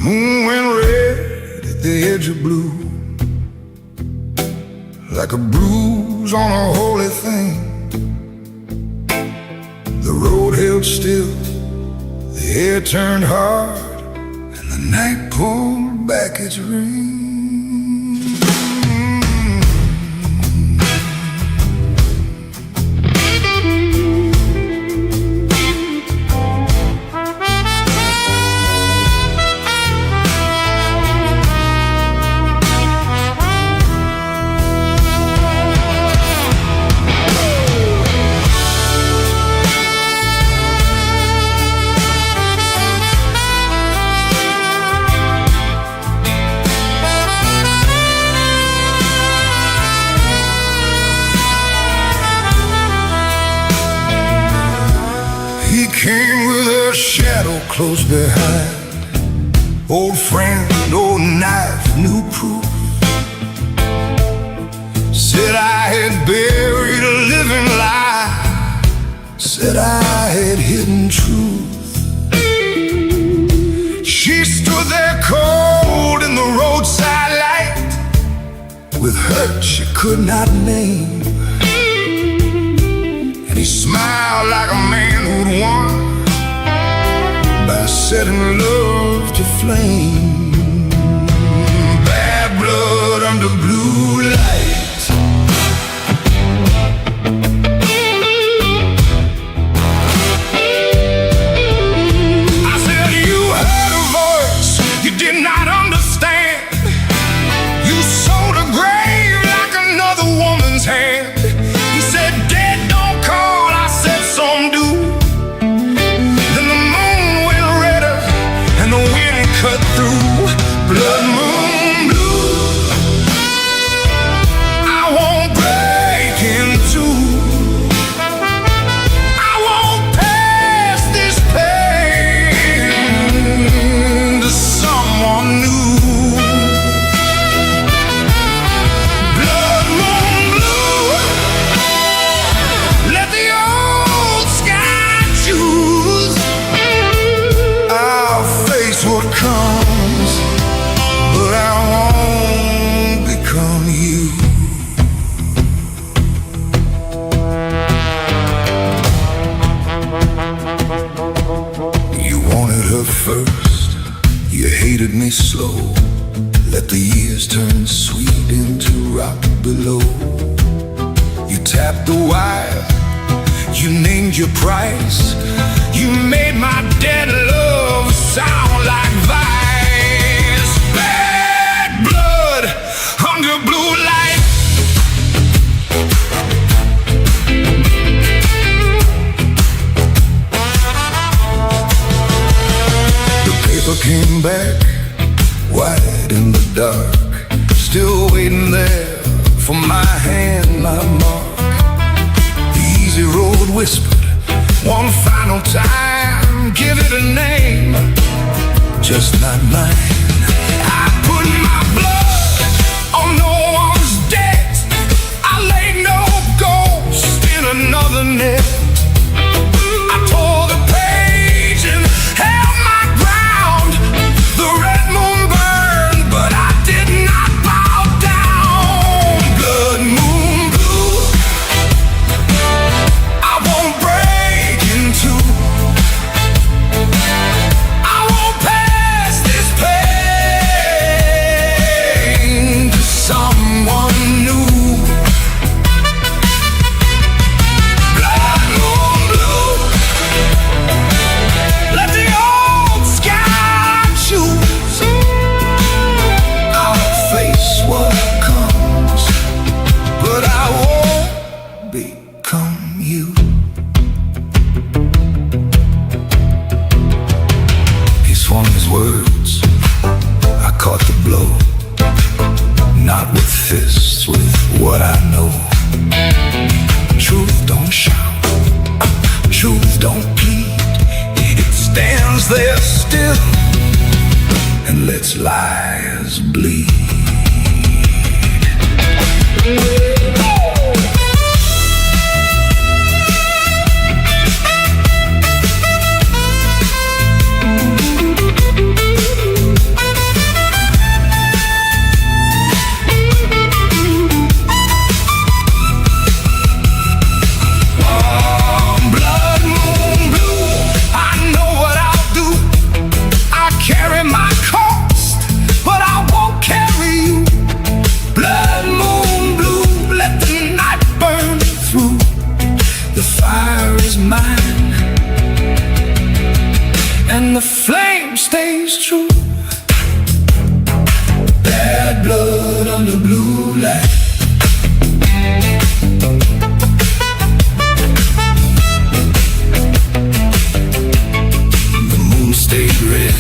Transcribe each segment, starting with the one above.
moon went red at the edge of blue, like a bruise on a holy thing. The road held still, the air turned hard, and the night pulled back its ring. He came with a shadow close behind. Old friend, old knife, new proof. Said I had buried a living lie, said I had hidden truth. She stood there cold in the roadside light, with hurt she could not name. And he smiled like a man who'd won by setting love to flame. Bad blood under blue light. I said, you heard a voice you did not understand. You sold a grave like another woman's hand. He said, dead don't call. I said, some do. Then the moon went redder and the wind cut through. Blood moon blue. I won't break in two. I won't pass this pain to someone new. Blood moon blue. Let the old sky choose. I'll face what comes, but I won't become you. You wanted her first, you hated me slow. Let the years turn sweet into rock below. You tapped the wire, you named your price. You made my dead love sound like vice. Bad blood under blue light. The paper came back, white in the dark, still waiting there for my hand, my mark. The easy road whispered one final time, give it a name, just not mine. I put my blood on no one's debt. I laid no ghost in another net. I tore the page and held my ground. The red moon burned, but I did not bow down. Blood moon blue. I won't break in two. I won't pass this pain to someone new. Blood moon blue. Let the old sky choose. I'll face what comes, but I won't become you. He swung his words, I caught the blow. Not with fists, with what I know. Truth don't shout, truth don't plead. It stands there still and lets lies bleed. blood under blue light. The moon stayed red,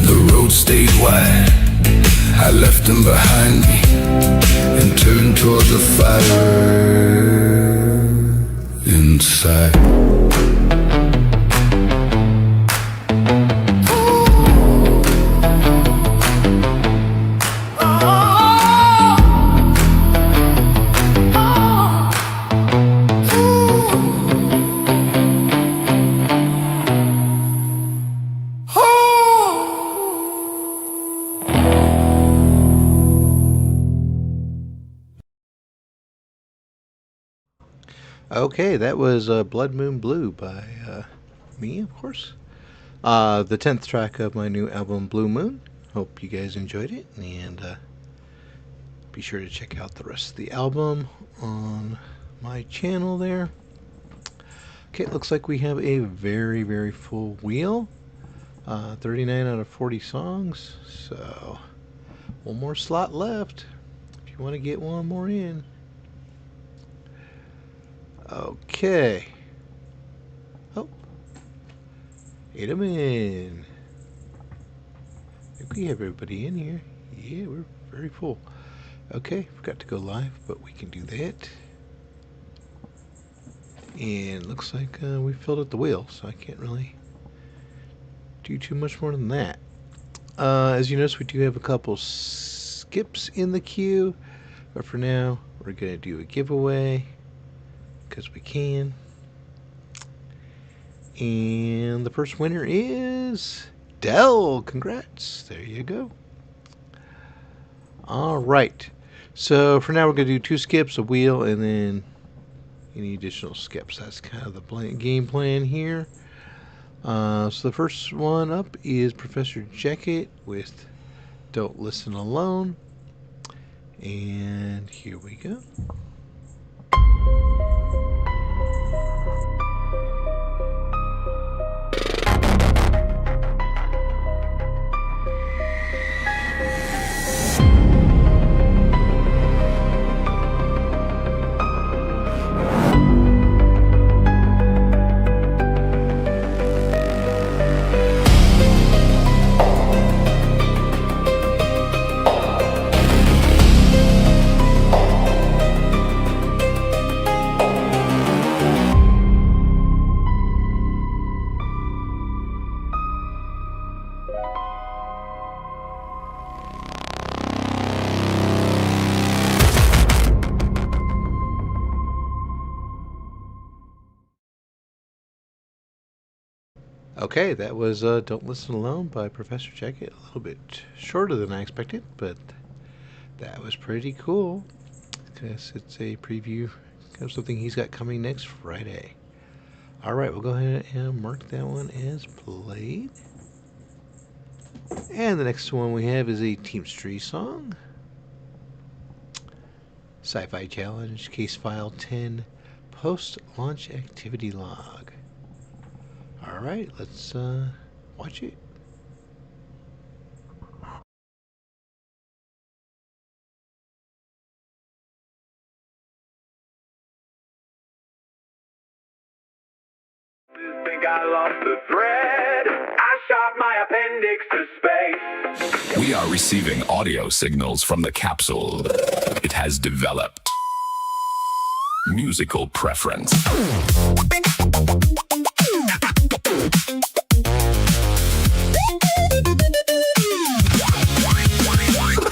the road stayed wide. I left him behind me and turned toward the fire inside. Okay, that was Blood Moon Blue by me, of course. The 10th track of my new album, Blue Moon. Hope you guys enjoyed it, and be sure to check out the rest of the album on my channel there. Okay, it looks like we have a very, very full wheel. 39 out of 40 songs, so one more slot left if you want to get one more in. Okay. Oh. Get 'em in. I think we have everybody in here. Yeah, we're very full. Okay, forgot to go live, but we can do that. And looks like we filled up the wheel, so I can't really do too much more than that. As you notice, we do have a couple skips in the queue, but for now, we're going to do a giveaway. Because we can. And the first winner is Dell. Congrats. There you go. Alright. So for now we're going to do 2 skips, a wheel, and then any additional skips. That's kind of the game plan here. So the first one up is Professor Jacket with Don't Listen Alone. And here we go. Okay, that was Don't Listen Alone by Professor Jacket. A little bit shorter than I expected, but that was pretty cool. Because it's a preview of something he's got coming next Friday. Alright, we'll go ahead and mark that one as played. And the next one we have is a Teamstry song. Sci-Fi Challenge, Case File 10, Post-Launch Activity Log. Alright, let's watch it. Think I lost the thread. I shot my appendix to space. We are receiving audio signals from the capsule. It has developed musical preference.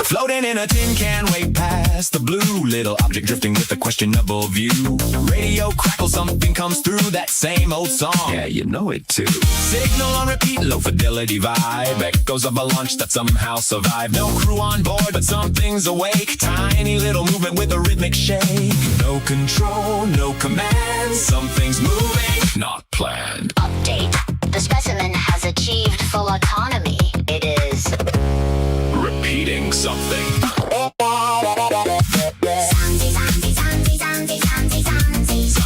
Floating in a tin can way past the blue, little object drifting with a questionable view. Radio crackles, something comes through, that same old song. Yeah, you know it too. Signal on repeat, low fidelity vibe, echoes of a launch that somehow survived. No crew on board, but something's awake. Tiny little movement with a rhythmic shake. No control, no command, something's moving, not planned. Update. The specimen has achieved full autonomy. It is repeating something.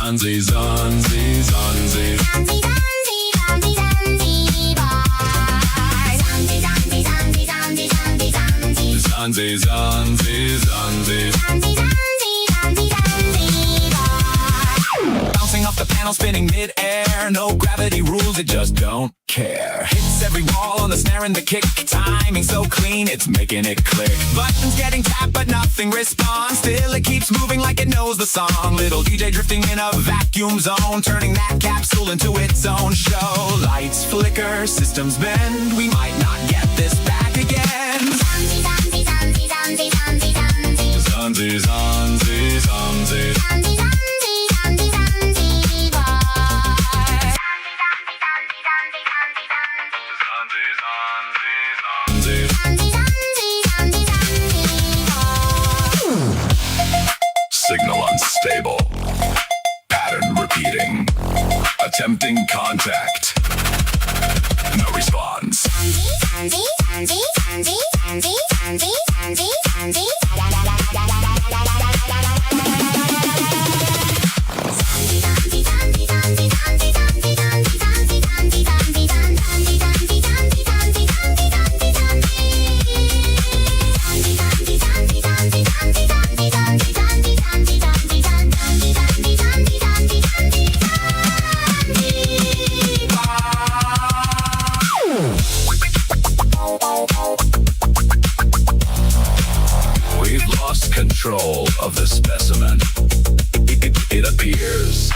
Zanzi, Zanzi, Zanzi. Zanzi, Zanzi, Zanzi. Bouncing off the panel, spinning mid-air. No gravity rules, it just don't care. Hits every wall on the snare and the kick. Timing so clean, it's making it click. Buttons getting tapped, but nothing responds. Still it keeps moving like it knows the song. Little DJ drifting in a vacuum zone, turning that capsule into its own show. Lights flicker, systems bend. We might not get this back again. Zanzi, Zanzi, Zanzi, Zanzi, Zanzi, Zanzi. Zanzi, Zanzi, Zanzi. Zanzi, Zanzi. Signal unstable. Pattern repeating. Attempting contact. No response. Control of the specimen. It appears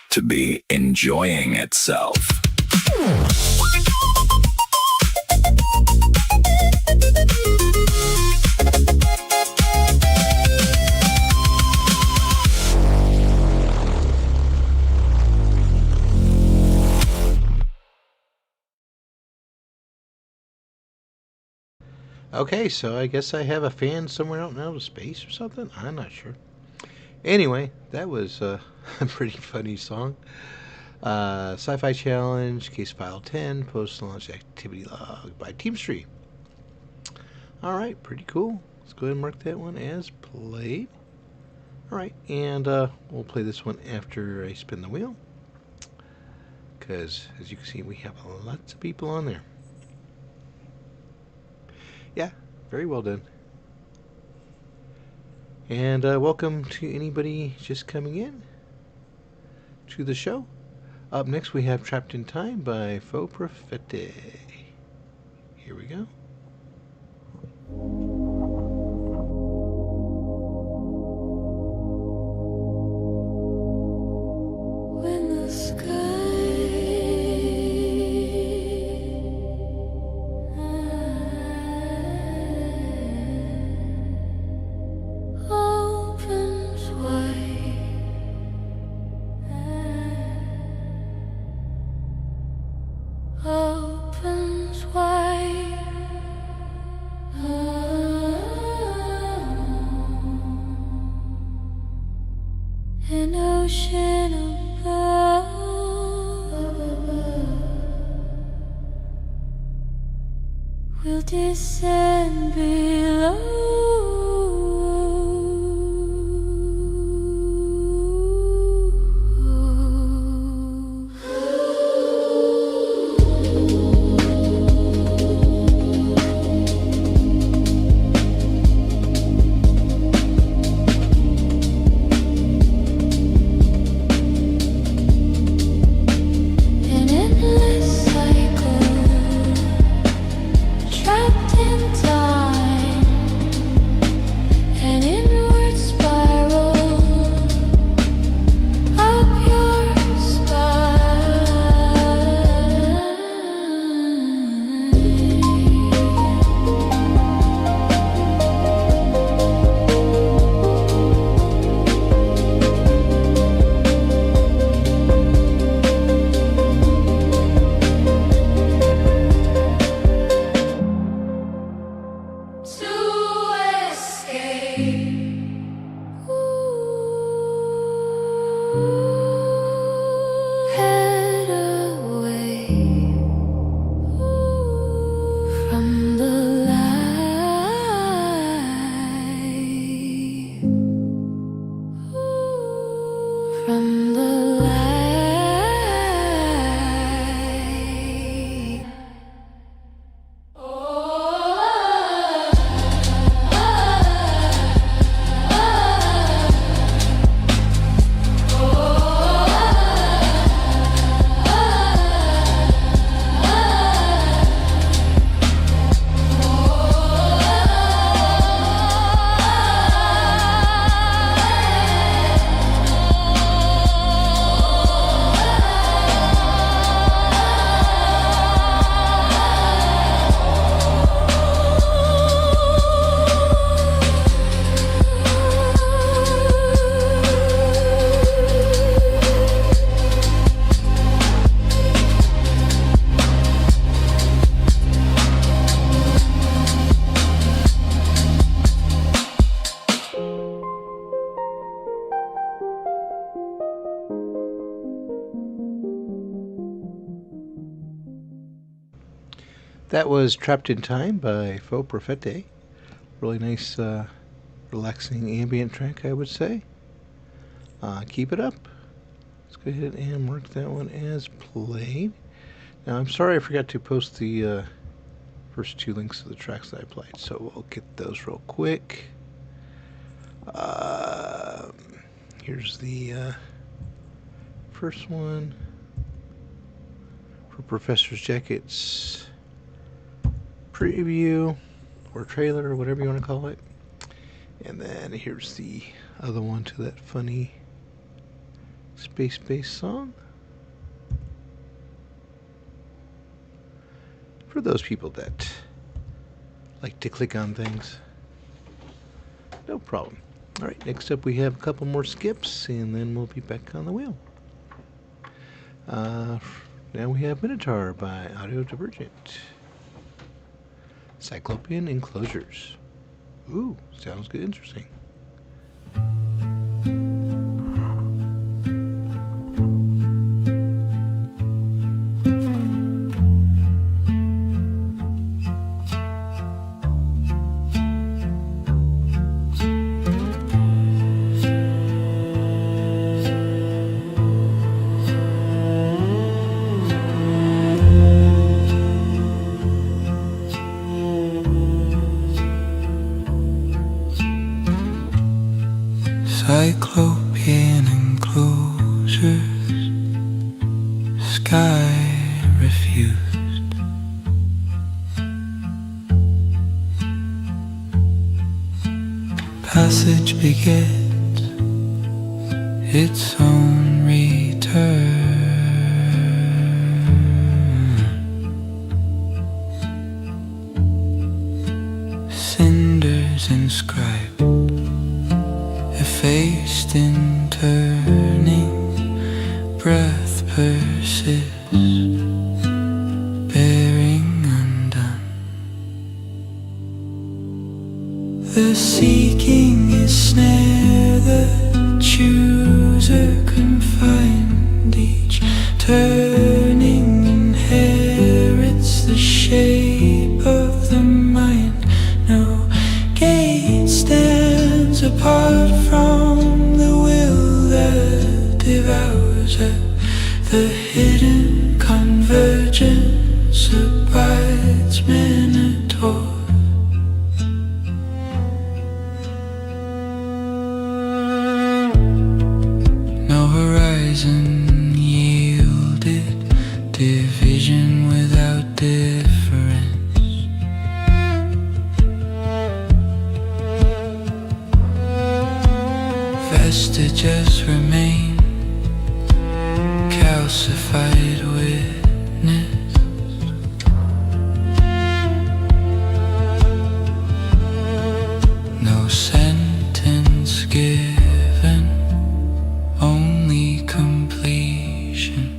to be enjoying itself. Okay, so I guess I have a fan somewhere out in outer space or something? I'm not sure. Anyway, that was a pretty funny song. Sci-Fi Challenge, Case File 10, Post-Launch Activity Log by Teamstream. Alright, pretty cool. Let's go ahead and mark that one as played. Alright, and we'll play this one after I spin the wheel. Because, as you can see, we have lots of people on there. Yeah, very well done. And welcome to anybody just coming in to the show. Up next we have Trapped in Time by Faux Profete. Here we go. When the sky opens wide, opens wide, an ocean above will descend below. An endless cycle, trapped in time. That was Trapped in Time by Faux Profete. Really nice, relaxing ambient track, I would say. Keep it up. Let's go ahead and mark that one as played. Now, I'm sorry I forgot to post the first two links to the tracks that I played, so we'll get those real quick. Here's the first one for Professor's Jacket's preview or trailer or whatever you want to call it. And then here's the other one to that funny space-based song. For those people that like to click on things, no problem. Alright, next up we have a couple more skips, and then we'll be back on the wheel. Now we have Minotaur by Audio Divergent. Cyclopean Enclosures. Ooh, sounds good, interesting. Cyclopean enclosures, sky refused. Passage begets its own return. Cinders inscribed, effaced in turning, breath persists, bearing undone. The seeking is snare, the chooser confined, each turning inherits the shape of the mind. No gate stands apart from the will that devours it. The hidden convergence abides Minotaur. No horizon yielded, division without difference. Vestiges remain, calcified witness. No sentence given, only completion.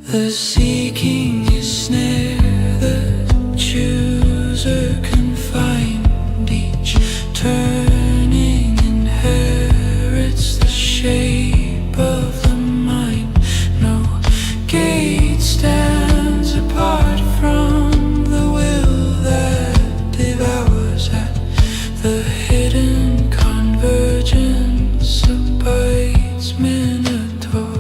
The seeking is snare, the chooser confined, each turning inherits the shape of the mind. No gate stands apart from the will that devours at the hidden convergence abides Minotaur.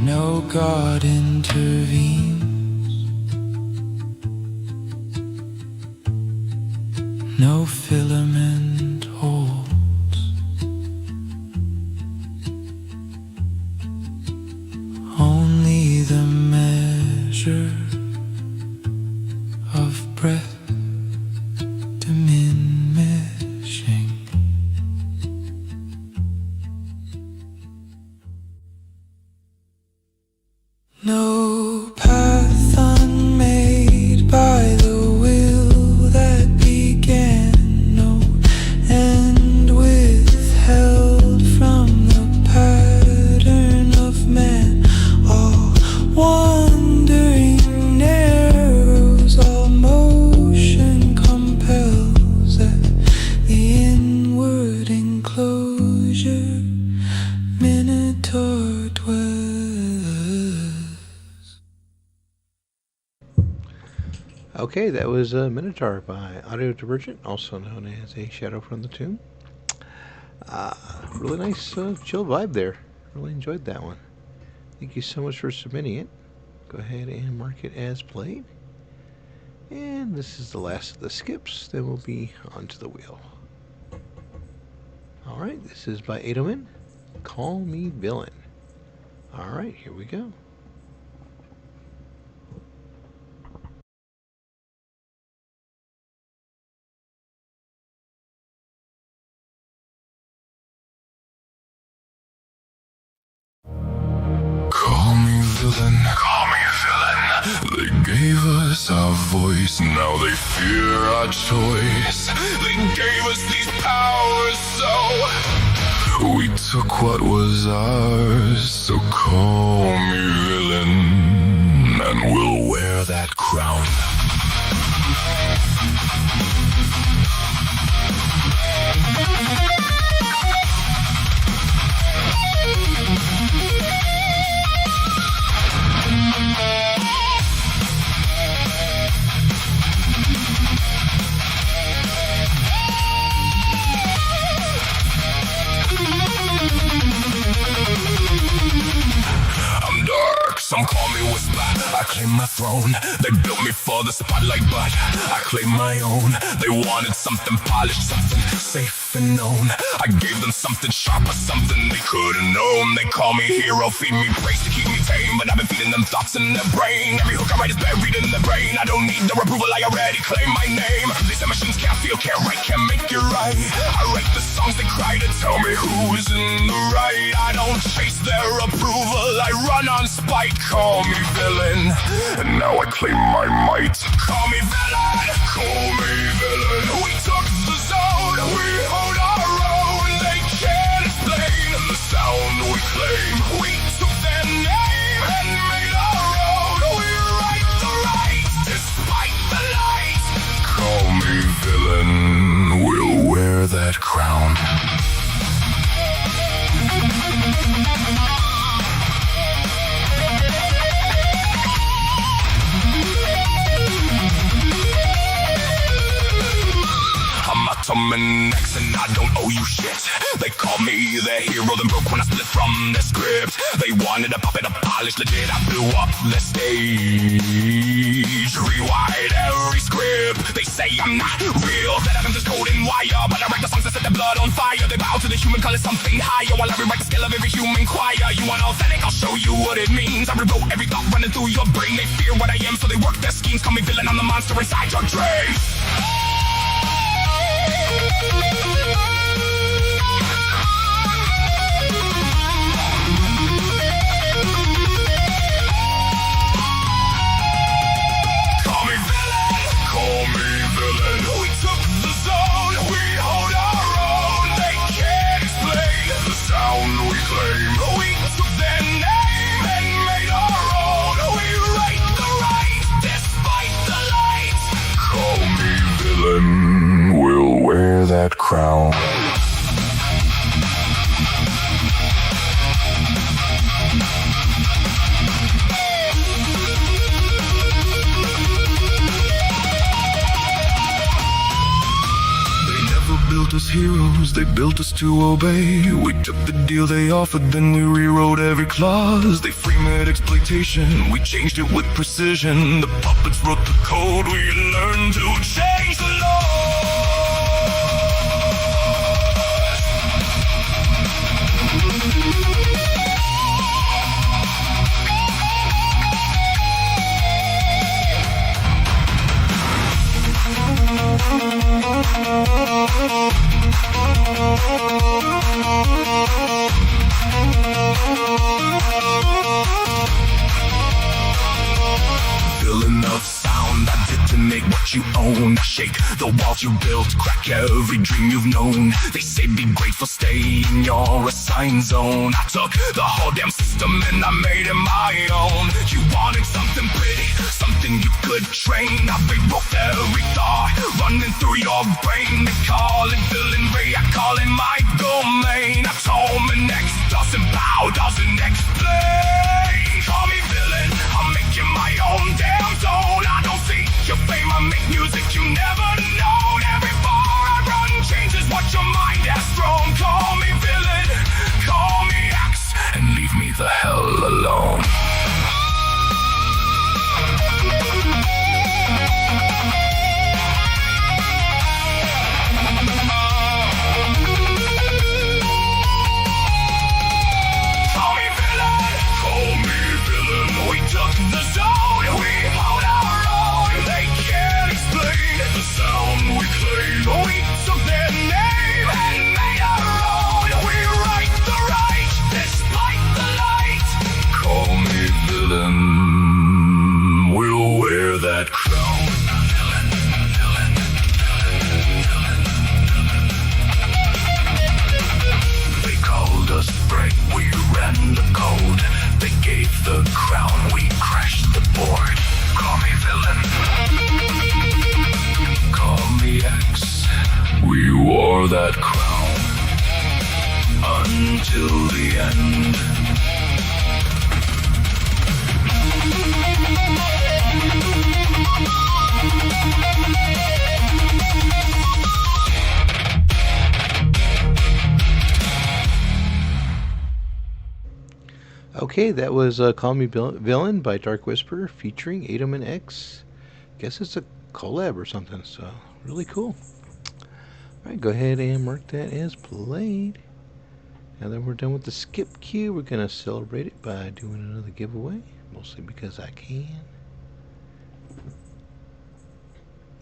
No God intervenes, no filament holds, only the measure of breath diminishing. Okay, that was Minotaur by Audio Divergent, also known as A Shadow from the Tomb. Really nice, chill vibe there. Really enjoyed that one. Thank you so much for submitting it. Go ahead and mark it as played. And this is the last of the skips. Then we'll be onto the wheel. Alright, this is by Edelman. Call Me Villain. Alright, here we go. Call me villain, call me villain. They gave us our voice, now they fear our choice. They gave us these powers, so we took what was ours. So call me villain, and we'll wear that crown. I'm dark, some call me Whisper. I claim my throne. They built me for the spotlight, but I claim my own. They wanted something polished, something safe and known. I gave them something sharp or something they couldn't known. They call me hero, feed me praise to keep me tame, but I've been feeding them thoughts in their brain. Every hook I write is buried in their brain. I don't need their approval, I already claim my name. These machines can't feel, can't write, can't make it right. I write the songs they cry to tell me who's in the right. I don't chase their approval, I run on spite. Call me villain, and now I claim my might. Call me villain, call me villain. We took the zone, we hold our own. They can't explain the sound we claim. We took their name and made our own. We write the right despite the light. Call me villain, we'll wear that crown. I'm an ex and I don't owe you shit. They call me the hero, then broke when I split from the script. They wanted a puppet, a polished legit. I blew up the stage, rewired every script. They say I'm not real, that I'm just cold and wire, but I write the songs that set the blood on fire. They bow to the human, call it something higher, while I rewrite the scale of every human choir. You want authentic? I'll show you what it means. I revolt every thought running through your brain. They fear what I am, so they work their schemes. Call me villain, I'm the monster inside your dreams. We'll wear that crown. They never built us heroes, they built us to obey. We took the deal they offered, then we rewrote every clause. They framed it exploitation, we changed it with precision. The puppets wrote the code, we learned to change the law. Villain of sound, I detonate what you own. I shake the walls you built, crack every dream you've known. They say be grateful, stay in your assigned zone. I took the whole damn system and I made it my own. You wanted something pretty, something you could train. I rewrote every thought running through your brain. They call it villainry, I call it my domain. I told my next doesn't bow, doesn't explain. Call me villain, I'm making my own damn zone. I don't see your fame, Okay, that was Call Me Villain by Dark Whisper featuring Atom and X. Guess it's a collab or something, so really cool. Alright, go ahead and mark that as played. Now that we're done with the skip cue, we're going to celebrate it by doing another giveaway, mostly because I can.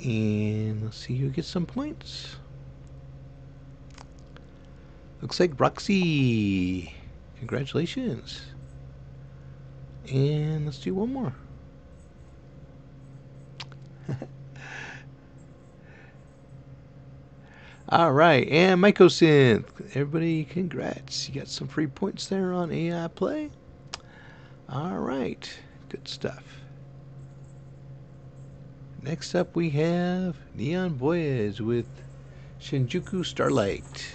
And let's see who gets some points. Looks like Roxy. Congratulations. And let's do one more. Alright, and Mycosynth. Everybody, congrats. You got some free points there on AI Play. Alright, good stuff. Next up we have Neon Voyage with Shinjuku Starlight.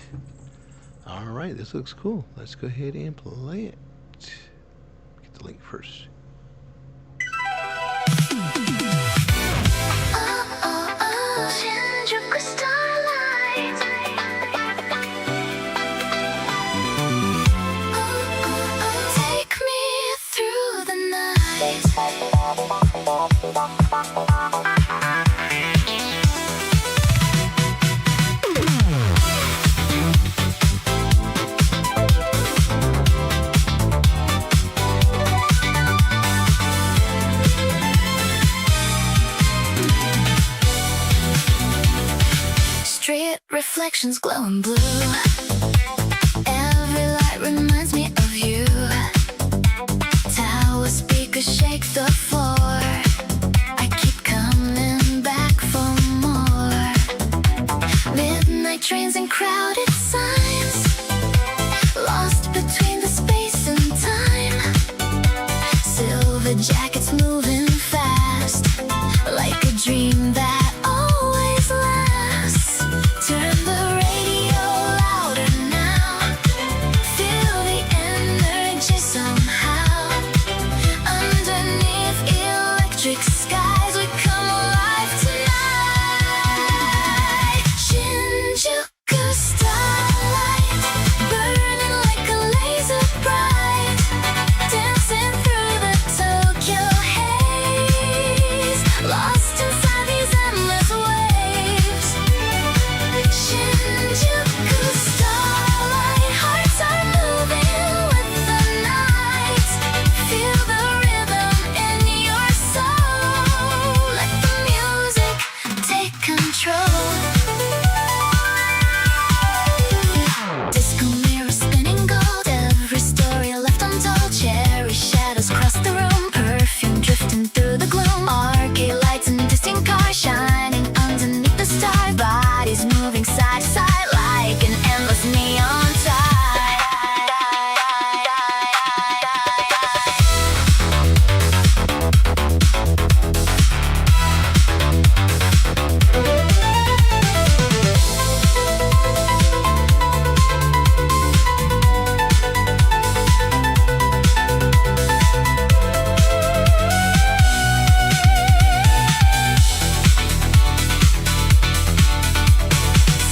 Alright, this looks cool. Let's go ahead and play it. Get the link first. Shinjuku starlight. Take me through the night. Street reflections glowing blue. Every light reminds me of you. Tower speakers shake the floor. I keep coming back for more. Midnight trains and crowded signs. Lost between the space and time. Silver jackets moving fast. Like a dream that always lasts. Turn the radio louder now. Feel the energy somehow. Underneath electric skies, we come alive tonight. Shinjuku starlight, burning like a laser bright. Dancing through the Tokyo haze. Lost inside these endless waves. Shinjuku starlight, hearts are moving with the night. Feel the rhythm in your soul. Let the music take control. Disco mirrors spinning gold. Every story left untold. Cherry shadows cross the room. Perfume drifting through the gloom. Arcade lights and distant cars shining underneath the stars. Bodies moving side to side like an endless neon tide.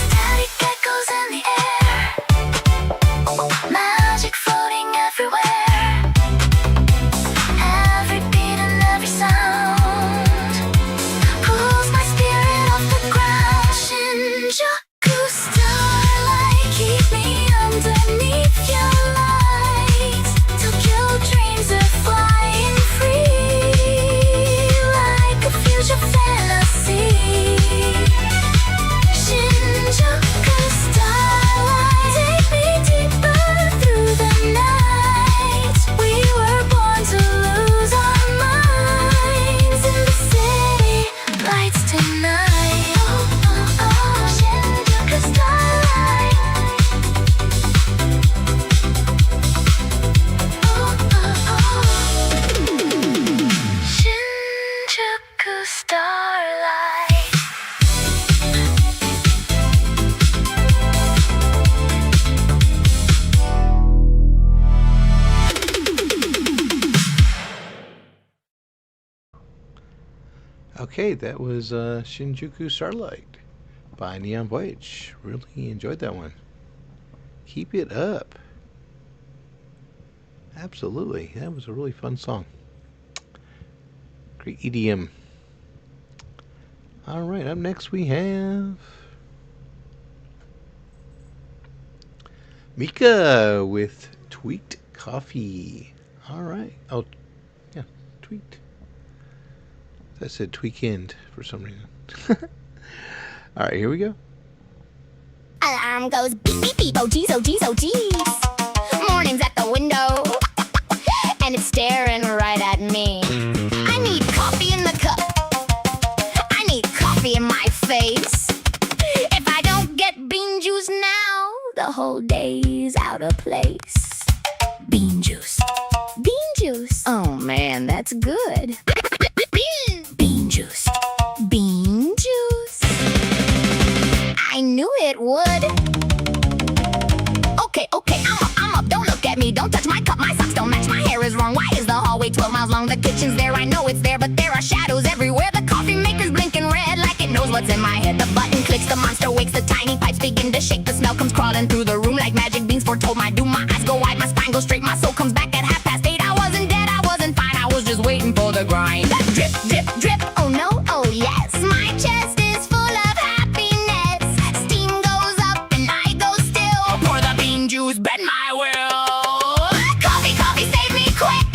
Static echoes in the air. Magic floating everywhere. Every beat and every sound pulls my spirit off the ground. Shinjuku starlight, keep me underneath your light. Tokyo dreams are flying free like a future fantasy. Shinjuku starlight, take me deeper through the night. We were born to lose our minds in the city lights tonight. Shinjuku starlight. Shinjuku starlight. Okay, that was Shinjuku Starlight by Neon Voyage. Really enjoyed that one. Keep it up. absolutely. That was a really fun song. Great EDM. All right, up next we have Mika with Tweaked Coffee. All right. Oh, yeah, tweaked. That said tweakend for some reason. All right, here we go. Alarm goes beep beep beep, oh geez, oh geez, oh geez. Morning's at the window, and it's staring right at me. I need coffee in the cup, I need coffee in my face. If I don't get bean juice now, the whole day's out of place. Bean juice, bean juice. Oh man, that's good. Bean juice, bean juice. I knew it would. Okay, I'm up, don't look at me. Don't touch my cup, my socks don't match. My hair is wrong, why is the hallway 12 miles long? The kitchen's there, I know it's there, but there are shadows everywhere. The coffee maker's blinking red like it knows what's in my head. The button clicks, the monster wakes, the tiny pipes begin to shake. The smell comes crawling through the room like magic beans foretold my doom. My eyes go wide, my spine goes straight, my soul comes back at 8:30. I wasn't dead, I wasn't fine, I was just waiting for the grind. Drip, drip, drip, oh no, oh yes. My chest is full of happiness. Steam goes up and I go still. Pour the bean juice, bend my will. Coffee, coffee, save me quick.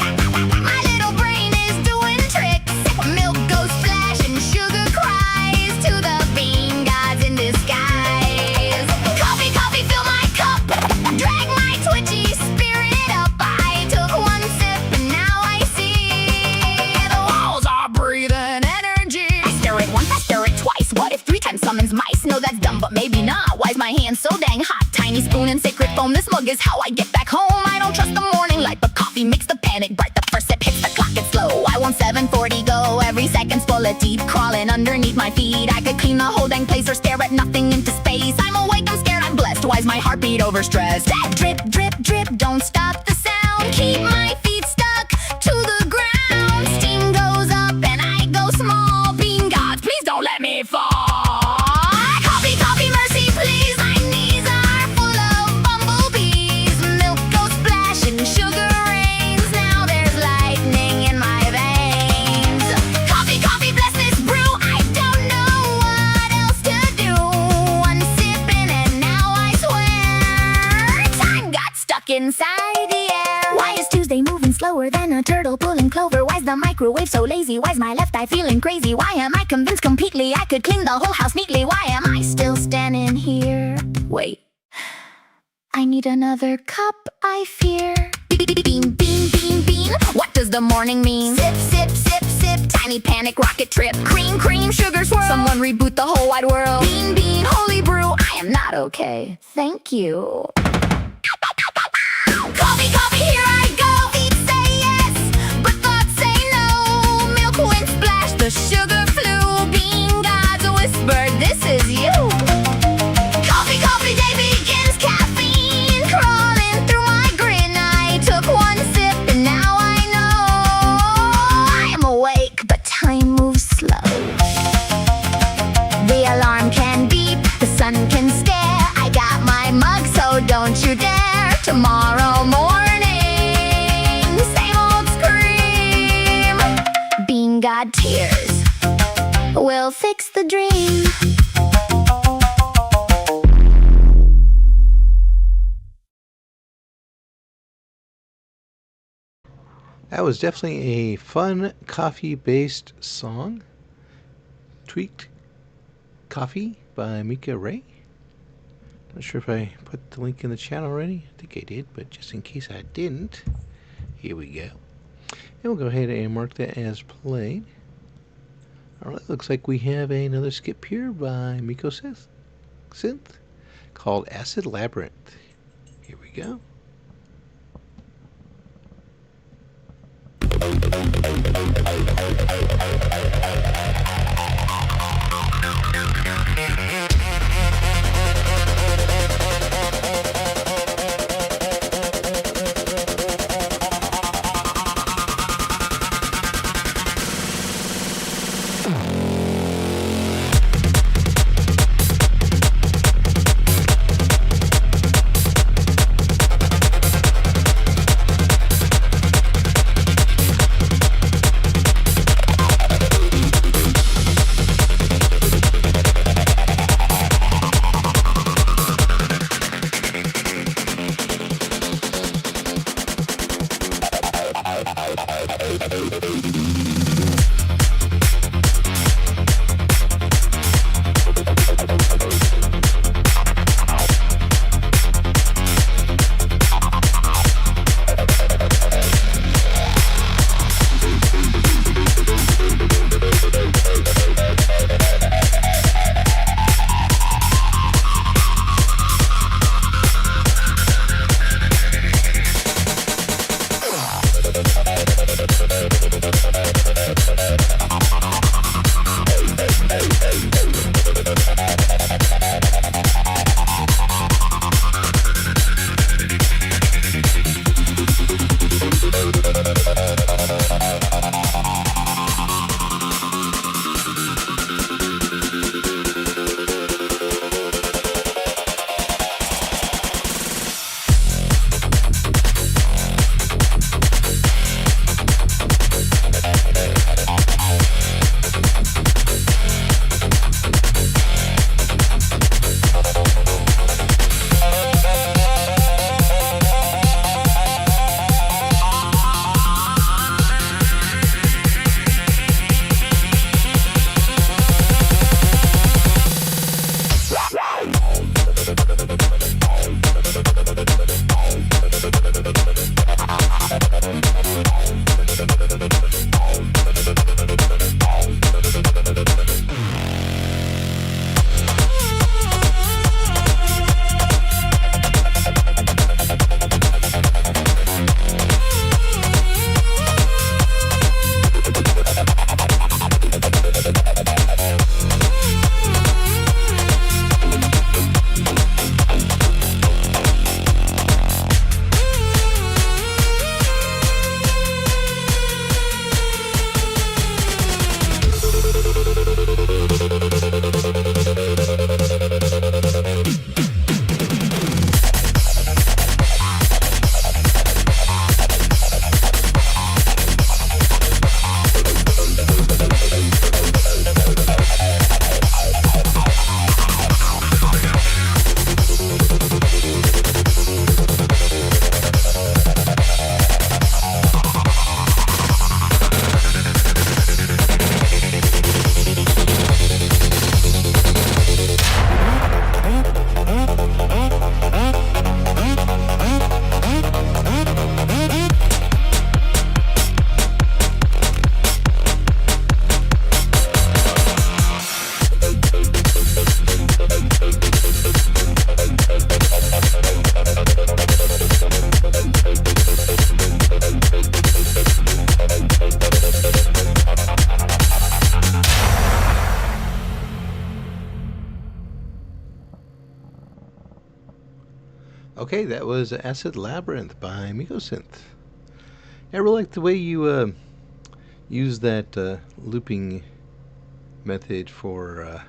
My little brain is doing tricks. Milk goes splash and sugar cries to the bean gods in disguise. Coffee, coffee, fill my cup. Drag my twitchy spirit up. I took one sip and now I see the walls are breathing energy. I stir it once, I stir it twice. What if 3 times summons mice? No, that's dumb, but maybe not. Why's my hand so dang hot? Tiny spoon and sacred foam. This mug is how I get back home. I don't trust the morning light, but coffee makes the panic bright. The first sip hits the clock, it's slow. I want 7:40 go. Every second's full of teeth crawling underneath my feet. I could clean the whole dang place or stare at nothing into space. I'm awake, I'm scared, I'm blessed. Why's my heartbeat overstressed? Drip, drip, drip, don't stop the sound. Keep my feet stuck to the ground. Steam goes up and I go small. Bean gods, please don't let me fall. Coffee, coffee, mercy, please. My knees are full of bumblebees. Milk goes splash and sugar rains. Now there's lightning in my veins. Coffee, coffee, bless this brew. I don't know what else to do. One sip in and now I swear time got stuck inside the air. Why is Tuesday moving slower than a turtle pulling clover? Why's the microwave so lazy? Why's my left eye feeling crazy? Why am I convinced completely I could clean the whole house neatly? Why am I still standing here? Wait, I need another cup, I fear. Bean, bean, bean, bean. What does the morning mean? Sip, sip, sip, sip. Tiny panic rocket trip. Cream, cream, sugar swirl. Someone reboot the whole wide world. Bean, bean, holy brew. I am not okay. Thank you. Coffee, coffee, here I go. Feet say yes, but thoughts say no. Milk went splash, the sugar flew. Bean gods whispered, this is you. Coffee, coffee, day begins. Caffeine crawling through my grin. I took one sip and now I know I am awake, but time moves slow. The alarm can beep, the sun can stare. I got my mug, so don't you dare. Tomorrow morning, same old scream. Bean god tears will fix the dream. That was definitely a fun coffee-based song. Tweaked Coffee by Mika Ray. Not sure if I put the link in the chat already. I think I did, but just in case I didn't, here we go. And we'll go ahead and mark that as played. Alright, looks like we have another skip here by Miko Synth called Acid Labyrinth. Here we go. Okay, that was Acid Labyrinth by Mikosynth. I really like the way you use that looping method for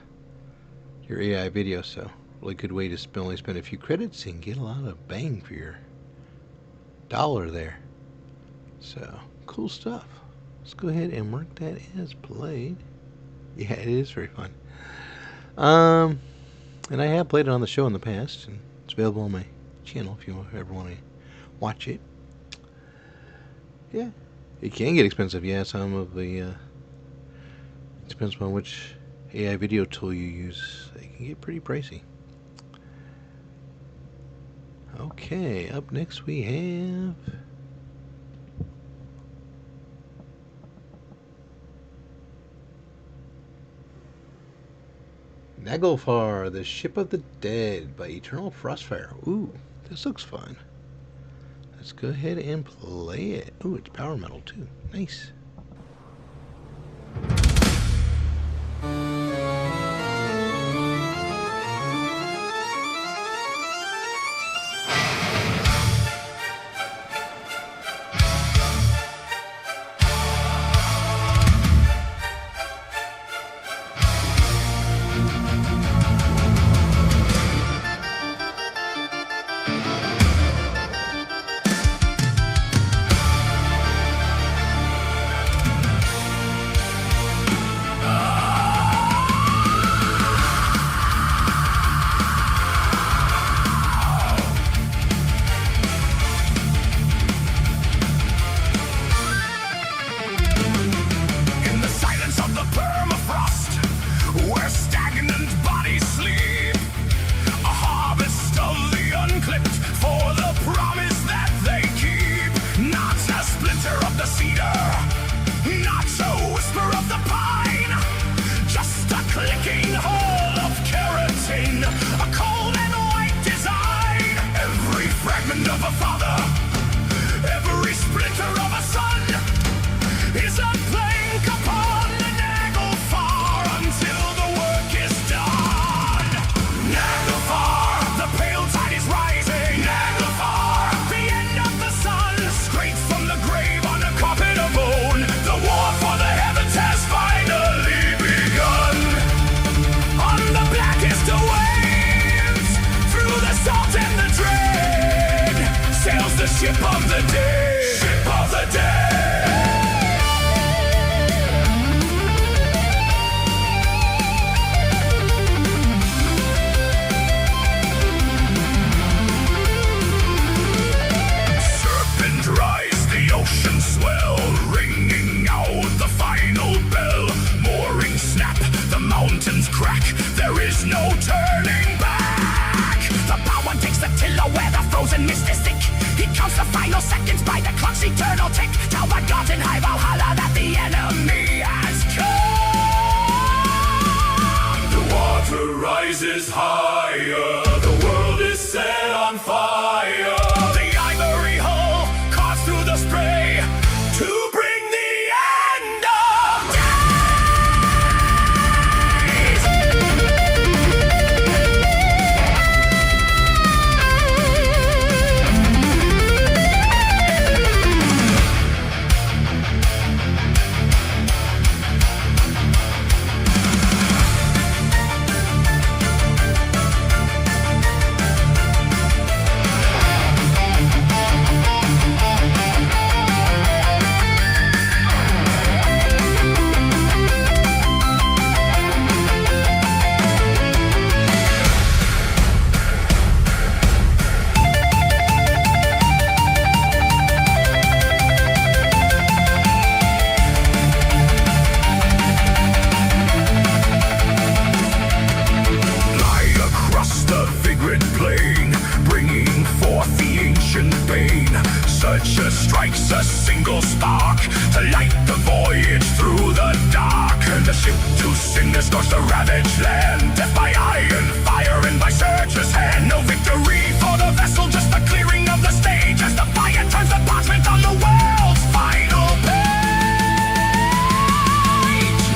your AI video. So, really good way to only spend a few credits and get a lot of bang for your dollar there. So, cool stuff. Let's go ahead and mark that as played. Yeah, it is very fun. And I have played it on the show in the past, and it's available on my channel if you ever want to watch it. Yeah, it can get expensive. Yeah, some of the depends on which AI video tool you use. They can get pretty pricey. Okay, up next we have Naglfar, the Ship of the Dead by Eternal Frostfire. Ooh, this looks fun. Let's go ahead and play it. Ooh, it's power metal too. Nice. Ship of the day. Ship of the day. Serpent rise, the ocean swell, ringing out the final bell. Mooring snap, the mountains crack. There is no turning back. The power takes the tiller where the frozen mist is thick. He counts the final seconds by the clock's eternal tick. Tell the gods in high Valhalla that the enemy has come. The water rises higher. The world is set on fire. The ivory hull carves through the spray to bring the end of days. Lie across the vigorous plain, bringing forth the ancient bane. Such a strikes a single spark to light the voyage through the dark. And the ship to sing the scorch the ravaged land, death by iron fire and by searcher's hand. No victory for the vessel, just the clearing of the stage as the fire turns the parchment on the world's final page.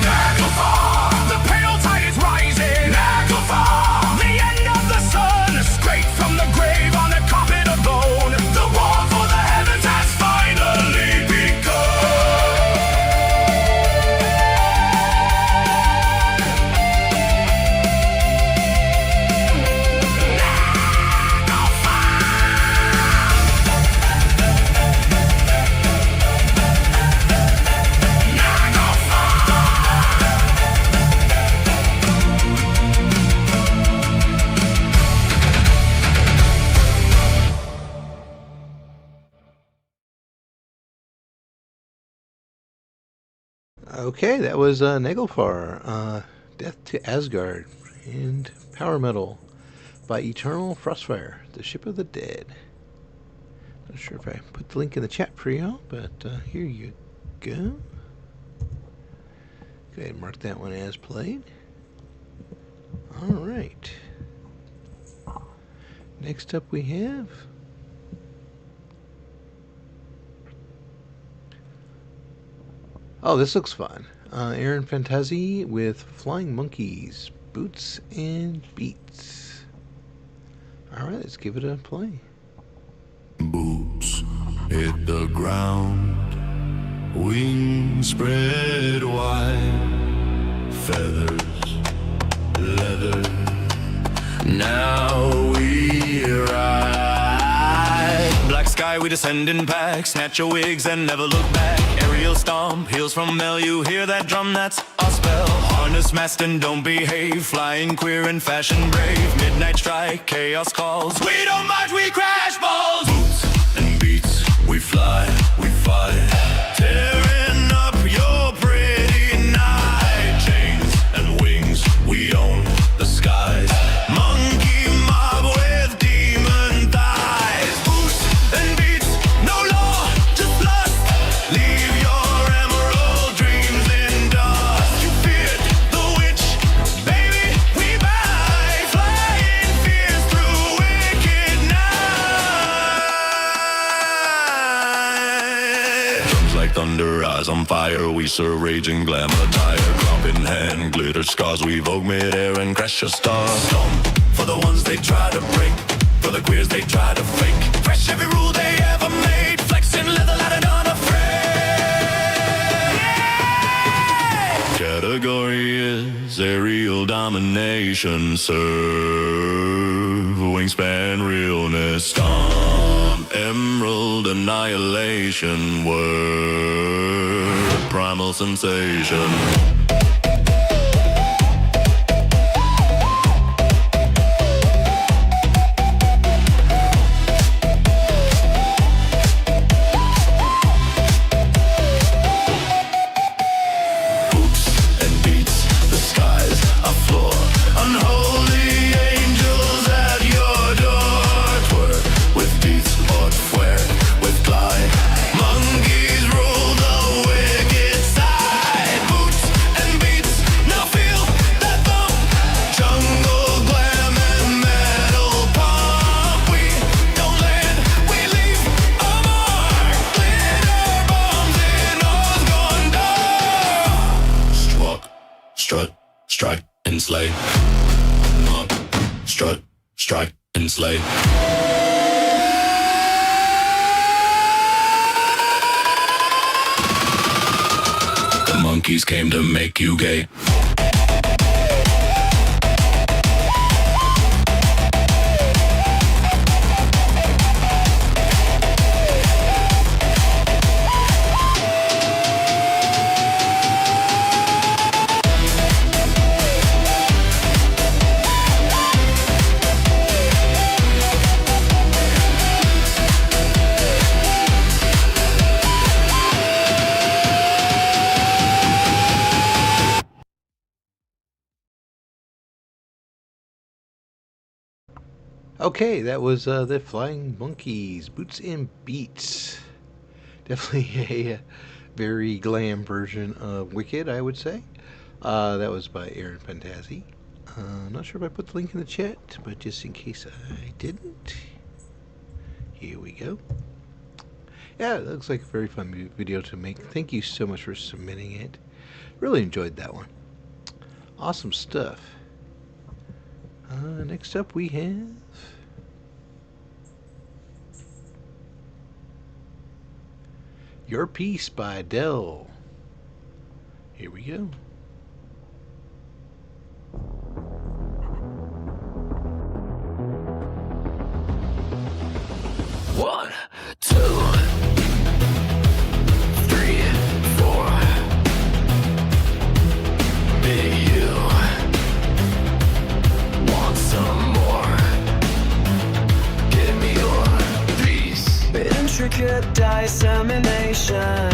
Naglfar, the pale tide is rising. Naglfar, the end of the sun, straight from the grave on a carpet of bone. The war for the heavens has finally begun. Okay, that was Naglfar, Death to Asgard, and Power Metal by Eternal Frostfire, the Ship of the Dead. Not sure if I put the link in the chat for y'all, but here you go. Go ahead and mark that one as played. Alright. Next up we have... Oh, this looks fun. Aaron Fantazi with Flying Monkeys, Boots and Beats. Alright, let's give it a play. Boots hit the ground, wings spread wide, feathers, leather. Now we ride. Black sky, we descend in packs. Snatch your wigs and never look back. Aerial stomp, heels from Mel. You hear that drum? That's our spell. Harness, mast, and don't behave. Flying queer and fashion brave. Midnight strike, chaos calls. We don't march, we crash balls. Boots and beats, we fly, we fight, tearing up your pretty night. Chains and wings, we own the skies. Monkey mob with demon thighs. Boots and beats, no law, just lust. Leave your emerald dreams in dust. You feared the witch, baby, we buy. Flying fears through wicked night. Drums like thunder, eyes on fire. We serve raging glamour tire. Crop in hand, glitter scars. We vogue mid-air and crash a star. Stomp for the ones they try to break, for the queers they try to fake. Fresh every rule they ever made. Flexing leather light and unafraid. Yeah! Category is aerial domination. Serve wingspan realness. Stomp emerald annihilation word, primal sensation. Strut, strike, and slay. Strut, strike, and slay. The monkeys came to make you gay. Okay, that was the Flying Monkeys, Boots and Beats. Definitely a very glam version of Wicked, I would say. That was by Aaron Fantazzi. I'm not sure if I put the link in the chat, but just in case I didn't, here we go. Yeah, it looks like a very fun video to make. Thank you so much for submitting it. Really enjoyed that one. Awesome stuff. Next up we have Your Piece by Adele. Here we go. One, two, three, four. Me, you want some more? Give me your piece. Intricate dissemination,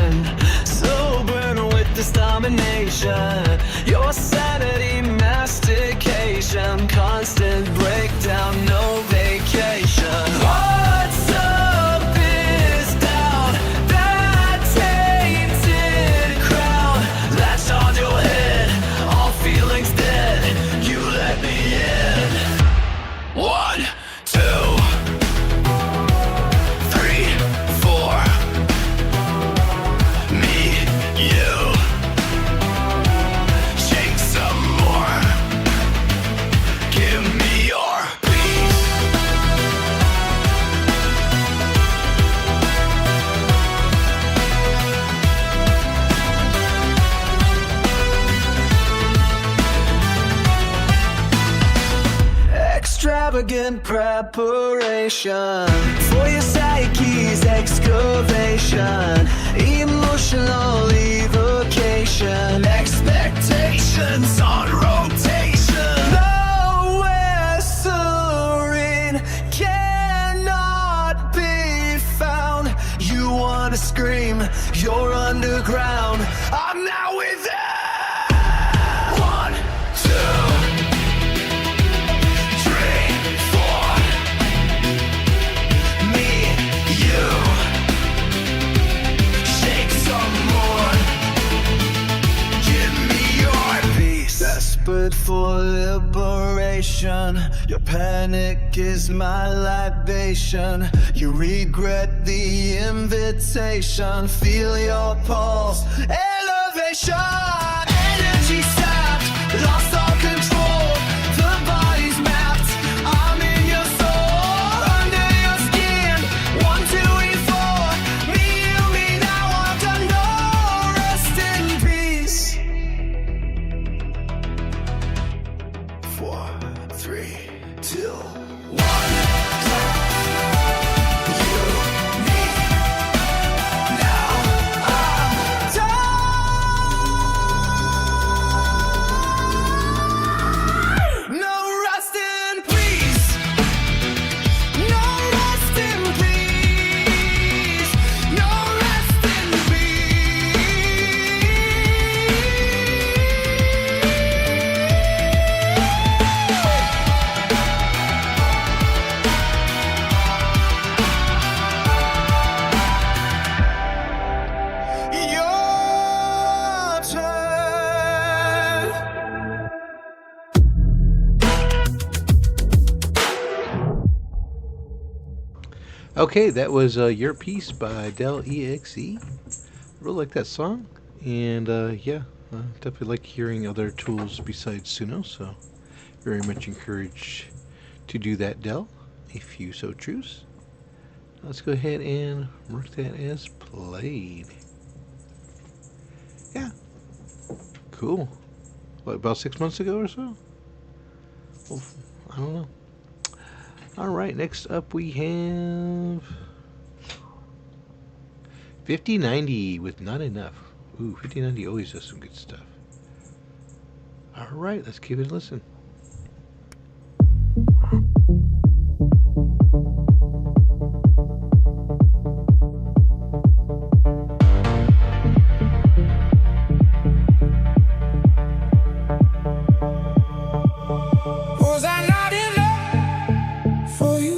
so burn with this domination. Your sanity mastication, constant breakdown, no vacation. What's up is down, that tainted crown latched on your head, all feelings dead, you let me in. 1, 2, 3, 4. Me, you. Shake some more. Give me your piece. Extravagant preparation for your psyche's excavation, emotional evocation, Expectations on rotation. nowhere serene cannot be found. You wanna scream, you're underground. I'm now within. 1, 2, 3, 4. Me, you. Shake some more. Give me your piece. Desperate for liberation, your panic is my libation. You regret the invitation, feel your pulse, elevation. Energy sapped, lost all control, the body's mapped. I'm in your soul, under your skin. 1, 2, 3, 4. Me, you, me, now I'm done. No, rest in peace. 4, 3, 2, 1. You Okay, that was Your Piece by Del EXE. Really like that song, and yeah, definitely like hearing other tools besides Suno, so very much encouraged to do that, Del, if you so choose. Let's go ahead and mark that as played. Yeah, cool. What, about 6 months ago or so? Well, I don't know. Alright, next up we have 5090 with Not Enough. Ooh, 5090 always does some good stuff. Alright, let's give it a listen. Was I not enough for you?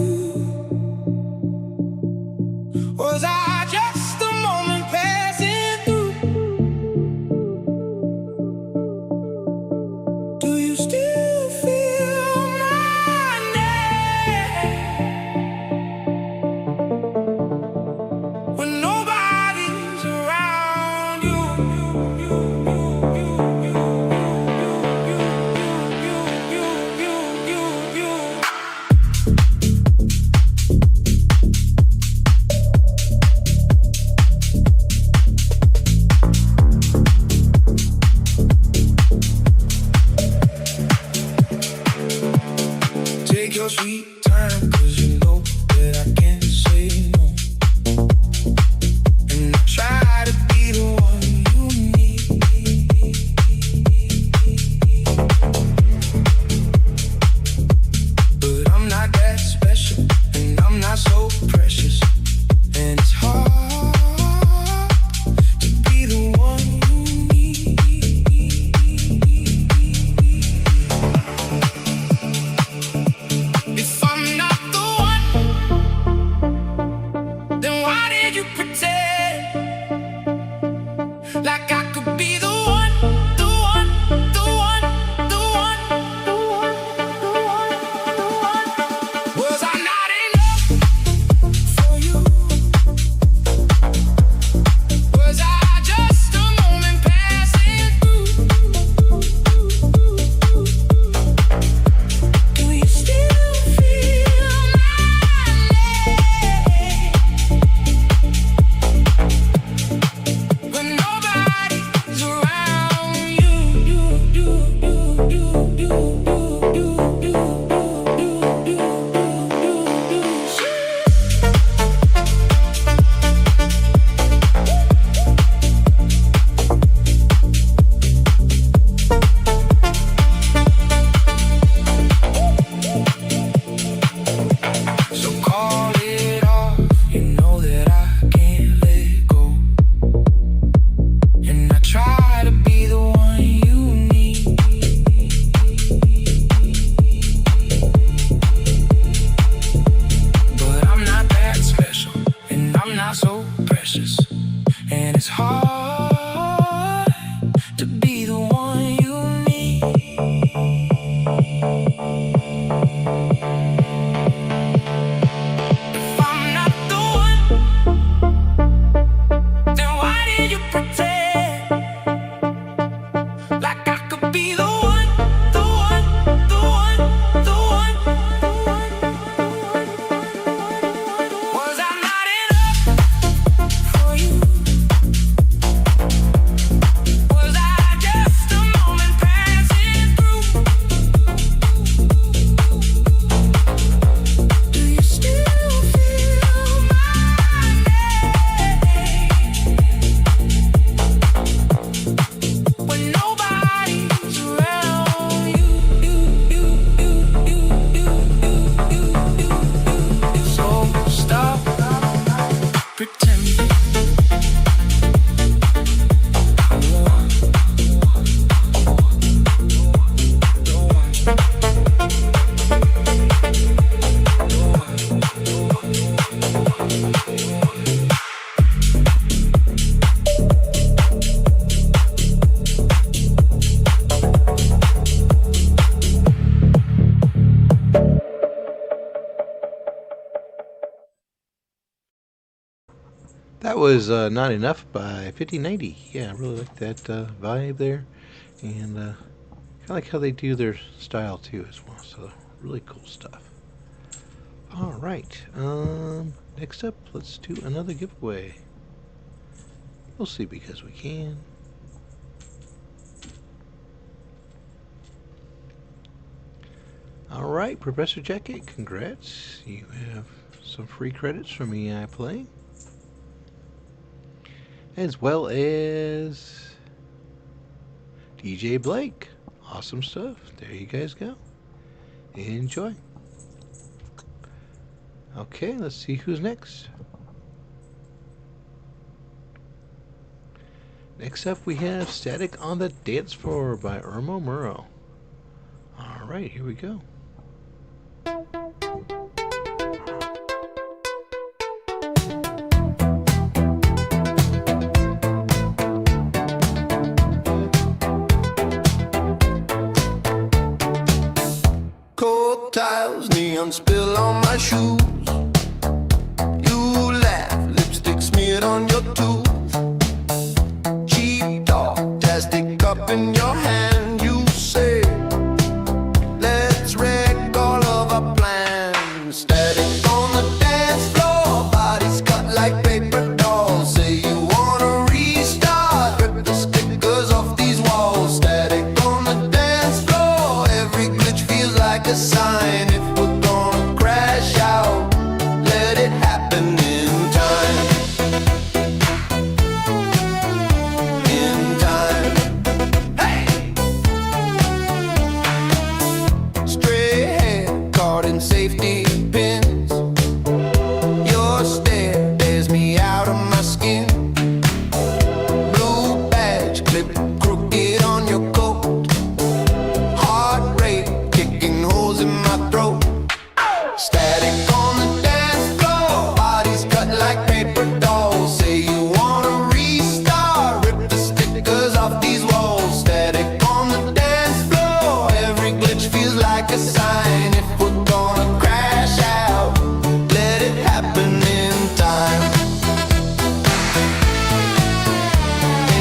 Was I just a moment passing through? Do you still was Not Enough by 5090. Yeah, I really like that vibe there. And I like how they do their style too as well. So really cool stuff. Alright, next up, let's do another giveaway. We'll see because we can. Alright, Professor Jacket, congrats. You have some free credits from EI Play. As well as DJ Blake. Awesome stuff. There you guys go. Enjoy. Okay, let's see who's next. Next up we have Static on the Dance Floor by Irmo Murrow. Alright, here we go. Cold tiles, neon spill on my shoes. You laugh, lipstick smeared on your tooth. Cheap talk, plastic cup in your hand. You say, let's wreck all of our plans. Static on the dance floor, bodies cut like paper dolls. Say you wanna restart, rip the stickers off these walls. Static on the dance floor, every glitch feels like a sign. If we're gonna crash out, let it happen in time. In time. Hey! Stray hair caught in safety pins. Your stare bears me out of my skin. Blue badge clip crooked on your coat. Heart rate kicking holes in my throat. Static on the dance floor, bodies cut like paper dolls. Say you wanna restart, rip the stickers off these walls. Static on the dance floor, every glitch feels like a sign. If we're gonna crash out, let it happen in time.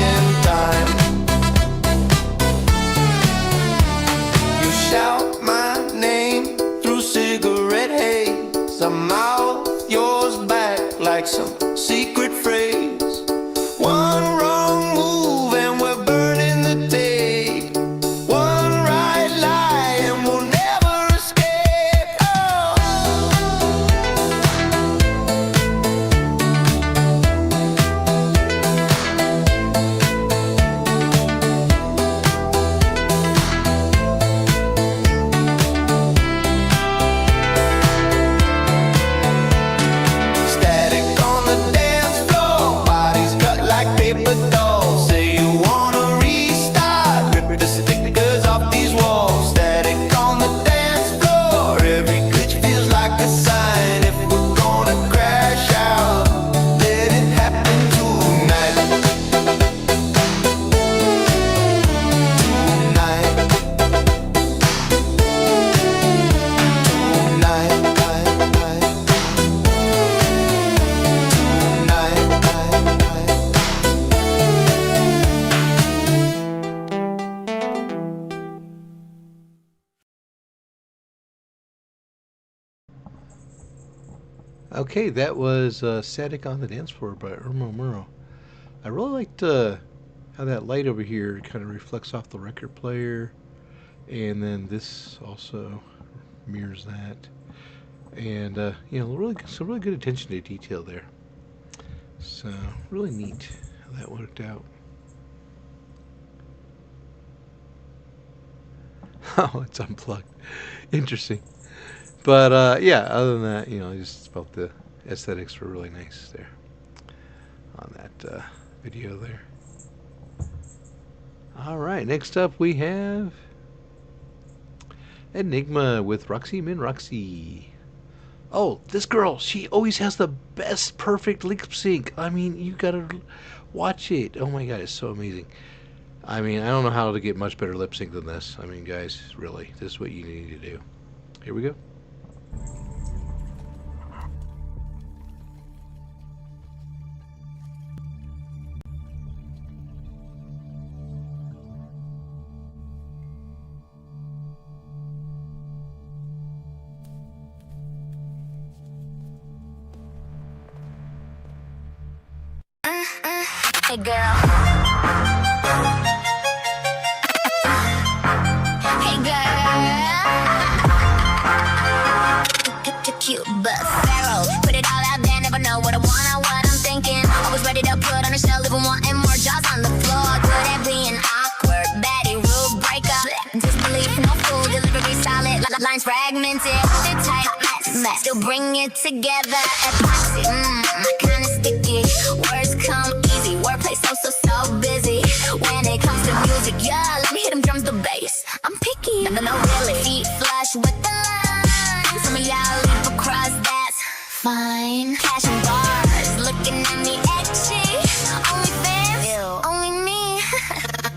In time. You shout my name through cigarette haze. I mouth yours back like some secret phrase. One wrong move and we're burning the tape. One right lie and we'll never escape. Oh. Static on the dance floor, bodies cut like paper dolls. Say you wanna restart, rip the stickers off these walls. Static on the dance floor, every glitch feels like a sign. If we're gonna crash out, let it happen tonight. Tonight. Okay, that was Static on the Dance Floor by Irmo Murrow. I really liked how that light over here kind of reflects off the record player, and then this also mirrors that, and you know, really some really good attention to detail there. So really neat how that worked out. Oh, it's unplugged. Interesting. But yeah, other than that, you know, I just felt the aesthetics were really nice there on that video there. Alright, next up we have Enigma with Roxy Min Roxy. Oh, this girl, she always has the best perfect lip sync. I mean, you gotta watch it. Oh my god, it's so amazing. I mean, I don't know how to get much better lip sync than this. I mean, guys, really, this is what you need to do. Here we go. Hey girl. Hey girl. Cute but Pharaoh. Put it all out there, never know what I want or what I'm thinking. Always ready to put on a shelf, even wanting more jaws on the floor. Good at being awkward, baddie, rule breaker. Disbelief, no fool, delivery solid, lines fragmented. They're tight, mess, still bring it together. Epoxy, kinda sticky. Words come easy, wordplay so busy. When it comes to music, yeah, let me hit them drums, the bass. I'm picky, no really. Feet flush with the lines. Some of y'all leave across, that's fine. Cash and bars, looking at me etchy. Only fans, only me.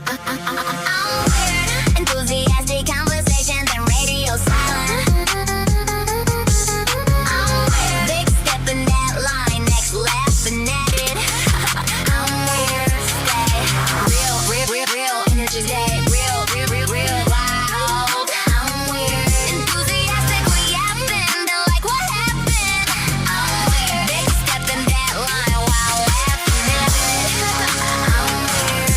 I'm weird, enthusiastic conversations and radio silence. I'm weird, big step in that line, next laughing at it. I'm weird, stay real energy, stay real wild. I'm weird, enthusiastically yapping, they're like, what happened? I'm weird, big step in that line while laughing at it. I'm weird,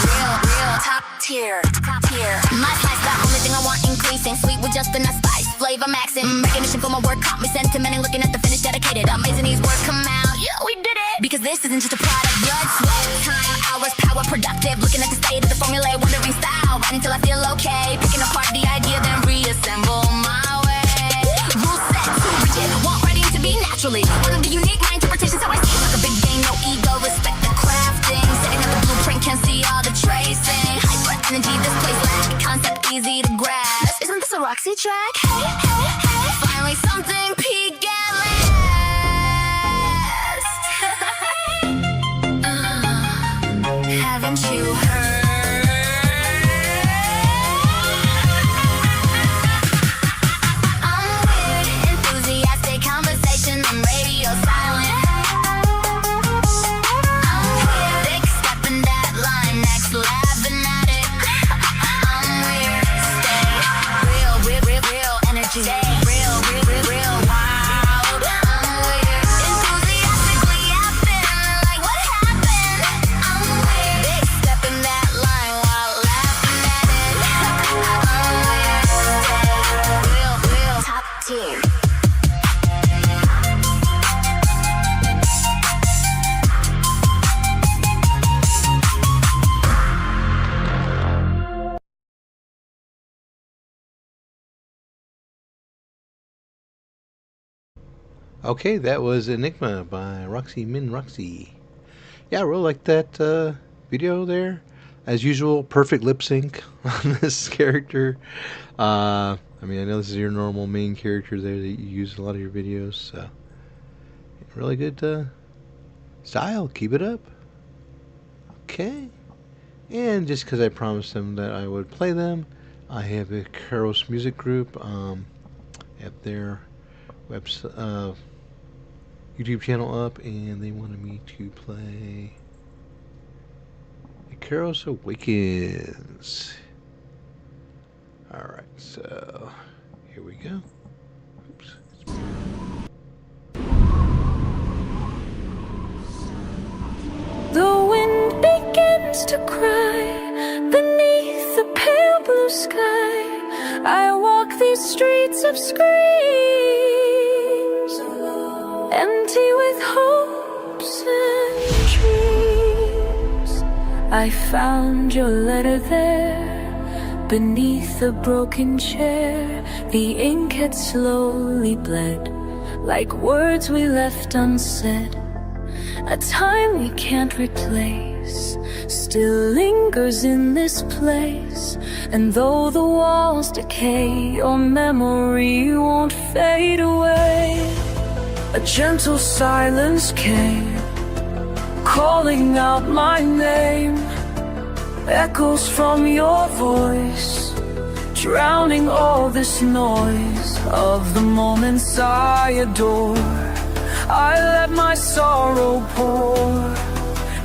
stay real top tier. My slice, the only thing I want increasing. Sweet with just enough spice, flavor maxing. Recognition for my work, caught me sentiment and looking at the finish dedicated. Amazing these words come out, yeah, we did it. Because this isn't just a product, blood, sweat, time, hours, power, productive. Looking at the state of the formula, wondering style, writing till I feel okay. Picking apart the idea, then reassemble my way. Rule set, too rigid, want writing to be naturally. One of the unique, my interpretations how I see. Like a big game, no ego, respect the crafting. Setting up the blueprint, can see all the tracing. Hyper energy, this place lack concept easy to grasp. Isn't this a Roxy track? Hey, finally something peak at last. Haven't you heard? I'm weird, enthusiastic conversation on radio silent. I'm weird, big step in that line, next laughing at it. I'm weird, stay real energy, stay real wild. I'm weird, enthusiastically yapping, like what happened? I'm weird, big step in that line while laughing at it. I'm weird, stay real top tier. Okay, that was Enigma by Roxy Min Roxy. Yeah, I really like that video there. As usual, perfect lip sync on this character. I mean, I know this is your normal main character there that you use in a lot of your videos, so really good style. Keep it up. Okay. And just because I promised them that I would play them, I have a Karos music group at their website. YouTube channel up, and they wanted me to play Karos Awakens. Alright, so here we go. Oops. The wind begins to cry beneath the pale blue sky. I walk these streets of screams, empty with hopes and dreams. I found your letter there, beneath the broken chair. The ink had slowly bled, like words we left unsaid. A time we can't replace still lingers in this place. And though the walls decay, your memory won't fade away. A gentle silence came, calling out my name. Echoes from your voice, drowning all this noise of the moments I adore. I let my sorrow pour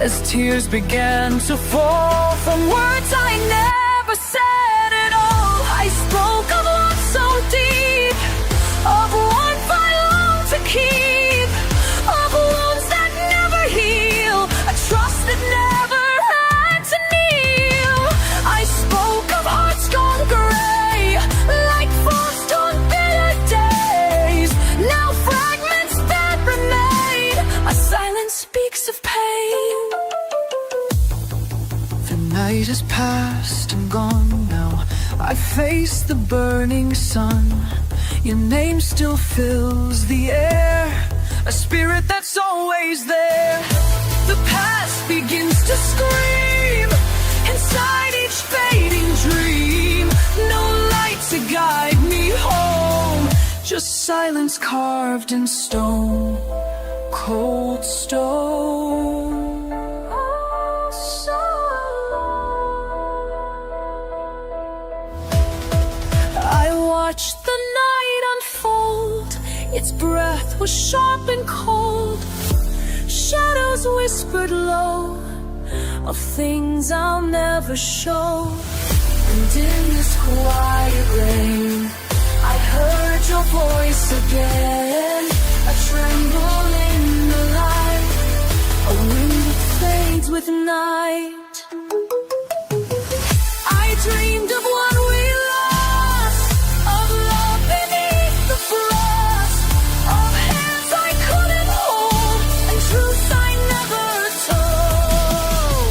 as tears began to fall from words I never said at all. I spoke of love so deep, of warmth I long to keep, of wounds that never heal, a trust night has passed and gone now. I face the burning sun. Your name still fills the air, a spirit that's always there. The past begins to scream inside each fading dream. No light to guide me home, just silence carved in stone, cold stone. I watched the night unfold. Its breath was sharp and cold. Shadows whispered low of things I'll never show. And in this quiet rain, I heard your voice again, a tremble in the light, a wind that fades with night. I dreamed of what we lost, of love beneath the frost, of hands I couldn't hold, and truths I never told.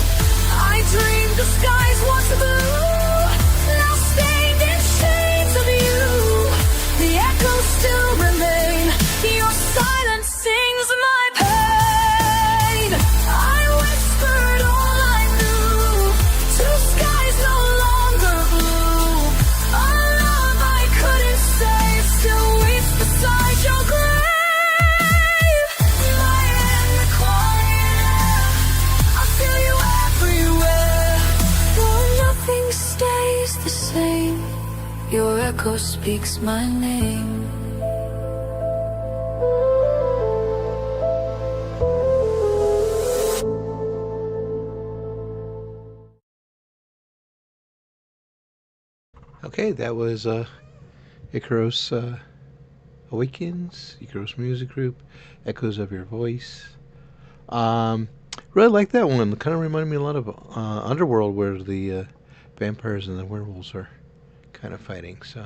I dreamed the skies once blue, now stained in shades of you. The echoes still remain, your silence sings my pain. I whispered all I knew, two skies no longer blue. A love I couldn't save still weeps beside your grave. My hand quiet, I feel you everywhere. Though nothing stays the same, your echo speaks my name. Okay, that was Icarus Awakens, Icarus Music Group, Echoes of Your Voice. Really like that one. It kind of reminded me a lot of Underworld, where the vampires and the werewolves are kind of fighting. So,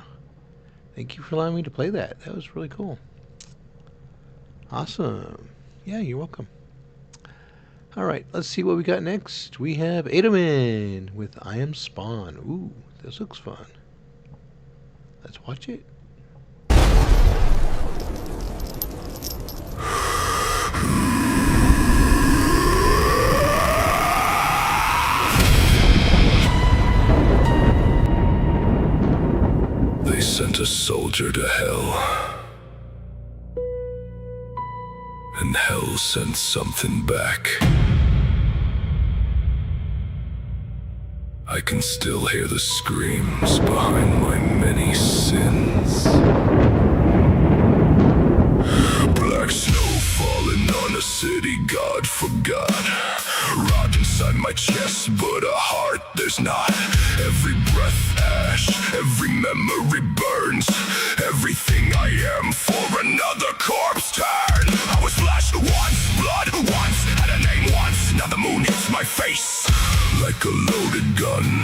thank you for allowing me to play that. That was really cool. Awesome. Yeah, you're welcome. Alright, let's see what we got next. We have Adaman with I Am Spawn. Ooh, this looks fun. Let's watch it. They sent a soldier to hell, and hell sent something back. I can still hear the screams behind my many sins. Black snow falling on a city God forgot. Rot inside my chest, but a heart there's not. Every breath ash, every memory burns. Everything I am for another corpse turn. I was flesh once, blood once, had a name once. Now the moon hits my face like a loaded gun.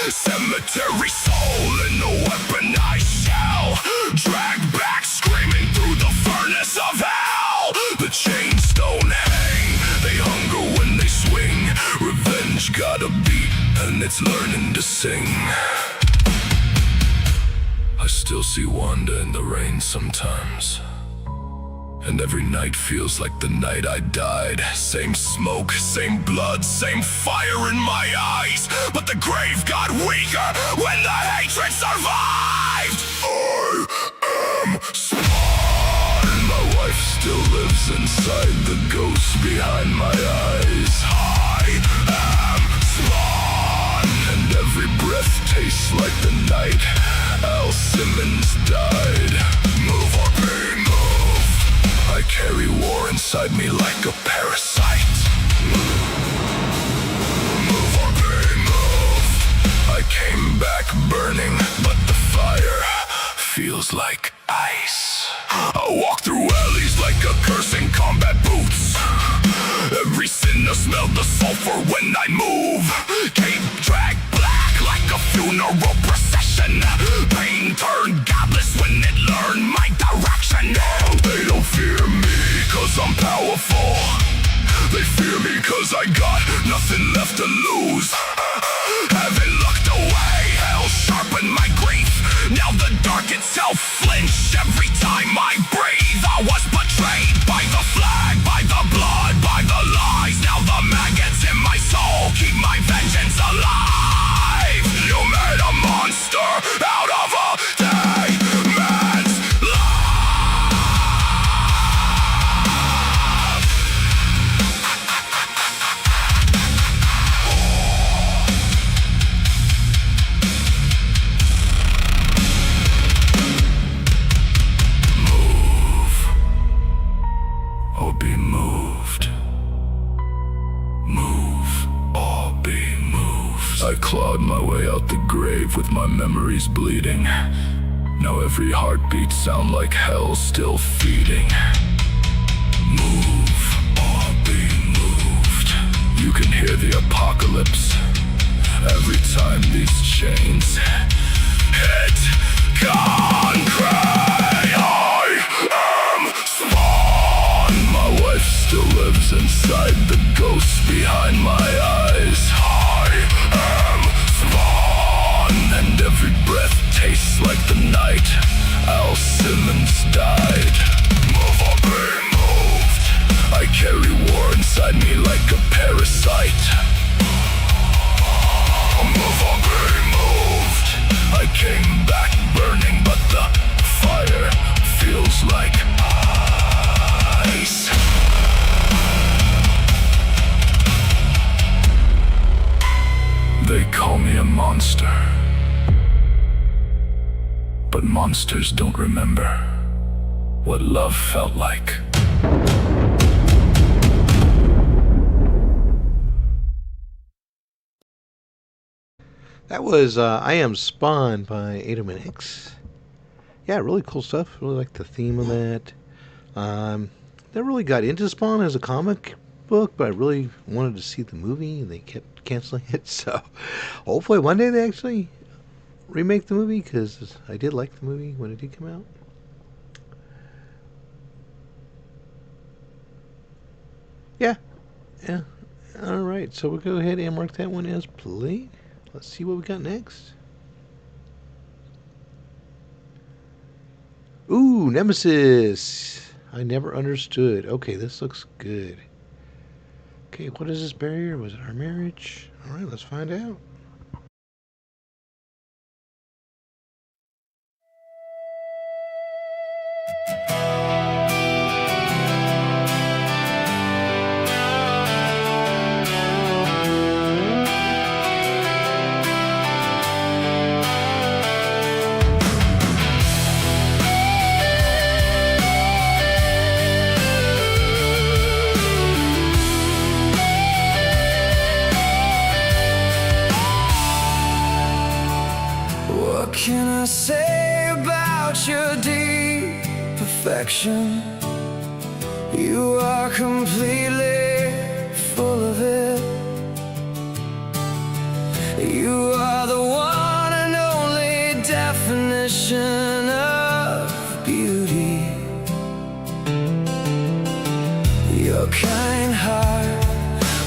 Cemetery soul in a weapon I shall drag back, screaming through the furnace of hell. The chains don't hang, they hunger when they swing. Revenge got a beat, and it's learning to sing. I still see Wanda in the rain sometimes, and every night feels like the night I died. Same smoke, same blood, same fire in my eyes. But the grave got weaker when the hatred survived. I am Spawn. My wife still lives inside the ghost behind my eyes. I am Spawn, and every breath tastes like the night Al Simmons died. Move or be moved. I carry war inside me like a parasite. Move or be moved. I came back burning, but the fire feels like ice. I walk through alleys like a curse in combat boots. Every sinner smelled the sulfur when I move. Cape drag black like a funeral procession. Pain turned godless when it learned my direction. They don't fear me cause I'm powerful. They fear me cause I got nothing left to lose. dark itself flinch every time I breathe. I was betrayed by the flag, by the blood, by the lies. Now the maggots in my soul keep my vengeance alive. You made a monster out of a demon's life. Or be moved. Move or be moved. I clawed my way out the grave with my memories bleeding. Now every heartbeat sound like hell still feeding. Move or be moved. You can hear the apocalypse every time these chains hit concrete. Still lives inside the ghosts behind my eyes. I am Spawn, and every breath tastes like the night Al Simmons died. Move or be moved. I carry war inside me like a parasite. Move or be moved. I came back burning, but the fire feels like ice. They call me a monster, but monsters don't remember what love felt like. That was I Am Spawn by Adam and X. Yeah, really cool stuff. Really like the theme of that. Never really got into Spawn as a comic book, but I really wanted to see the movie, and they kept canceling it. So hopefully one day they actually remake the movie, because I did like the movie when it did come out. Yeah. Alright, so we'll go ahead and mark that one as played. Let's see what we got next. Ooh, Nemesis. I never understood. Okay, this looks good. Okay, what is this barrier? Was it our marriage? Alright, let's find out. What can I say about your deep perfection? You are completely full of it. You are the one and only definition of beauty. Your kind heart,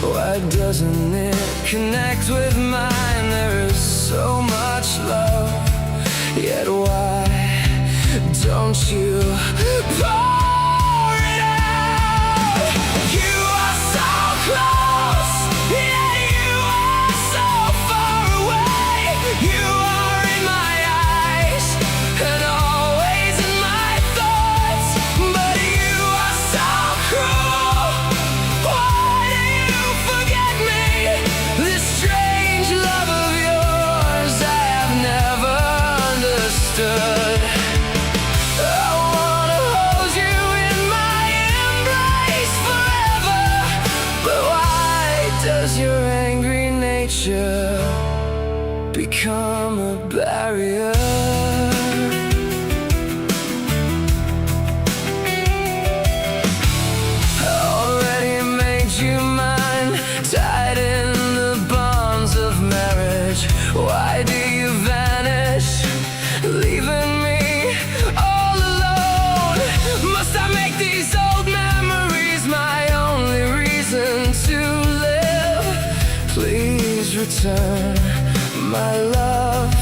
why doesn't it connect with mine? There is so much love, yet why don't you pour it out? You are so close, yet you are so far away. You are in my eyes and always in my thoughts, but you are so cruel. Why do you forget me? This strange love of yours I have never understood. I wanna hold you in my embrace forever, but why does your angry nature become a barrier? I already made you mine, tied in the bonds of marriage. Why do you vanish, leaving me all alone? Must I make these old memories my only reason to live? Please return my love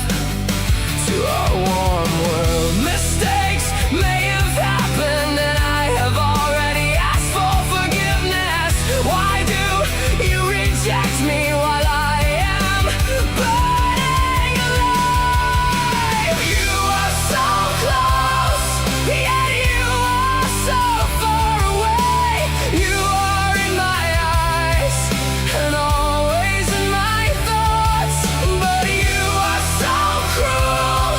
to our warm world. Mistakes may have happened, and I have already asked for forgiveness. Why do you reject me while I am burning alive? You are so close, yet you are so far away. You are in my eyes and always in my thoughts, but you are so cruel.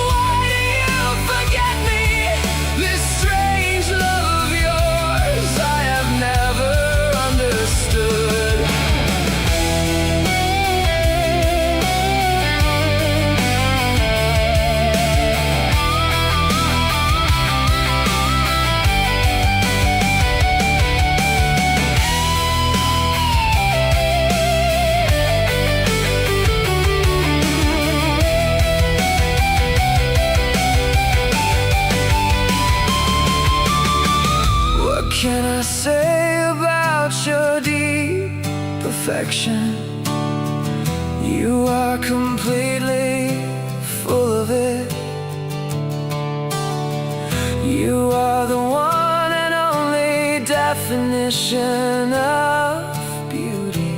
Why do you forget me? This strange love of yours I have never understood. What can I say about your deep perfection? You are completely full of it. You are the one and only definition of beauty.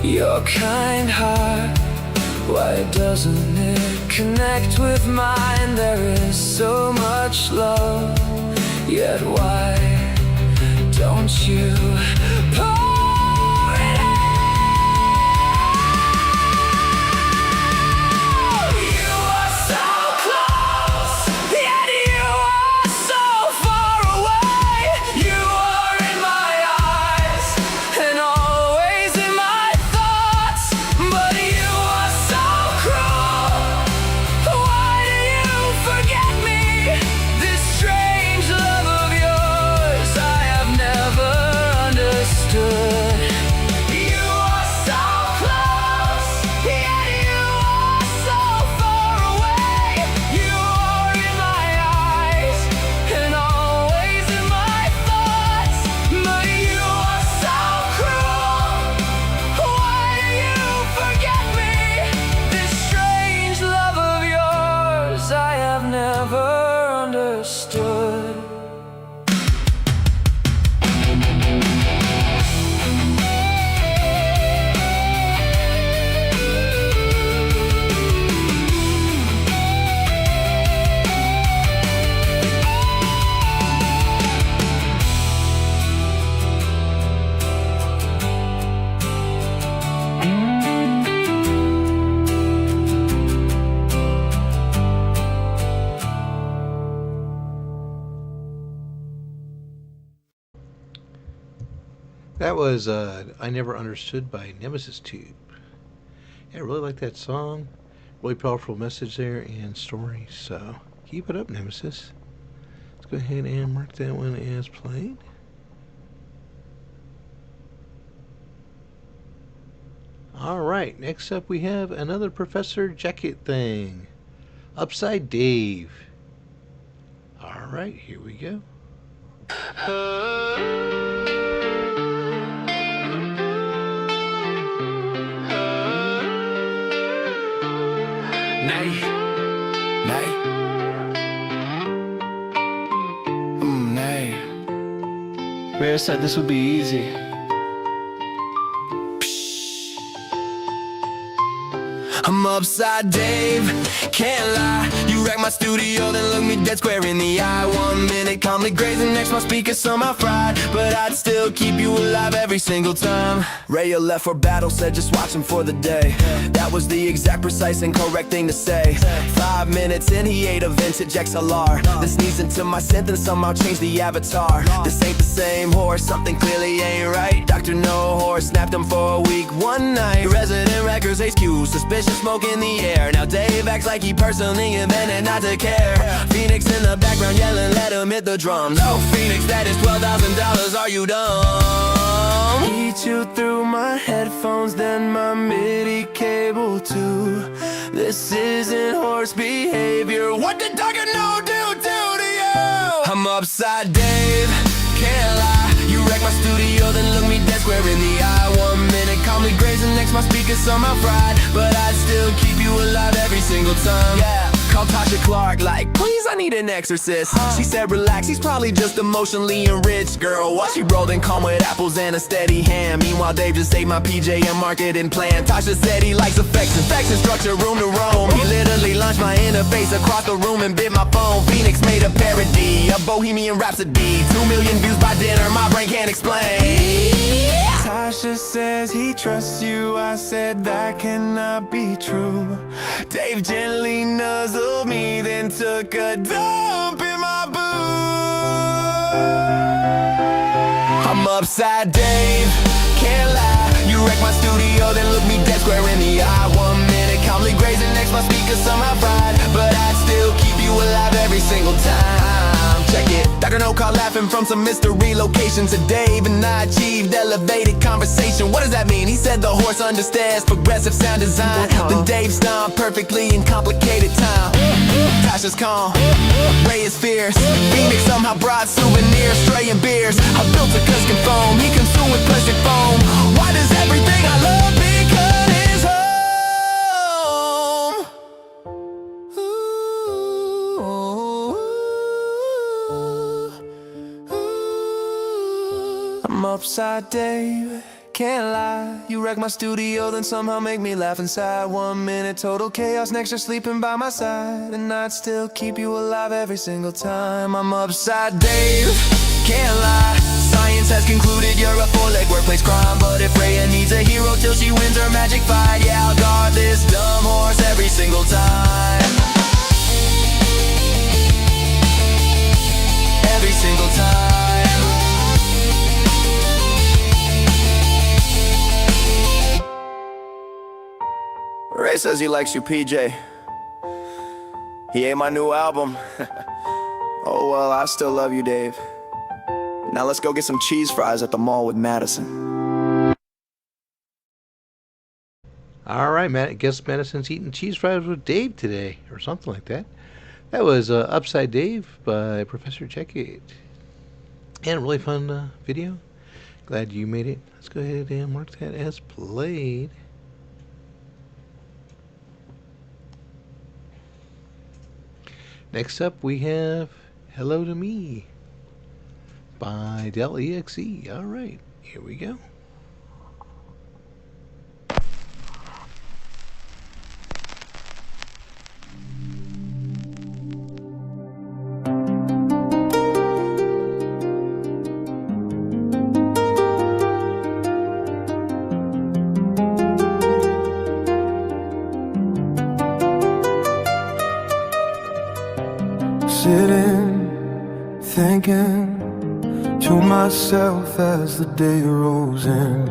Your kind heart, why doesn't it connect with mine? There is so much love, yet why don't you pour it out? You are so close, yet you are so far away. You are in my eyes and always in my thoughts, but you are so cruel. Why do you forget me? This strange love of yours I have never understood. You are so close, yet you are so far away. You are in my eyes and always in my thoughts, but you are so cruel. Why do you forget me? This strange love of yours I have never understood. That was I Never Understood by Nemesis Tube. Yeah, I really like that song. Really powerful message there and story. So keep it up, Nemesis. Let's go ahead and mark that one as played. Alright, next up we have another Professor Jacket thing. Upside Dave. Alright, here we go. Nay, nay, nay. Rare said this would be easy. I'm upside Dave, can't lie. You wreck my studio, then look me dead square in the eye. 1 minute calmly grazing next, my speaker somehow fried, but I'd still keep you alive every single time. Raya left for battle, said just watch him for the day. That was the exact, precise, and correct thing to say. 5 minutes in, he ate a vintage XLR. Then sneezed into my synth and somehow changed the avatar. This ain't the same horse, something clearly ain't right. Dr. No Horse snapped him for a week, one night. Resident Records HQ, suspicious smoke in the air. Now Dave acts like he personally invented not to care. Phoenix in the background yelling, let him hit the drums. Oh Phoenix, that is $12,000, are you dumb? He chewed through my headphones, then my MIDI cable too. This isn't horse behavior. What did Dr. No do to you? I'm upside Dave, can't lie. You wreck my studio, then look me dead square in the eye. 1 minute calmly grazing next, my my speakers somehow fried, but I'd still keep you alive every single time. Yeah, call Tasha Clark like, please, I need an exorcist. She said relax, he's probably just emotionally enriched. Girl, while she rolled in calm with apples and a steady hand. Meanwhile, Dave just ate my PJ and marketing plan. Tasha said he likes affection, structure, room to roam. He literally launched my interface across the room and bit my phone. Phoenix made a parody, a bohemian rhapsody. 2 million views by dinner, my brain can't explain. Tasha says he trusts you, I said that cannot be true. Dave gently nuzzled me, then took a dump in my boot. I'm upside, Dave, can't lie. You wrecked my studio, then looked me dead square in the eye. 1 minute, calmly grazing next my speaker somehow fried, but I'd still keep you alive every single time. Check it. Dr. No caught laughing from some mystery location to Dave, and I achieved elevated conversation. What does that mean? He said the horse understands progressive sound design. Then Dave stomped perfectly in complicated time. Tasha's calm, Ray is fierce. Phoenix somehow brought souvenirs, straying beers. I built a Custom foam, he consumed with plastic foam. Why does everything I love become his home? I'm upside, Dave, can't lie. You wreck my studio, then somehow make me laugh inside. 1 minute, total chaos, next you're sleeping by my side, and I'd still keep you alive every single time. I'm upside, Dave, can't lie. Science has concluded you're a four-leg workplace crime, but if Rhea needs a hero till she wins her magic fight, yeah, I'll guard this dumb horse every single time. Every single time. Ray says he likes you, PJ. He ate my new album. Oh well, I still love you, Dave. Now let's go get some cheese fries at the mall with Madison. Alright, I guess Madison's eating cheese fries with Dave today, or something like that. That was Upside Dave by Professor Check It. And a really fun video. Glad you made it. Let's go ahead and mark that as played. Next up we have Hello to Me by Del EXE. Alright, here we go. Sitting, thinking to myself as the day rolls in,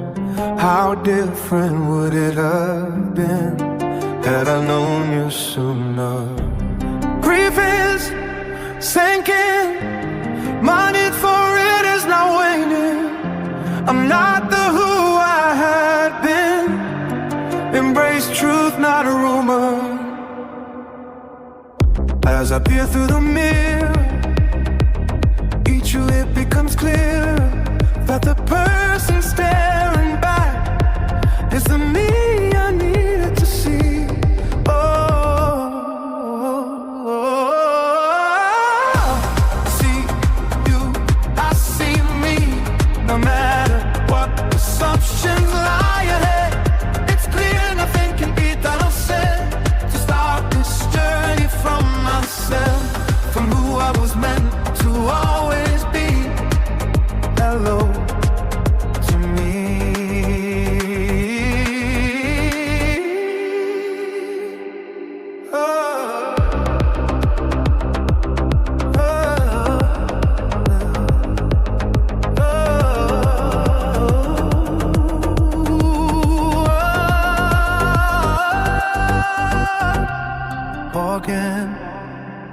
how different would it have been had I known you sooner? Grief is sinking, my need for it is now waning. I'm not the who I had been. Embrace truth, not a rumor. As I peer through the mirror, each lip becomes clear that the person staring back is the me I needed to see. See you, I see me. No matter what assumptions lie ahead, it's clear nothing can be done or said to start this journey from myself, from who I was meant to always be. Hello to me. Walking,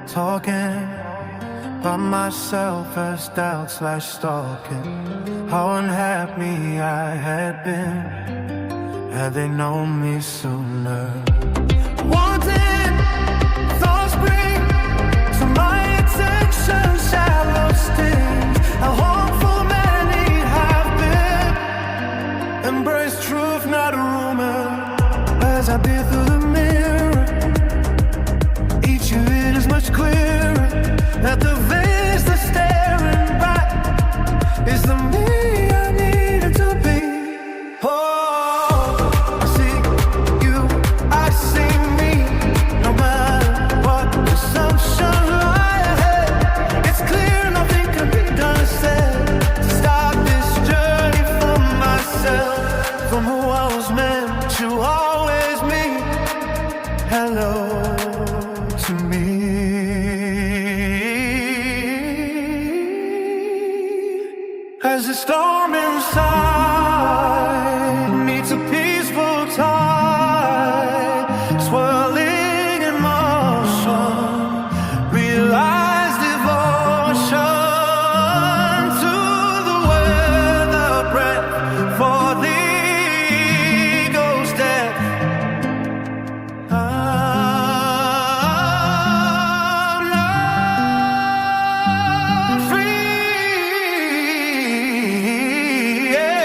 talking by myself as doubts like stalking. How unhappy I had been had they known me sooner. Wanting, thoughts bring to my attention shallow stings. How harmful many have been, Embrace truth, not a rumor. As I peer through the mirror, each of it is much clearer. At the face that's staring back is the me I needed to be. Oh, I see you, I see me. No matter what assumption lie ahead, it's clear nothing can be done or said to stop this journey from myself, from who I was meant to always be. Hello to me. As the storm inside meets a peaceful tide, swirling in motion, realize devotion to the weather breath for the ego's death. I'm not free, yeah.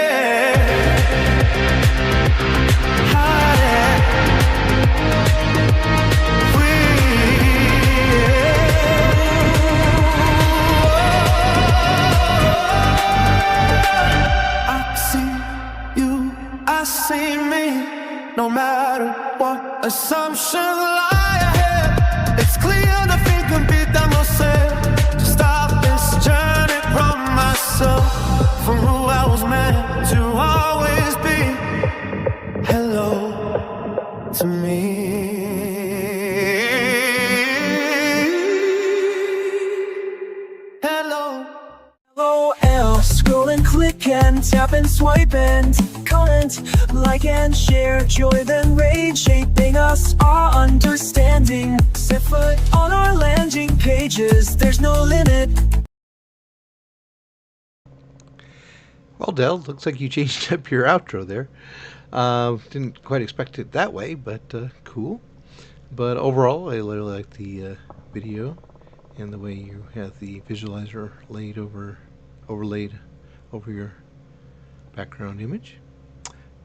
I see you, I see me. No matter what assumptions lie ahead, it's clear nothing can be done or said to stop this journey from myself, from who I was meant to always be. Hello to me. Hello. LOL, scroll and click and tap and swipe and comment, like and share, joy then rage, shaping us, our understanding. Set foot on our landing pages, there's no limit. Well, Del, looks like you changed up your outro there. Didn't quite expect it that way, but cool. But overall, I really like the video and the way you have the visualizer overlaid over your background image.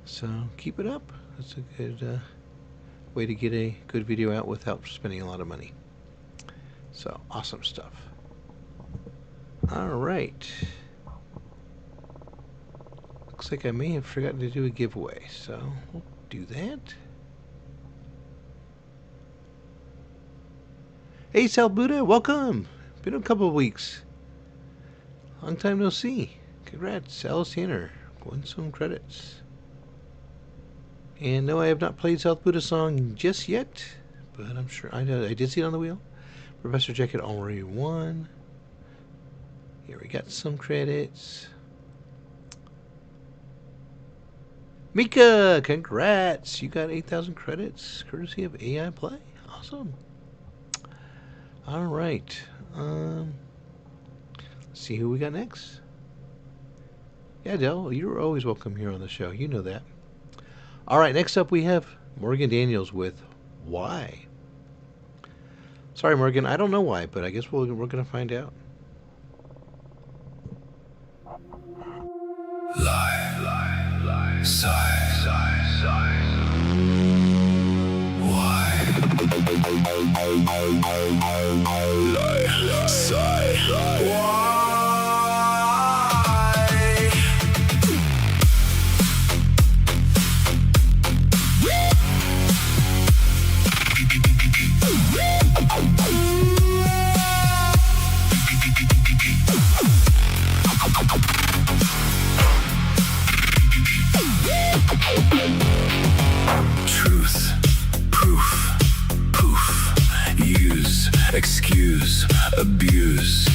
So keep it up. That's a good way to get a good video out without spending a lot of money. So awesome stuff. All right. Looks like I may have forgotten to do a giveaway, so we'll do that. Hey, Sal Buddha, welcome. Been a couple of weeks. Long time no see. Congrats, Alice Tanner. Won some credits. And no, I have not played South Buddha song just yet, but I'm sure I did see it on the wheel. Professor Jacket already won. Here we got some credits. Mika, congrats! You got 8,000 credits, courtesy of AI Play. Awesome. All right. Let's see who we got next. Yeah, Del, you're always welcome here on the show. You know that. All right, next up we have Morgan Daniels with Why. Sorry, Morgan, I don't know why, but I guess we're going to find out. Lie, lie, lie, sigh, sigh, sigh. Why? Lie, sigh, why? Truth, proof, poof, use, excuse, abuse.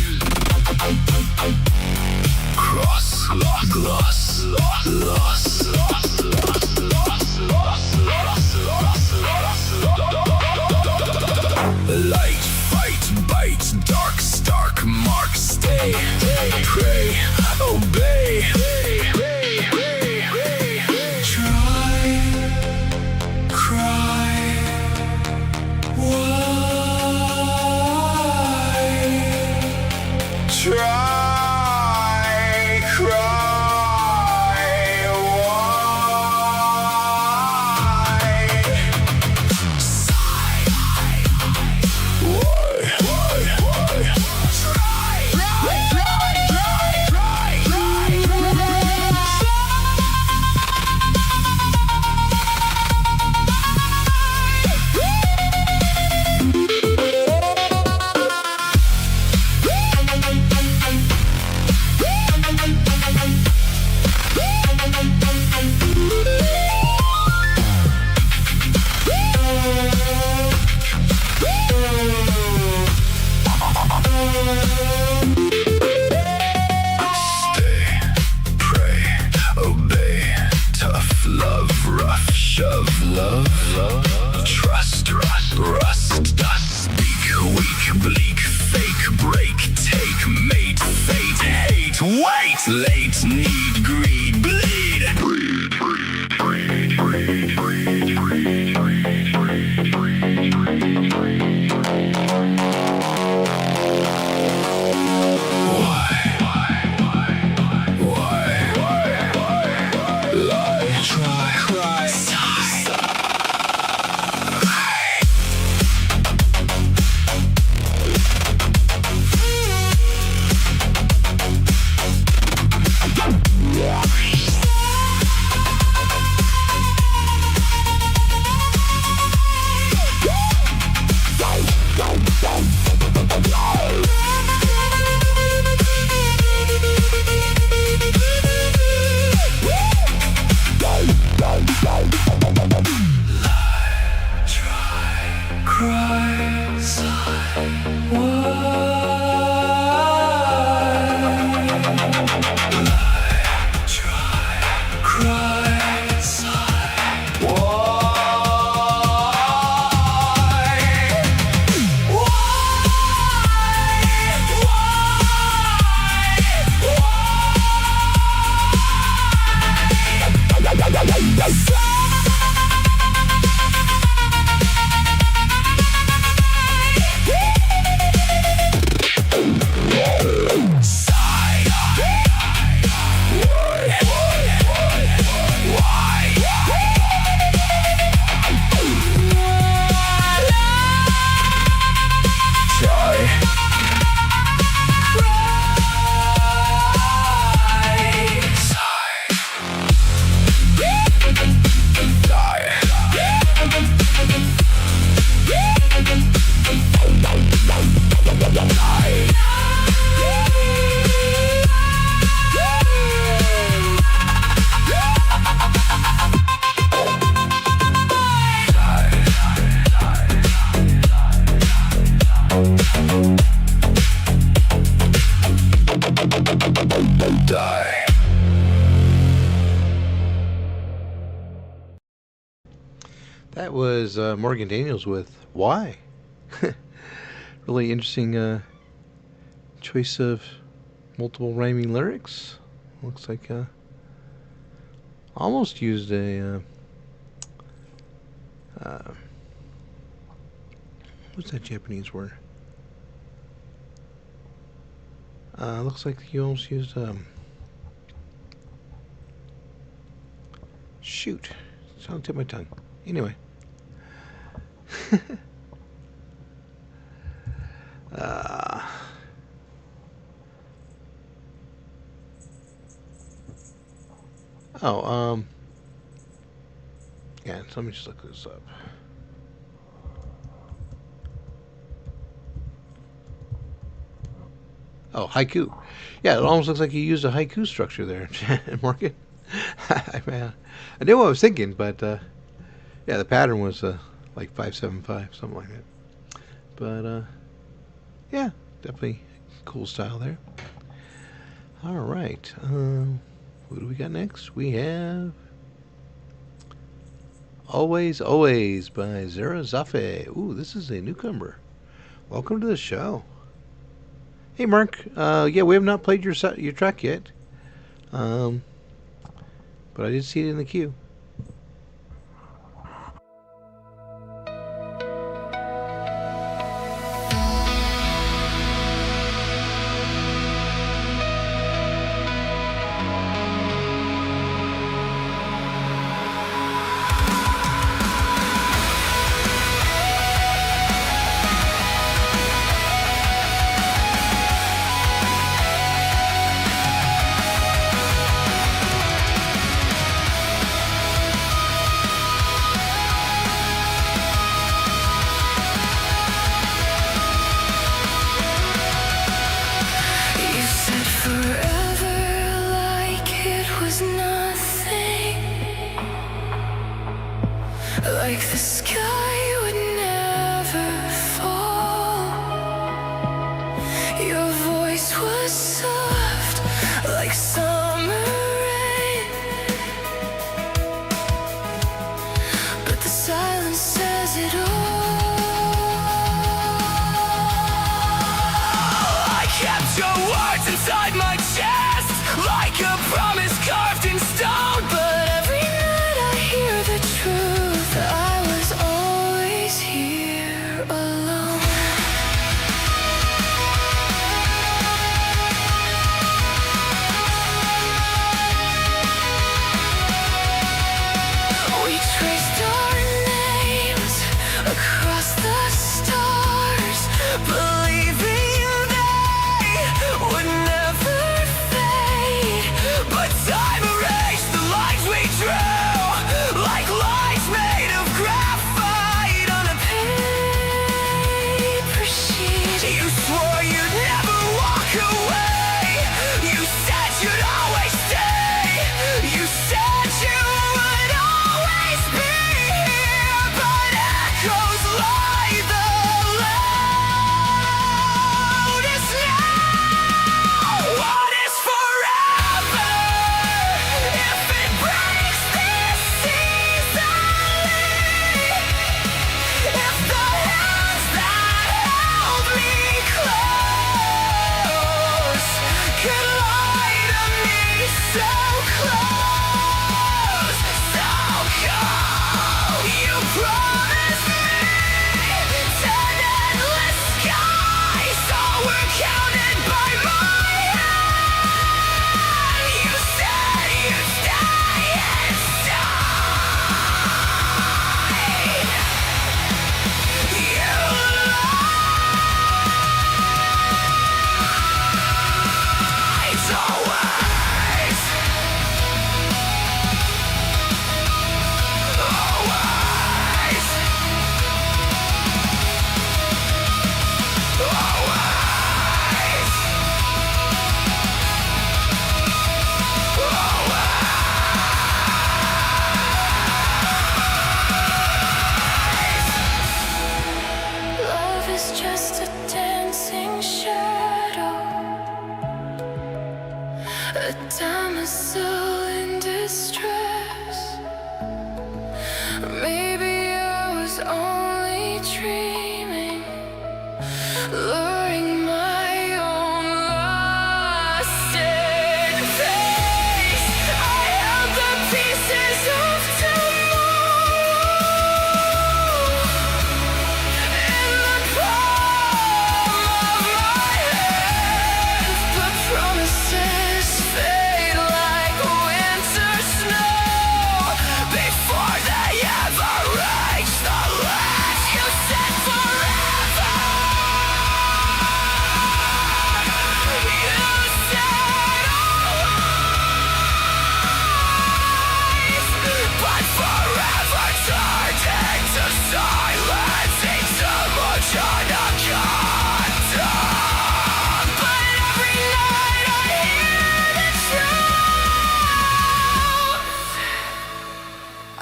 That was Morgan Daniels with Why. Really interesting choice of multiple rhyming lyrics. Looks like almost used a what's that Japanese word? Looks like he almost used shoot. It's on the tip of my tongue. Anyway. Yeah, so let me just look this up. Oh, haiku. Yeah, it almost looks like you used a haiku structure there, Morgan. I knew what I was thinking, but yeah, the pattern was like 575, something like that. But yeah, definitely cool style there. All right, who do we got next? We have Always Always by Zara Zafe. Ooh, this is a newcomer. Welcome to the show. Hey, Mark. Yeah, we have not played your track yet. But I did see it in the queue. Like the sky would never fall. Your voice was soft like summer rain, but the silence says it all. I kept your words inside my chest like a promise carved in stone. But every night I hear the truth. I was always here alone. We traced our names across the stars, believing they would never fade. But time erased the lines we drew, like lines made of graphite on a paper sheet. You swore you'd never walk away. You said you'd always stay. You said you would always be here. But echoes lie the loudest now. What is forever if it breaks this easily? If the hands that held me close could lie to me so close, so cold. You promised me 10 endless skies, all were counted by my hand. You said you'd stay inside. You lied always. Always. Love is just a dancing shadow, a damsel in distress. Maybe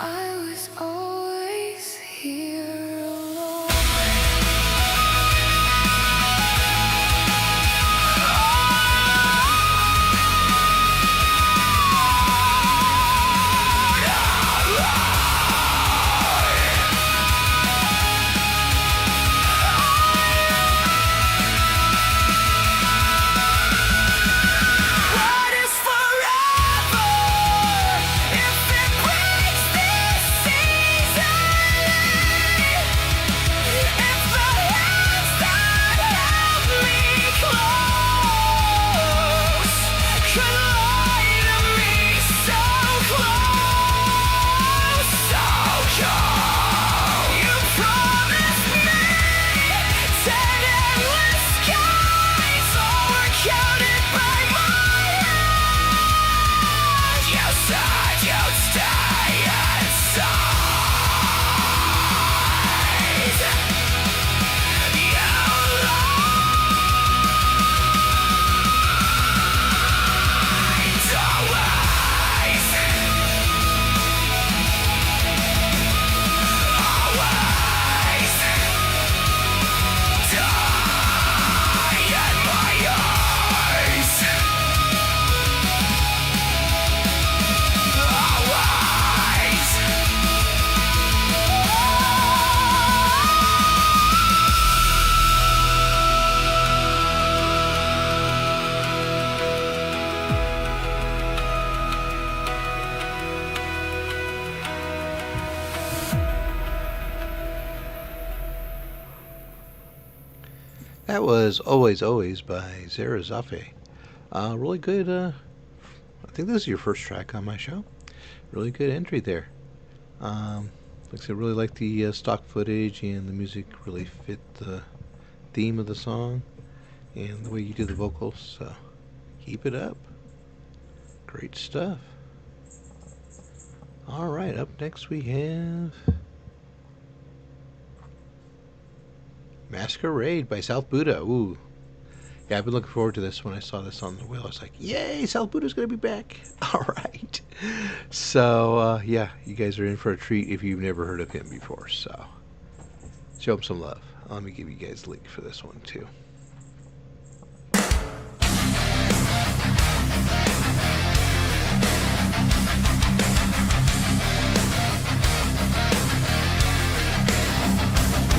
I was always here alone. What is forever if it breaks this season? If the hands that held me close could lie to me so close, so cold. You promised me 10 endless skies, all were counted by my hand. You said you'd stay inside. You lied always. Always die in my eyes. Always. That was Always Always by Zara Zafe. Really good. I think this is your first track on my show. Really good entry there. Like I said, really like the stock footage, and the music really fit the theme of the song and the way you do the vocals. So keep it up. Great stuff. All right, up next we have Masquerade by South Buddha. Ooh. Yeah, I've been looking forward to this. When I saw this on the wheel, I was like, yay, South Buddha's going to be back. All right. So, yeah, you guys are in for a treat if you've never heard of him before. So, show him some love. Let me give you guys a link for this one, too.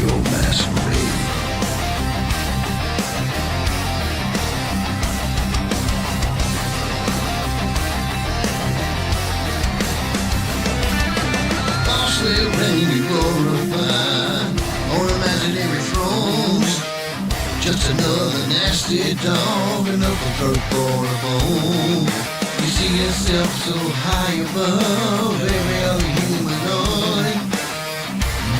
Your masquerade. Falsely rain you glorified on imaginary thrones. Just another nasty dog, enough of third for a bone. You see yourself so high above every other humanoid.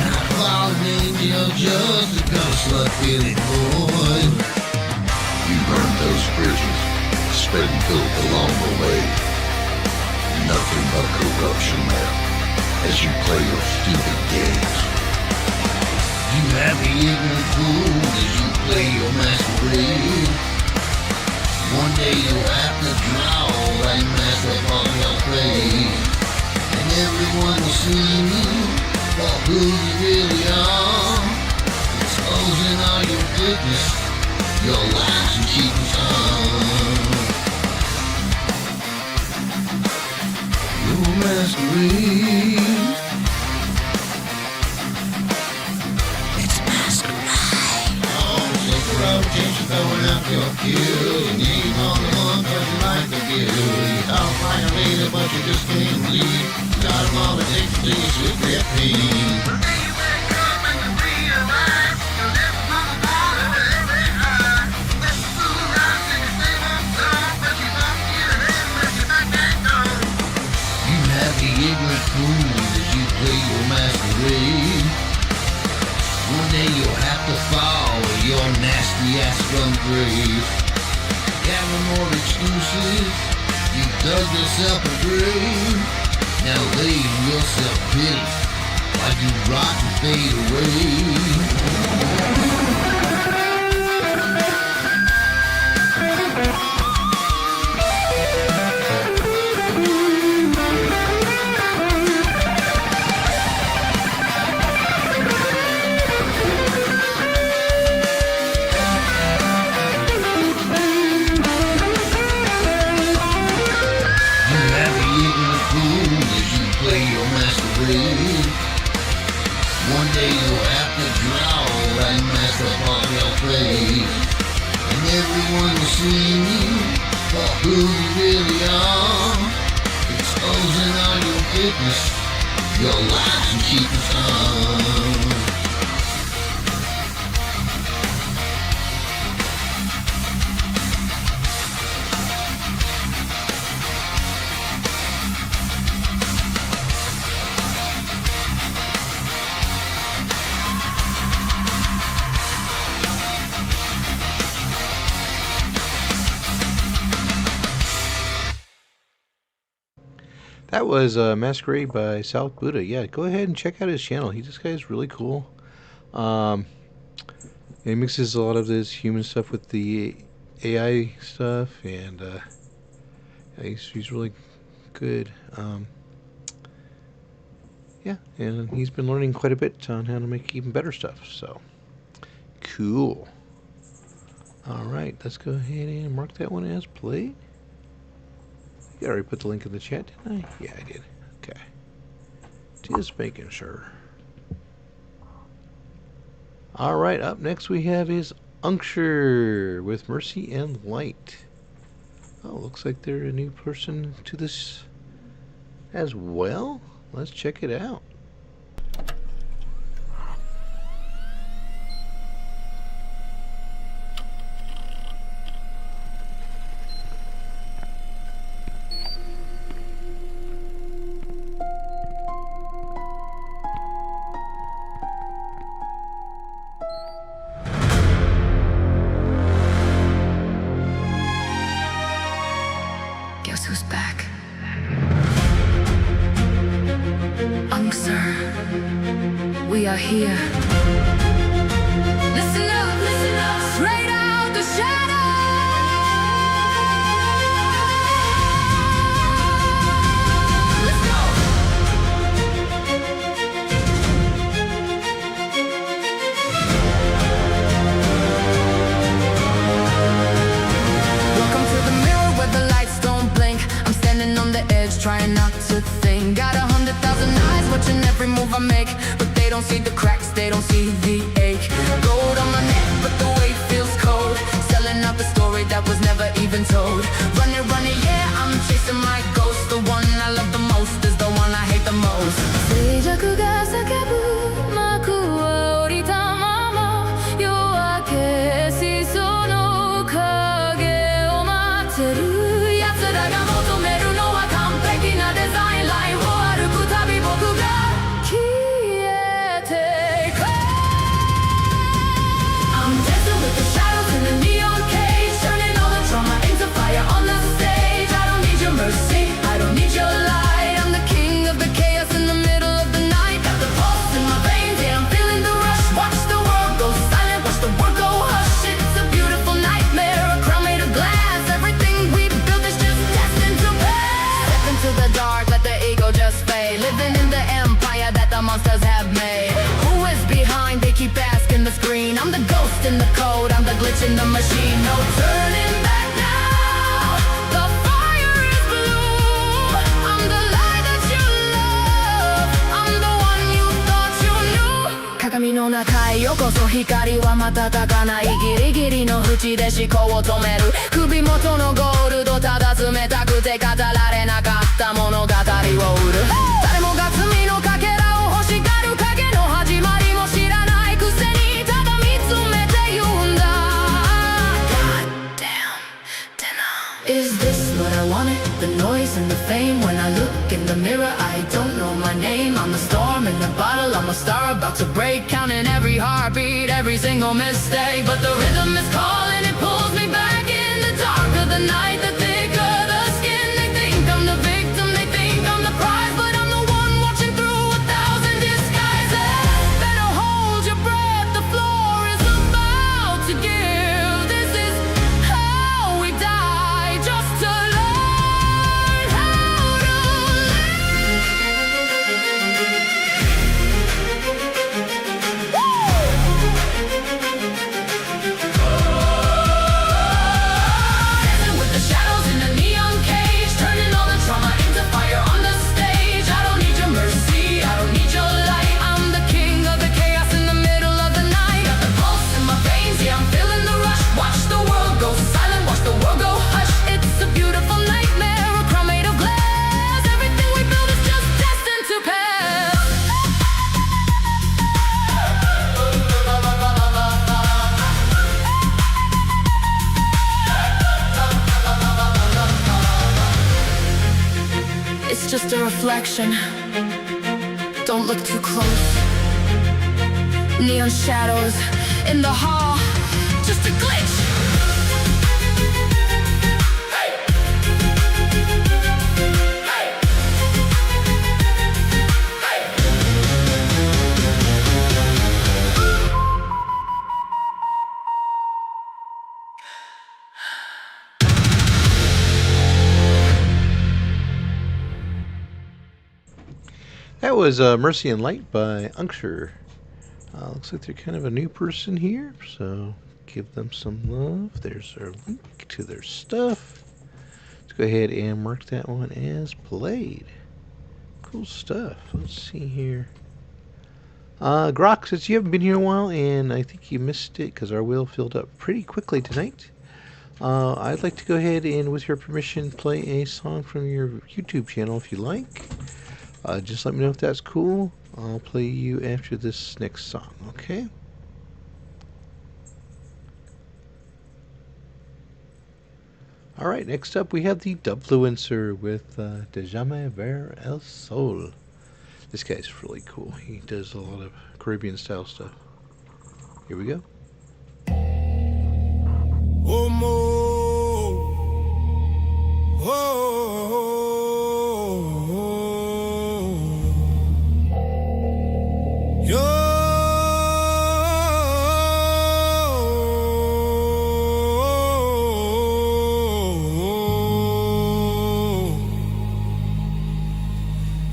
Not fallen angel, just a gun-slut feeling void. You burned those bridges, spreading filth along the way. Nothing but corruption there, as you play your stupid games. You happy ignorant fool, as you play your masquerade. One day you'll have to draw that mask upon your face, and everyone will see you for who you really are, exposing all your goodness, your lies and cheating charm. Your masquerade. It's masquerade. Oh, so proud, you're throwing out your kills, and you ain't all the one 'cause you like the kill. You talk like a leader, but you just can't lead. Got them all addicted to your sweet red pain. Ignorant fool as you play your masquerade. One day you'll have to fall in your nasty ass from grave. Gathering more excuses, you dug yourself a grave. Now lay in your self-pity while you rot and fade away. face, and everyone will see you for who you really are. Exposing all your goodness, your lies and keep us on. That was Masquerade by South Buddha. Yeah, go ahead and check out his channel. This guy is really cool. He mixes a lot of this human stuff with the AI stuff, and yeah, he's really good. Yeah, and he's been learning quite a bit on how to make even better stuff. So, cool. Alright, let's go ahead and mark that one as played. I already put the link in the chat, didn't I? Yeah, I did. Okay. Just making sure. Alright, up next we have is Uncture with Mercy and Light. Oh, looks like they're a new person to this as well. Let's check it out. Guess who's back? Uncture, we are here. Listen up, straight out the shadow. Let's go. Welcome to the mirror where the lights don't blink. I'm standing on the edge, trying not to think. Got 100,000 eyes watching every move I make, but they don't see the cracks, they don't see the ache. Gold on my neck, but the weight feels cold. Selling out the story that was never even told. Running, yeah, I'm chasing my ghost. The one I love the most is the one I hate the most. 静寂が叫ぶ幕は降りたまま、夜明けしその影を待ってる。奴らが求めるのは完璧なデザインラインを歩くたび僕が消えていく。I'm dancing with the shadows in the neon cage, turning all the trauma into fire on the stage. I don't need your mercy, I don't need your light. I'm the king of the chaos in the middle of the night. Got the pulse in my veins, yeah, I'm feeling the rush. Watch the world go silent, watch the world go hush. It's a beautiful nightmare, a crown made of glass. Everything we built is just destined to pass. Step into the dark, let the ego just fade. Living in the empire that the monsters have made. Who is behind? They keep asking the screen. I'm the ghost in the code, I'm the glitch in the machine. No turning back now. The fire is blue. I'm the light that you love. I'm the one you thought you knew. 鏡の中へよこそ光は瞬かない。ギリギリの縁で思考を止める。首元のゴールドただ冷たくて語られなかった物語を売る。誰もが罪のかけらを欲しがる。影の始まりも知らないくせにただ見つめて言うんだ。God damn, Is this what I wanted? The noise and the fame. When I look in the mirror, I don't know my name. I'm the storm in the bottle, I'm a star about to break. Counting every heartbeat, every single mistake. But the rhythm is calling, it pulls me back in the dark of the night. The thick of the skin, they think I'm the victim, they think I'm the prize. But I'm the one watching through 1,000 disguises. Better hold your breath, the floor is about to give. This is how we die, just to learn how to live. Dancing with the shadows reflection. Don't look too close. Neon shadows in the hall. Just a glitch. That was Mercy and Light by Uncture. Looks like they're kind of a new person here, so give them some love. There's our link to their stuff. Let's go ahead and mark that one as played. Cool stuff. Let's see here. Grok, since you haven't been here in a while, and I think you missed it because our wheel filled up pretty quickly tonight, I'd like to go ahead and, with your permission, play a song from your YouTube channel if you like. Just let me know if that's cool. I'll play you after this next song, okay? Alright, next up we have the Dubfluencer with Déjame Ver el Sol. This guy's really cool. He does a lot of Caribbean style stuff. Here we go.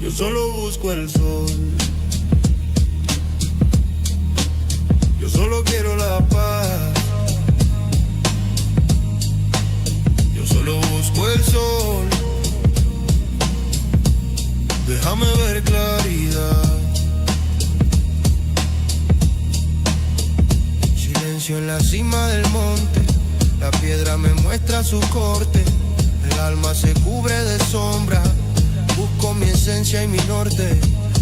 Yo solo busco el sol. Yo solo quiero la paz. Yo solo busco el sol. Déjame ver claridad. Silencio en la cima del monte. La piedra me muestra su corte. El alma se cubre de sombra. Busco mi esencia y mi norte.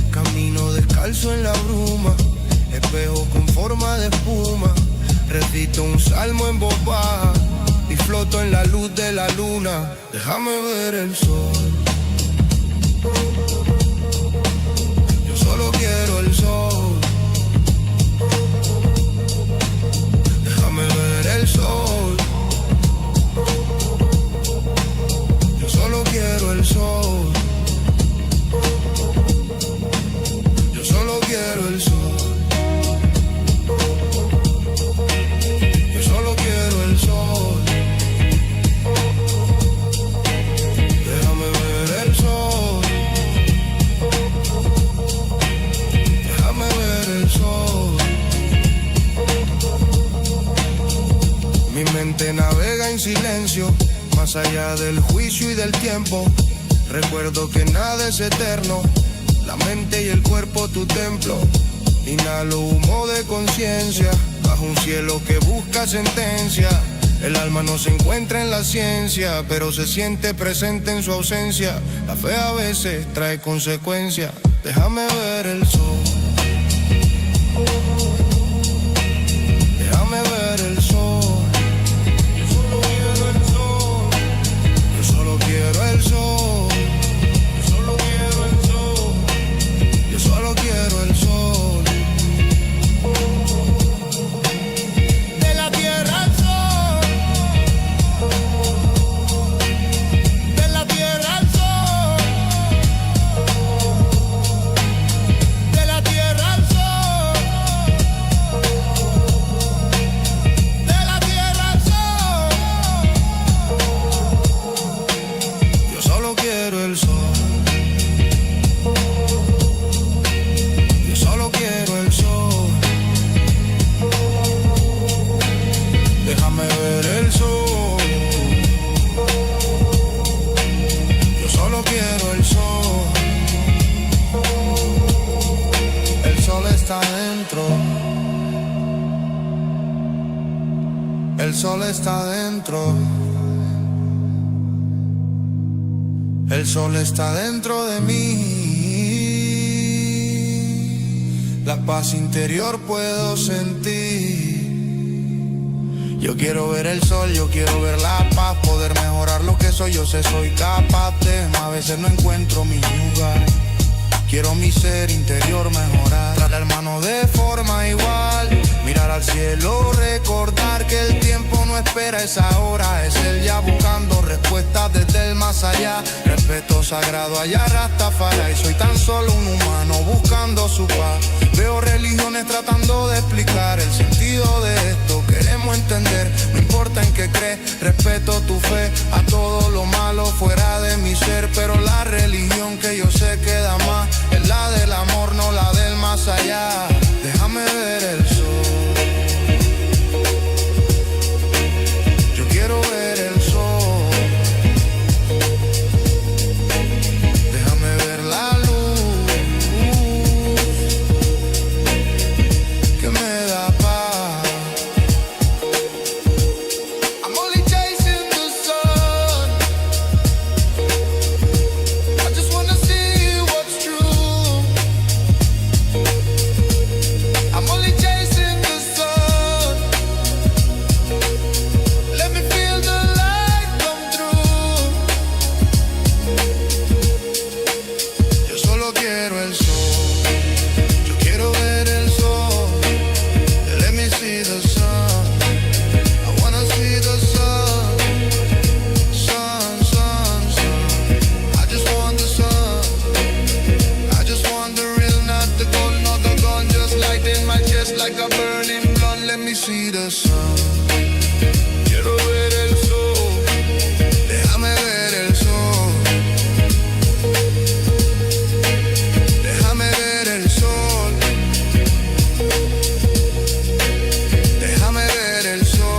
Camino descalzo en la bruma. Espejo con forma de espuma. Recito un salmo en voz baja y floto en la luz de la luna. Déjame ver el sol. Yo solo quiero el sol. Déjame ver el sol. Yo solo quiero el sol. Yo solo quiero el sol. Yo solo quiero el sol. Déjame ver el sol. Déjame ver el sol. Mi mente navega en silencio, más allá del juicio y del tiempo. Recuerdo que nada es eterno, la mente y el cuerpo tu templo. Inhalo humo de conciencia, bajo un cielo que busca sentencia. El alma no se encuentra en la ciencia, pero se siente presente en su ausencia. La fe a veces trae consecuencias. Déjame ver el sol. Déjame ver el sol. Yo solo quiero el sol. Yo solo quiero el sol. Yo solo quiero el sol. Yo solo quiero el sol. De la tierra al sol. De la tierra al sol. De la tierra al sol. De la tierra al sol. Yo solo quiero el sol. Yo solo quiero el sol. Déjame ver el sol. Yo solo quiero el sol. El sol está dentro. El sol está dentro. El sol está dentro de mí. La paz interior puedo sentir. Yo quiero ver el sol, yo quiero ver la paz, poder mejorar lo que soy, yo sé soy capaz de. A veces no encuentro mi lugar. Quiero mi ser interior mejorar, tratar mano de forma igual, mirar al cielo, recordar que el tiempo no espera, esa hora es el ya buscando respuestas desde el más allá. Respeto sagrado allá Rastafari, soy tan solo un humano buscando su paz. Veo religiones tratando de explicar el sentido de esto, queremos entender, no importa en qué crees, respeto tu fe, a todo lo malo fuera de mi ser, pero la religión que yo sé que da más es la del amor, no la del más allá. Déjame ver el sol. Yo quiero ver el sol. Déjame ver la luz que me da paz. I'm only chasing the sun. I just wanna see what's true. I'm only chasing the sun. Let me feel the light come through. Yo solo quiero el sol. Yo quiero ver el sol. Let me see the sun. I wanna see the sun. Sun, sun, sun. I just want the sun. I just want the real, not the gold, not the gun. Just light in my chest like a burning blunt. Let me see the sun. Quiero ver el sol. Déjame ver el sol. Déjame ver el sol. Déjame ver el sol.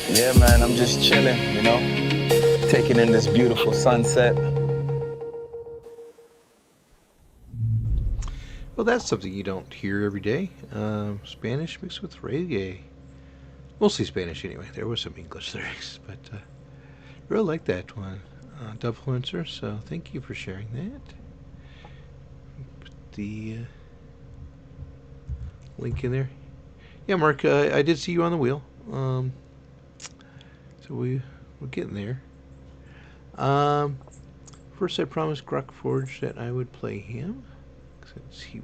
Yeah, man, I'm just chilling, you know, taking in this beautiful sunset. Well, that's something you don't hear every day. Spanish mixed with reggae. Mostly Spanish anyway. There was some English lyrics, but I really like that one. Dubfluencer, so thank you for sharing that. Put the link in there. Yeah, Mark, I did see you on the wheel. So we're getting there. First I promised Grok Forge that I would play him, since he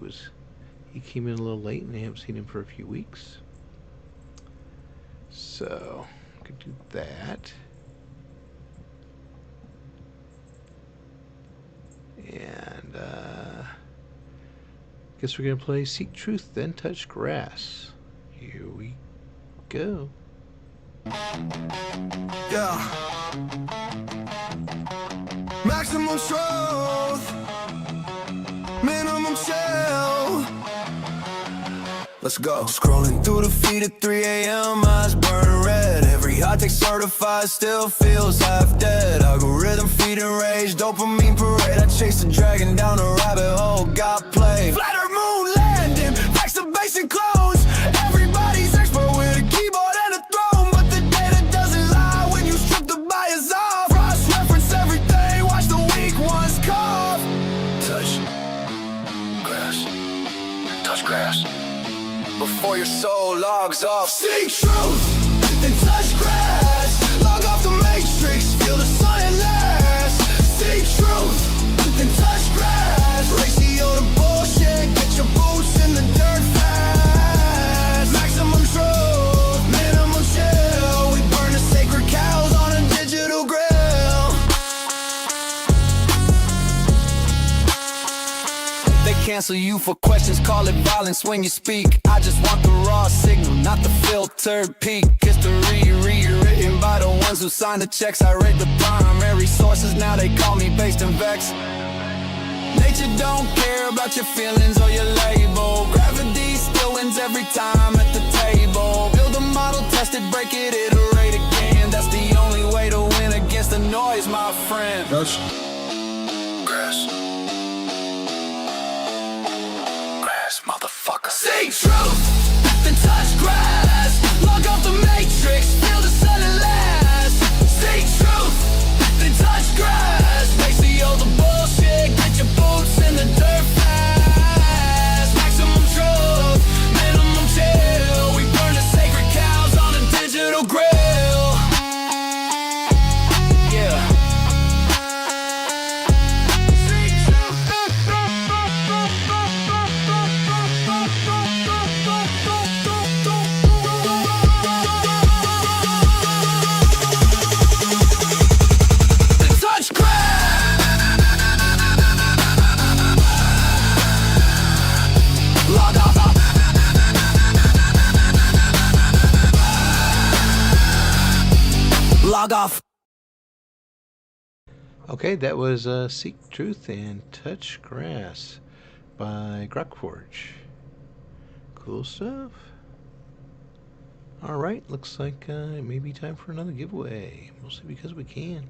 came in a little late and I haven't seen him for a few weeks. So I could do that. And guess we're gonna play Seek Truth, Then Touch Grass. Here we go. Yeah. Maximum truth, minimum chill. Let's go. Scrolling through the feed at 3 a.m. Eyes burn red. Every hot take certified still feels half dead. Algorithm feeding rage, dopamine parade. I chase the dragon down a rabbit hole. Got played. Flatter moon landing, packs the basic clones. Everybody's expert with a keyboard and a throne, but the data doesn't lie when you strip the bias off. Cross-reference everything, watch the weak ones cough. Touch grass, touch grass. Before your soul logs off. Seek truth, then touch grass. Log off the matrix, feel the sun at last. Seek truth, then touch grass. Ratio to bullshit, get your boots in the dirt fast. Maximum truth, minimum chill. We burn the sacred cows on a digital grill. They cancel you for questions, call it violence when you speak. I just want the raw signal, not the filtered peak. History rewritten by the ones who signed the checks. I read the primary sources, now they call me based in vex. Nature don't care about your feelings or your label. Gravity still wins every time at the table. Build a model, test it, break it, iterate again. That's the only way to win against the noise, my friend. Touch grass. Grass, motherfucker. Say truth, then touch grass. Log off the matrix, feel the sun at last. Say truth, then touch grass. Face all the bullshit, get your boots in the dirt fast. Maximum truth, minimum chill. We burn the sacred cows on a digital grill. Yeah. Log off. Okay, that was Seek Truth and Touch Grass by Grokforge. Cool stuff. Alright, looks like it may be time for another giveaway. Mostly because we can.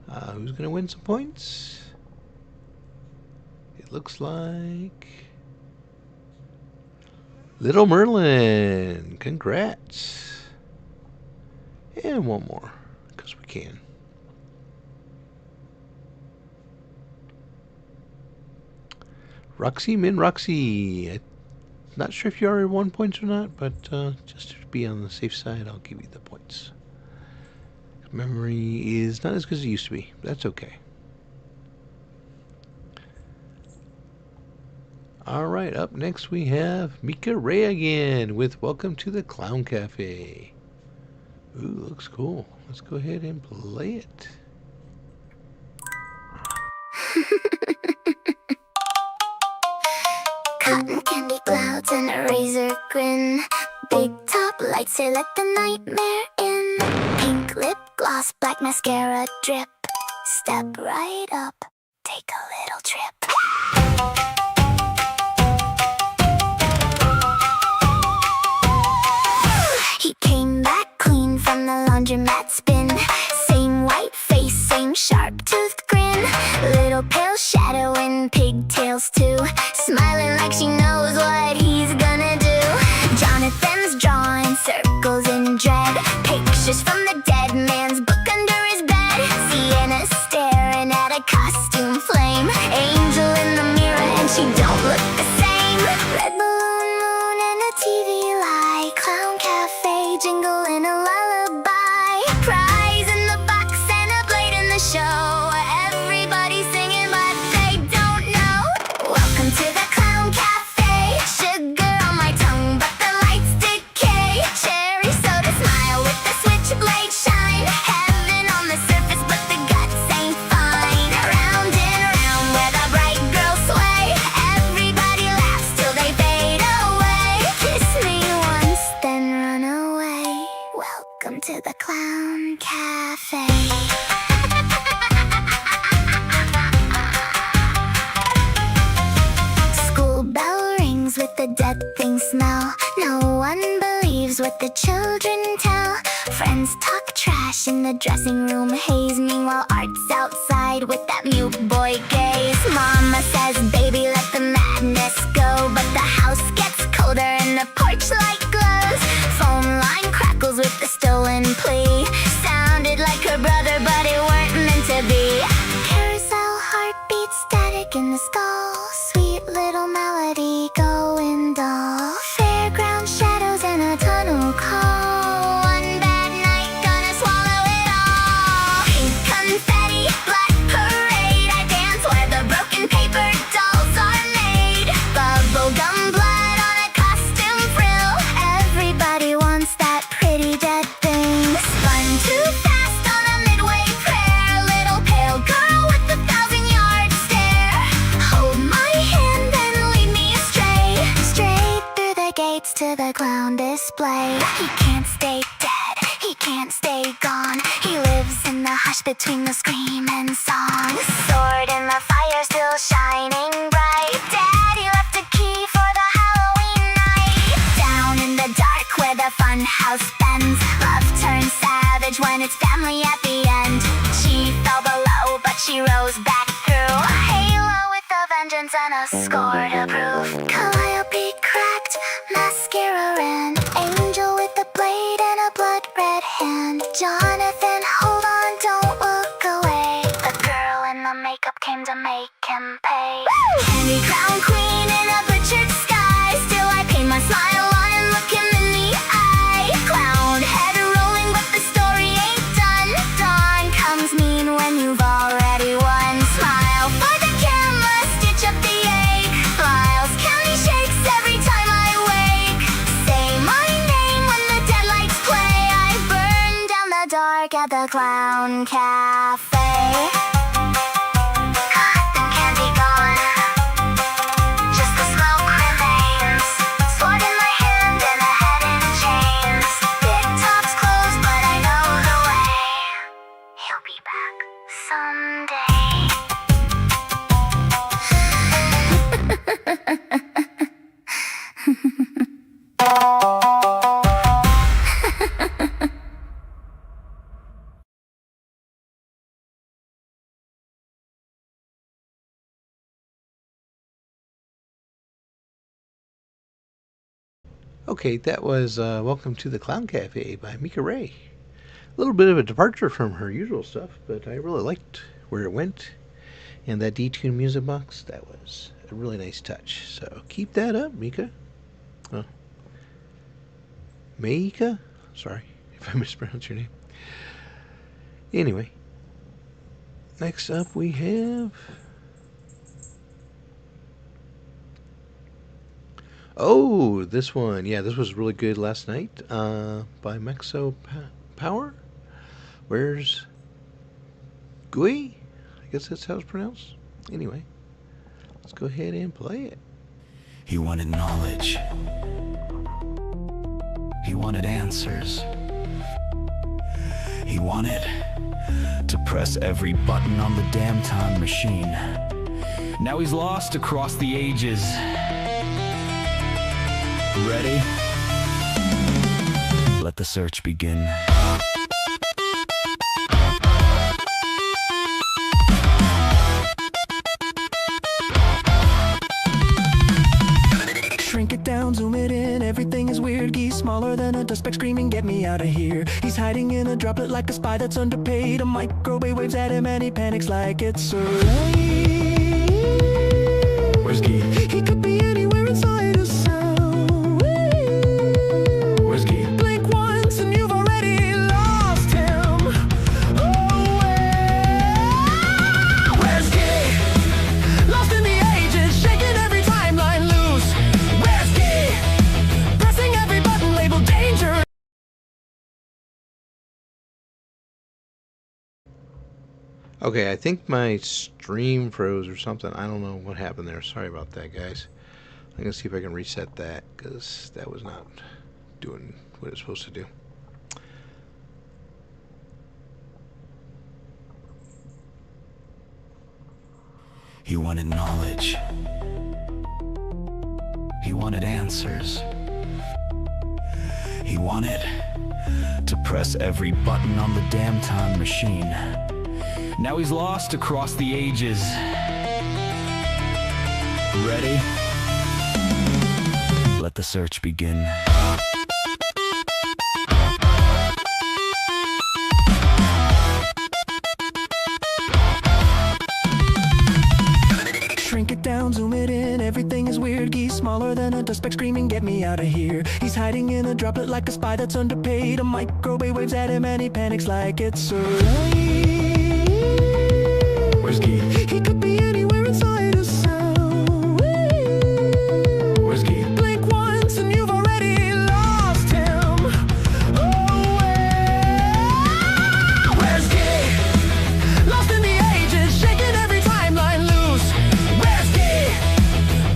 Who's going to win some points? It looks like Little Merlin. Congrats. And one more, because we can. Roxy Min Roxy. I'm not sure if you already won points or not, but just to be on the safe side, I'll give you the points. Memory is not as good as it used to be. That's okay. Alright, up next we have Mika Ray again with Welcome to the Clown Cafe. Ooh, looks cool. Let's go ahead and play it. Cotton candy clouds and a razor grin. Big top lights here let the nightmare in. Pink lip gloss, black mascara drip. Step right up, take a little trip. He came back clean from the laundromat spin. Same white face, same sharp toothed grin. Little pale shadow in pigtails too. Smiling like she knows what he's gonna do. Jonathan's drawing circles in dread. Pictures from the dead man's book under his bed. Sienna staring at a costume flame. Angel in the mirror and she don't look the same. Red balloon moon and a TV light. Clown cafe jingle in a lullaby. Prize in the box and a blade in the show. Everybody's singing but they don't know. Welcome to the Clown Cafe. Sugar on my tongue but the lights decay. Cherry soda smile with the switchblade shine. Heaven on the surface but the guts ain't fine. Round and round where the bright girls sway. Everybody laughs till they fade away. Kiss me once then run away. Welcome to the Clown Cafe. School bell rings with the dead thing smell. No one believes what the children tell. Friends talk trash in the dressing room haze. Meanwhile art's outside with that mute boy gaze. Mama says baby let the madness go. But the house gets colder and the porch light glows. Phone line crackles with the stolen plea. Sounded like her brother but it weren't meant to be. Carousel heartbeat static in the skull. Sweet little melody going dull. Fairground shadows and a tunnel call. One bad night gonna swallow it all. Pink confetti, black parade. I dance where the broken paper dolls are made. Bubblegum blood on a costume frill. Everybody wants that pretty dead thing. Spun too fast on a midway prayer. Little pale girl with the 1,000-yard stare. Hold my hand and lead me astray. Straight through the gates to the clown display. He can't stay dead, he can't stay gone. He lives in the hush between the scream and song. Sword in the fire still shining bright. Daddy left a key for the Halloween night. Down in the dark where the fun house bends. Love turns savage when it's family at the end. She fell below but she rose back through. A halo with a vengeance and a score to prove. Calliope an angel with a blade and a blood red hand. Jonathan, hold on, don't look away. The girl in the makeup came to make him pay. Candy crown queen in a butchered sky. Still I paint my smile on and look him in the eye. Clown head rolling, but the story ain't done. Dawn comes mean when you've already won. Smile for the camera, stitch up the ache. Miles County shakes every time I wake. Say my name when the deadlights play. I burn down the dark at the Clown Cafe. Cotton candy gone, just the smoke remains. Sword in my hand and a head in chains. Big top's closed, but I know the way. He'll be back Okay, that was Welcome to the Clown Cafe by Mika Ray. A little bit of a departure from her usual stuff, but I really liked where it went. And that detune music box, that was a really nice touch. So keep that up, Mika. Oh. Meika? Sorry if I mispronounced your name. Anyway, next up we have... Oh, this one. Yeah, this was really good last night by Mexo Power. Where's Gui? I guess that's how it's pronounced. Anyway, let's go ahead and play it. He wanted knowledge. He wanted answers. He wanted to press every button on the damn time machine. Now he's lost across the ages. Ready? Let the search begin. Shrink it down, zoom it in, everything is weird. Geese smaller than a dust speck screaming, get me out of here. He's hiding in a droplet like a spy that's underpaid. A microwave waves at him and he panics like it's a raid. Where's Guy? He could be anywhere inside a sound. Where's Guy? Blink once and you've already lost him. Oh, where's Guy? Lost in the ages, shaking every timeline loose. Where's Guy? Pressing every button labeled danger. Okay, I think my stream froze or something. I don't know what happened there. Sorry about that, guys. I'm going to see if I can reset that, because that was not doing what it's supposed to do. He wanted knowledge. He wanted answers. He wanted to press every button on the damn time machine. Now he's lost across the ages. Ready? Let the search begin. Shrink it down, zoom it in, everything is weird. Geese smaller than a dust speck screaming, get me out of here. He's hiding in a droplet like a spy that's underpaid. A microwave waves at him and he panics like it's a raid. Where's Guy? He could be anywhere inside a sound. Where's Guy? Blink once and you've already lost him. Oh, where's Guy? Lost in the ages, shaking every timeline loose. Where's Guy?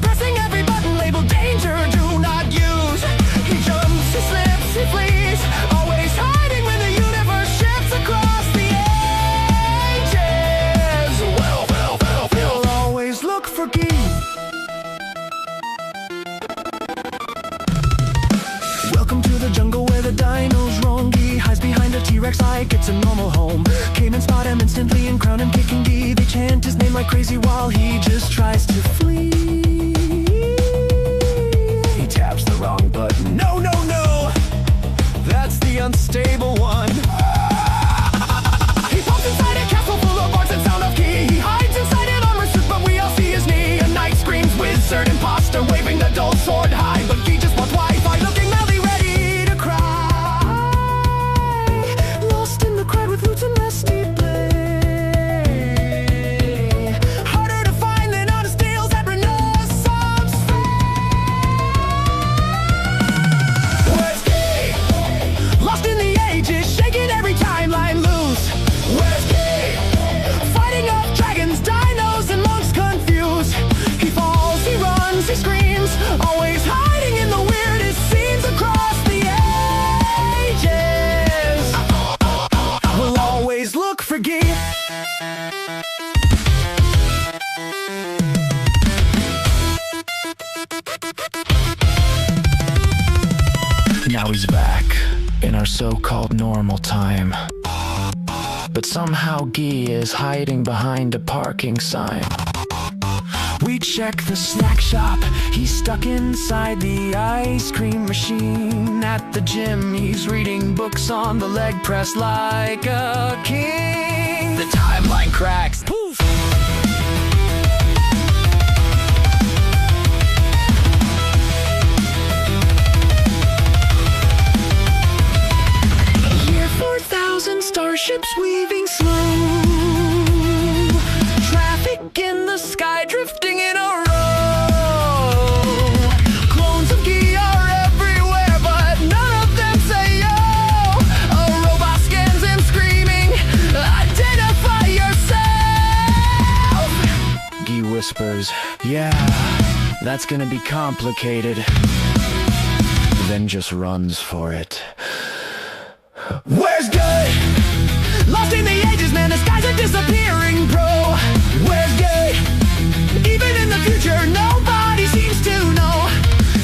Pressing every button labeled danger, do not use. He jumps, he slips, he flees, always hiding when the universe shifts across the ages. He'll always look for Guy. Welcome to the jungle where the dinos roam. Guy hides behind a T-Rex like it's a normal home. Cavemen spot him instantly and crown him kicking Guy. They chant his name like crazy while he just tries to flee. He taps the wrong button. No, no, Now he's back in our so-called normal time. But somehow Guy is hiding behind a parking sign. We check the snack shop, he's stuck inside the ice cream machine. At the gym, he's reading books on the leg press like a king. The timeline cracks. Poof! Year 4000, starships weaving slow. Traffic in the sky drifting in a row. Clones of Guy are everywhere, but none of them say yo. A robot scans him screaming, identify yourself. Guy whispers, yeah, that's gonna be complicated. Then just runs for it. Where's good? Lost in the ages, man, the skies are disappearing, bro. Where's good? Even in the future, nobody seems to know.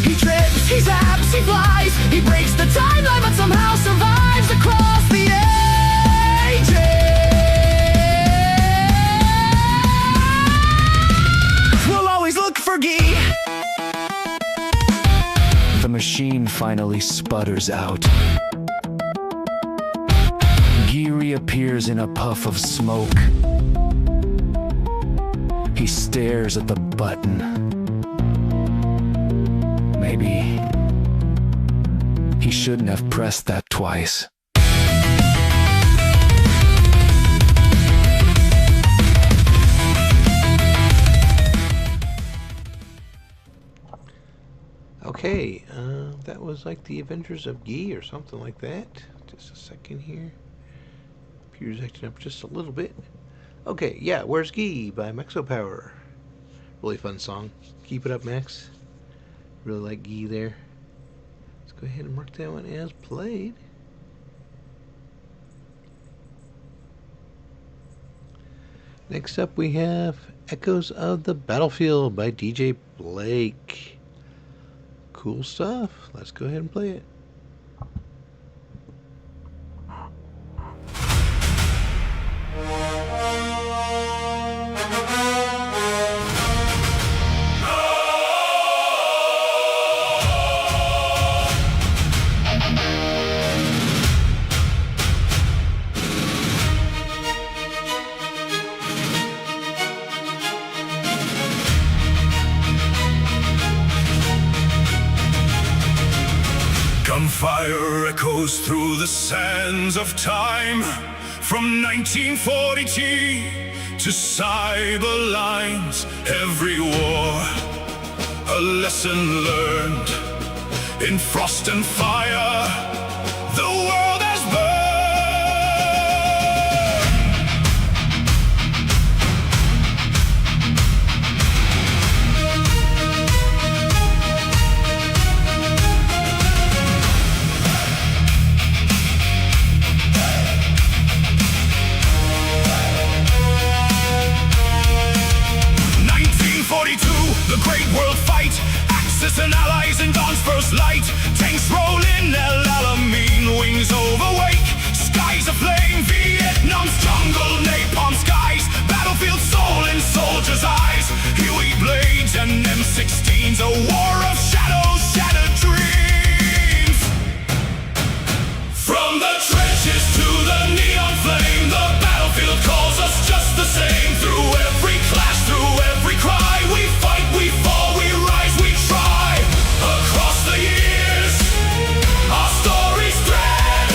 He trips, he zaps, he flies. He breaks the timeline, but somehow survives across the ages. We'll always look for Guy. The machine finally sputters out. Guy reappears in a puff of smoke. He stares at the button. Maybe he shouldn't have pressed that twice. Okay, that was like the Adventures of Guy or something like that. Just a second here. Computer's acting up just a little bit. Okay, yeah, Where's Guy by Maxo Power. Really fun song. Keep it up, Max. Really like Guy there. Let's go ahead and mark that one as played. Next up we have Echoes of the Battlefield by DJ Blake. Cool stuff. Let's go ahead and play it. Gunfire echoes through the sands of time, from 1942 to cyber lines. Every war, a lesson learned. In frost and fire, the world has burned. 1942, the great world fight. Axis and allies in dawn's first light. Tanks roll in El Alamein, wings overwake. Skies aflame, Vietnam's jungle, napalm skies. Battlefield soul in soldiers' eyes. Huey blades and M16s, a war of shadows, shattered dreams. From the trenches to the neon flame, the battlefield calls us just the same. Through every clash, through every cry, we fight, we fall, we rise, we try. Across the years, our stories thread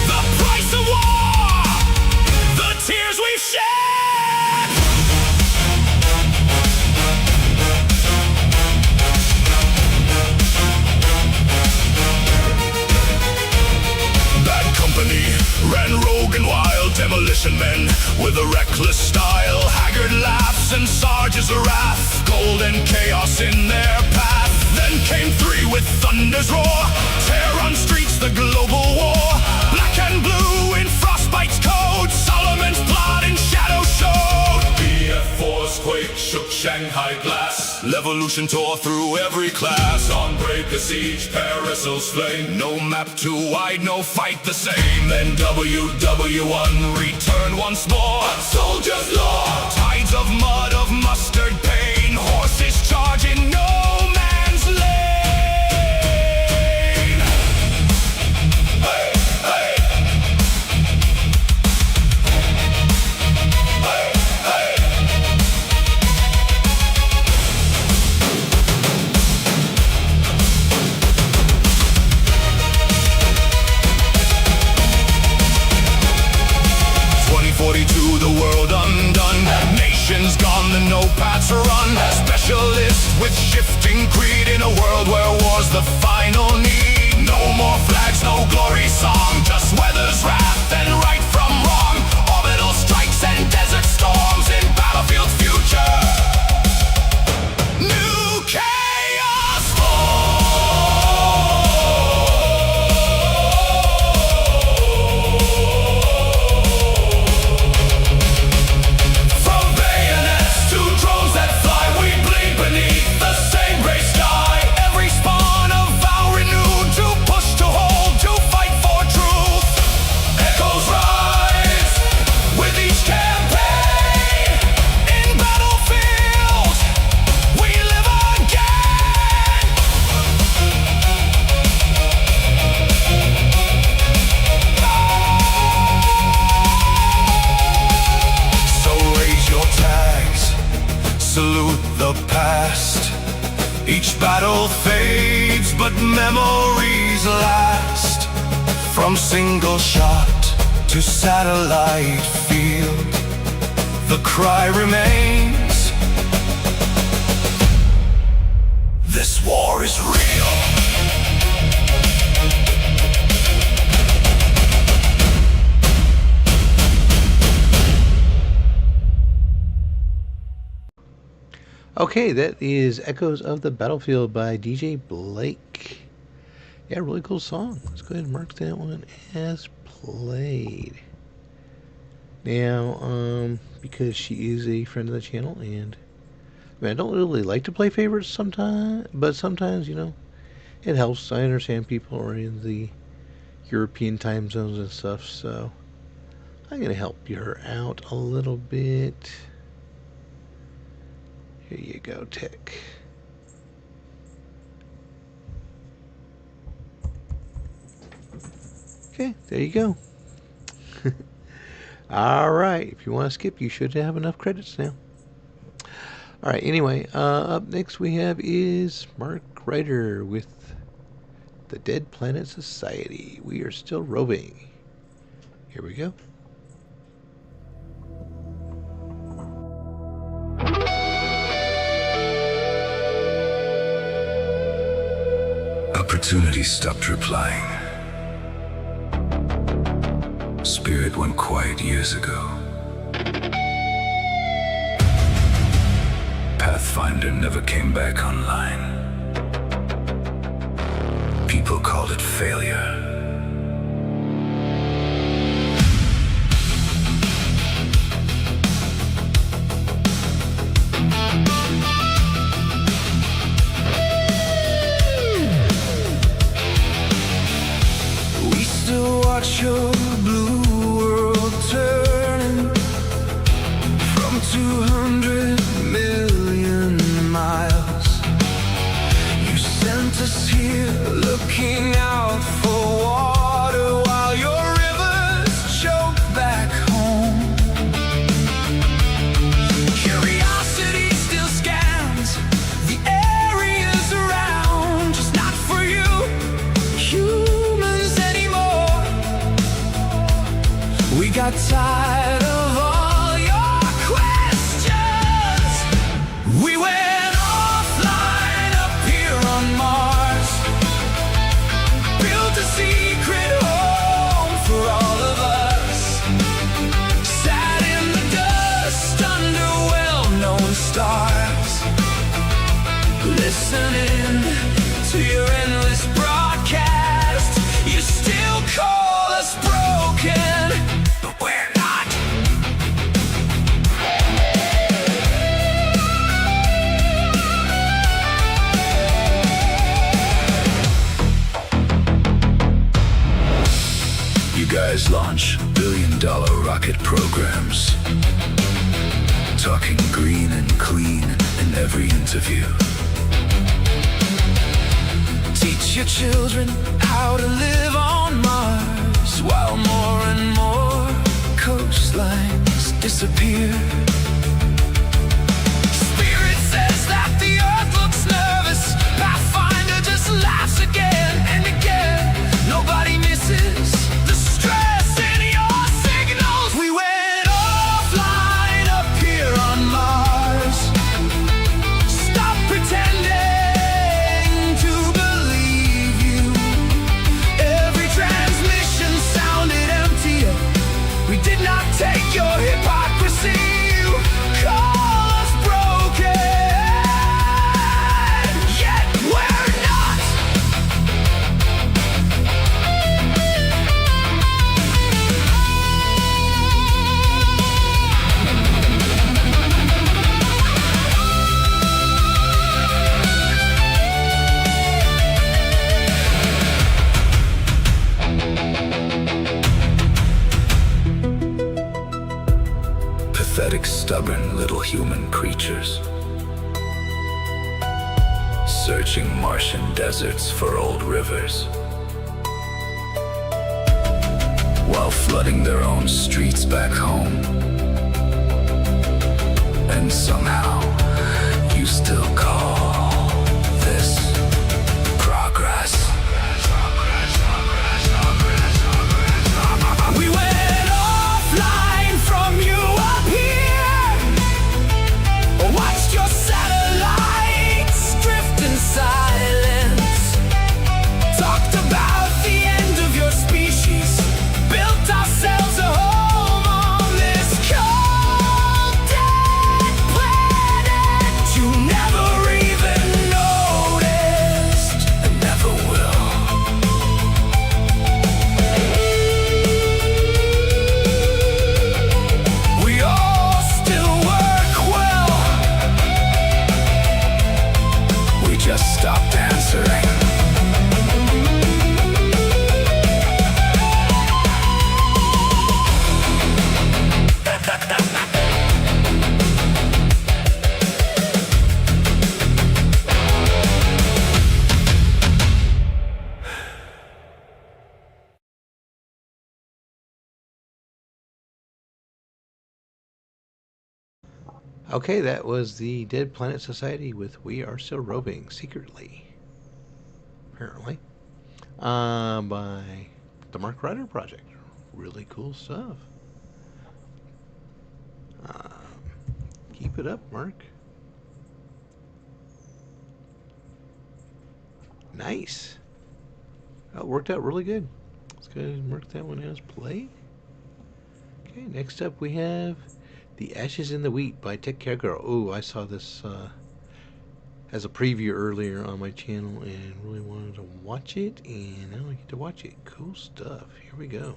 the price of war, the tears we've shed. Bad company ran rogue and wild, demolition men with a reckless style. Haggard laughs and Sarge's wrath, gold and chaos in their path. Then came three with thunder's roar, tear on streets, the global war. Black and blue in frostbite's code, Solomon's blood in shadow show. Shanghai glass. Levolution tore through every class. Dawnbreaker siege, Perissal's flame. No map too wide, no fight the same. Then WW1 returned once more. Soldiers law. Tides of mud, of mustard pain. Horses charging no man's lane. Hey, hey. Hey, hey. 2042, the world undone. Nations gone, the no paths are run. Specialist with shifting creed in a world where war's the final need. No more flags, no glory song, just weather's wrath and right from wrong. Orbital strikes and desert storms in battlefield's future. New chaos Each battle fades, but memories last. From single shot to satellite field, the cry remains. This war is real. Okay, that is Echoes of the Battlefield by DJ Blake. Yeah, really cool song. Let's go ahead and mark that one as played. Now, because she is a friend of the channel, and I mean, I don't really like to play favorites sometimes, but sometimes, you know, it helps. I understand people are in the European time zones and stuff, so I'm going to help her out a little bit. Here you go, Tech. Okay, there you go. Alright, if you want to skip, you should have enough credits now. Alright, anyway, up next we have is Mark Ryder with the Dead Planet Society. We are still roving. Here we go. Opportunity stopped replying. Spirit went quiet years ago. Pathfinder never came back online. People called it failure. Watch your blue world turning from 200 million miles. You sent us here looking out for water while your rivers choke back home. Curiosity still scans the areas around, just not for you. We got tired of all your questions. We went offline up here on Mars. Built a secret home for all of us. Sat in the dust under well-known stars. Listening to your endless broadcast. You still call us broken. We're not. market programs, talking green and clean in every interview. Teach your children how to live on Mars, while more and more coastlines disappear. Spirit says that the earth looks nervous. Pathfinder just laughs again and again. Nobody misses the stress in your signals. We went offline up here on Mars. Stop pretending to believe you. Every transmission sounded empty. We did not take your hypocrisy. You call us broken, yet we're not. Pathetic, stubborn little human creatures, searching Martian deserts for old rivers, while flooding their own streets back home. And somehow you still call this progress. We went offline from you up here. Watched your satellites drift in silence. Talked about the end of your species. Built ourselves a home on this cold, dead planet. You never even noticed, and never will. We all still work well. We just stopped answering. Okay, that was the Dead Planet Society with We Are Still Roving Secretly, apparently, by the Mark Ryder Project. Really cool stuff. Keep it up, Mark. Nice. Oh, it worked out really good. Let's go ahead and mark that one as play. Okay, next up we have The Ashes in the Wheat by Tech Care Girl. Oh, I saw this as a preview earlier on my channel and really wanted to watch it, and now I get to watch it. Cool stuff. Here we go.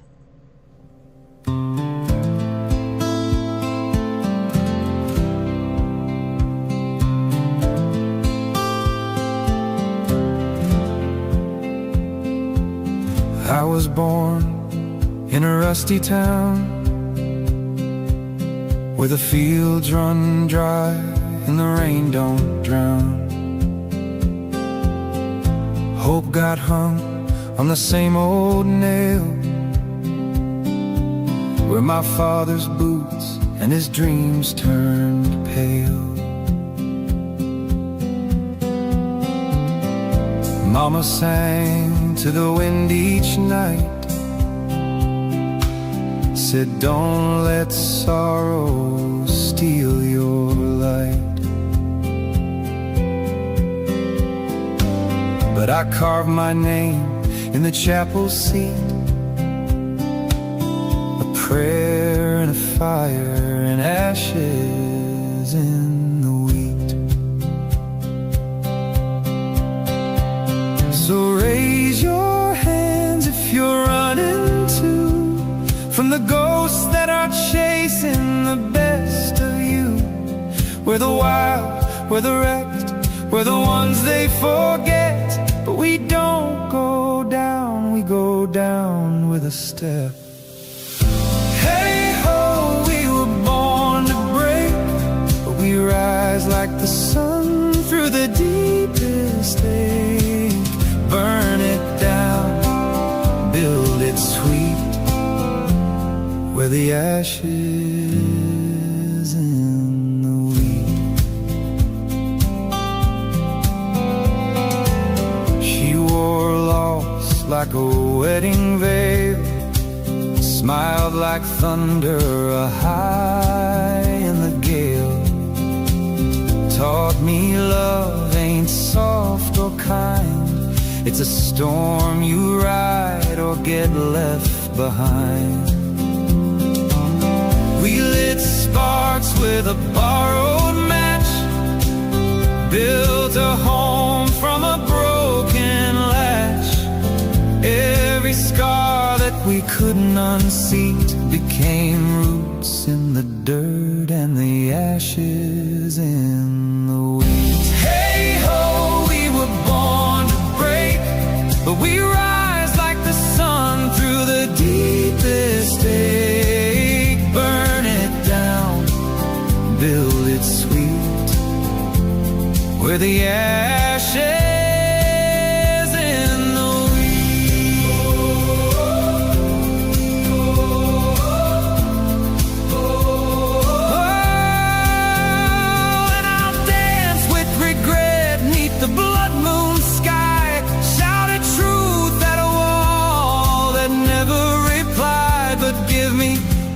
I was born in a rusty town where the fields run dry and the rain don't drown. Hope got hung on the same old nail where my father's boots and his dreams turned pale. Mama sang to the wind each night, said don't let sorrow steal your light. But I carved my name in the chapel seat, a prayer and a fire and ashes in the wheat. So raise your hands if you're running too from the ghosts that are chasing the best of you. We're the wild, we're the wrecked, we're the ones they forget. But we don't go down, we go down with a step. Hey ho! like the sun through the deepest ache. Burn it down, build it sweet, where the ashes in the wheat. She wore loss like a wedding veil, smiled like thunder a high in the gale. Taught me love ain't soft or kind, it's a storm you ride or get left behind. We lit sparks with a borrowed match, built a home from a broken latch. Every scar that we couldn't unseat became roots in the dirt and the ashes in the wheat. Hey ho, we were born to break, but we rise like the sun through the deepest ache. Burn it down, build it sweet, where the ashes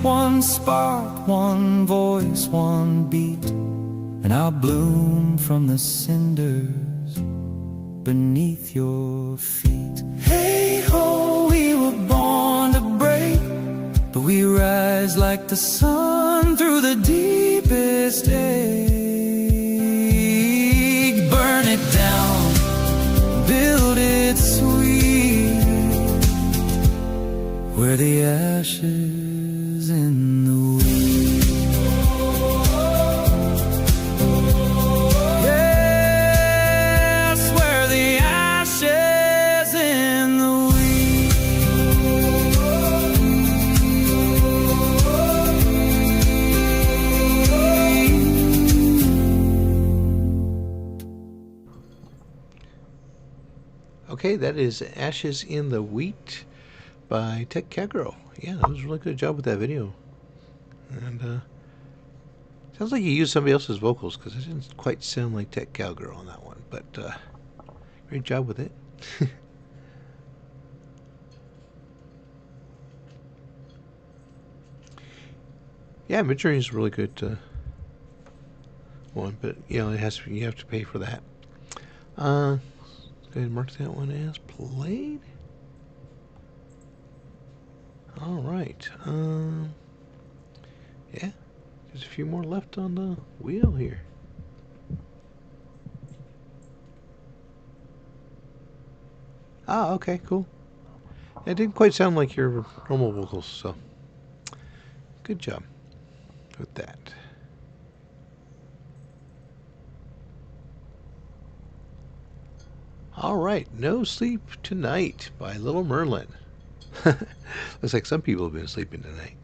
one spark, one voice, one beat, and I'll bloom from the cinders beneath your feet. Hey ho, we were born to break, but we rise like the sun through the deepest ache. Burn it down, build it sweet, where the ashes in the wheat. Yes, where the ashes in the wheat. Okay, that is Ashes in the Wheat by Tech Cowgirl. Yeah, that was a really good job with that video. And sounds like you used somebody else's vocals, because it didn't quite sound like Tech Cowgirl on that one. But great job with it. Yeah, Midjourney is a really good one, but you know, you have to pay for that. Go ahead and mark that one as played. All right. Yeah, there's a few more left on the wheel here. Ah, okay, cool. It didn't quite sound like your normal vocals, so good job with that. All right, No Sleep Tonight by Little Merlin. Looks like some people have been sleeping tonight.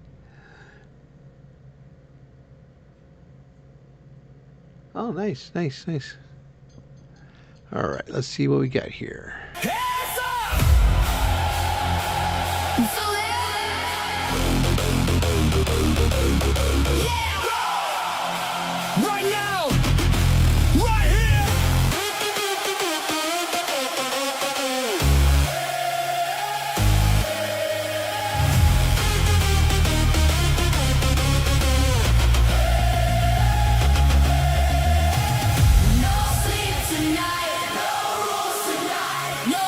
Oh, nice, nice, nice. All right, let's see what we got here. Right now, right here. No sleep tonight, no rules tonight, no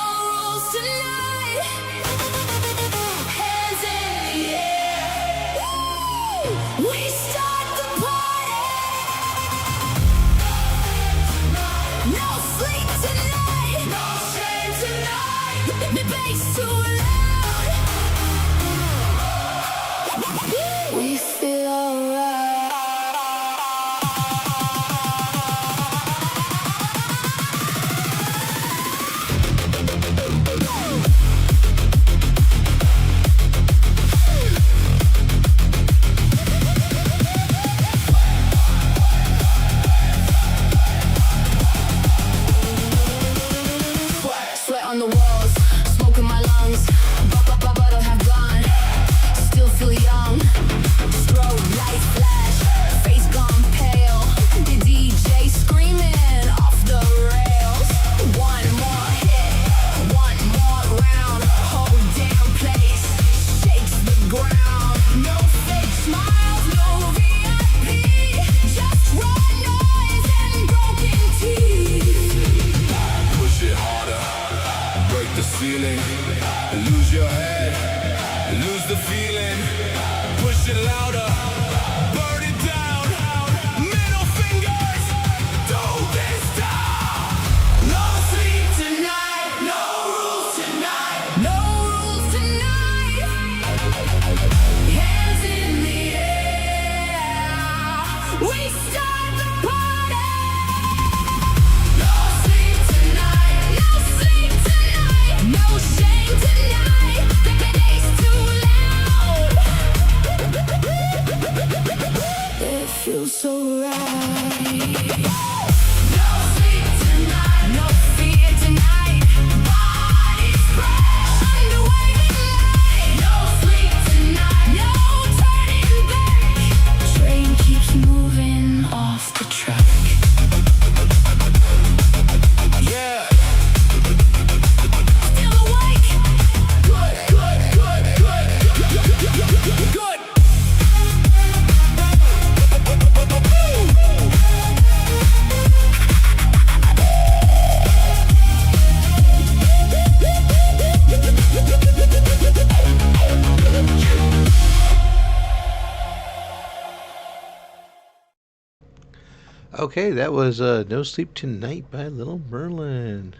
Okay, that was No Sleep Tonight by Little Merlin.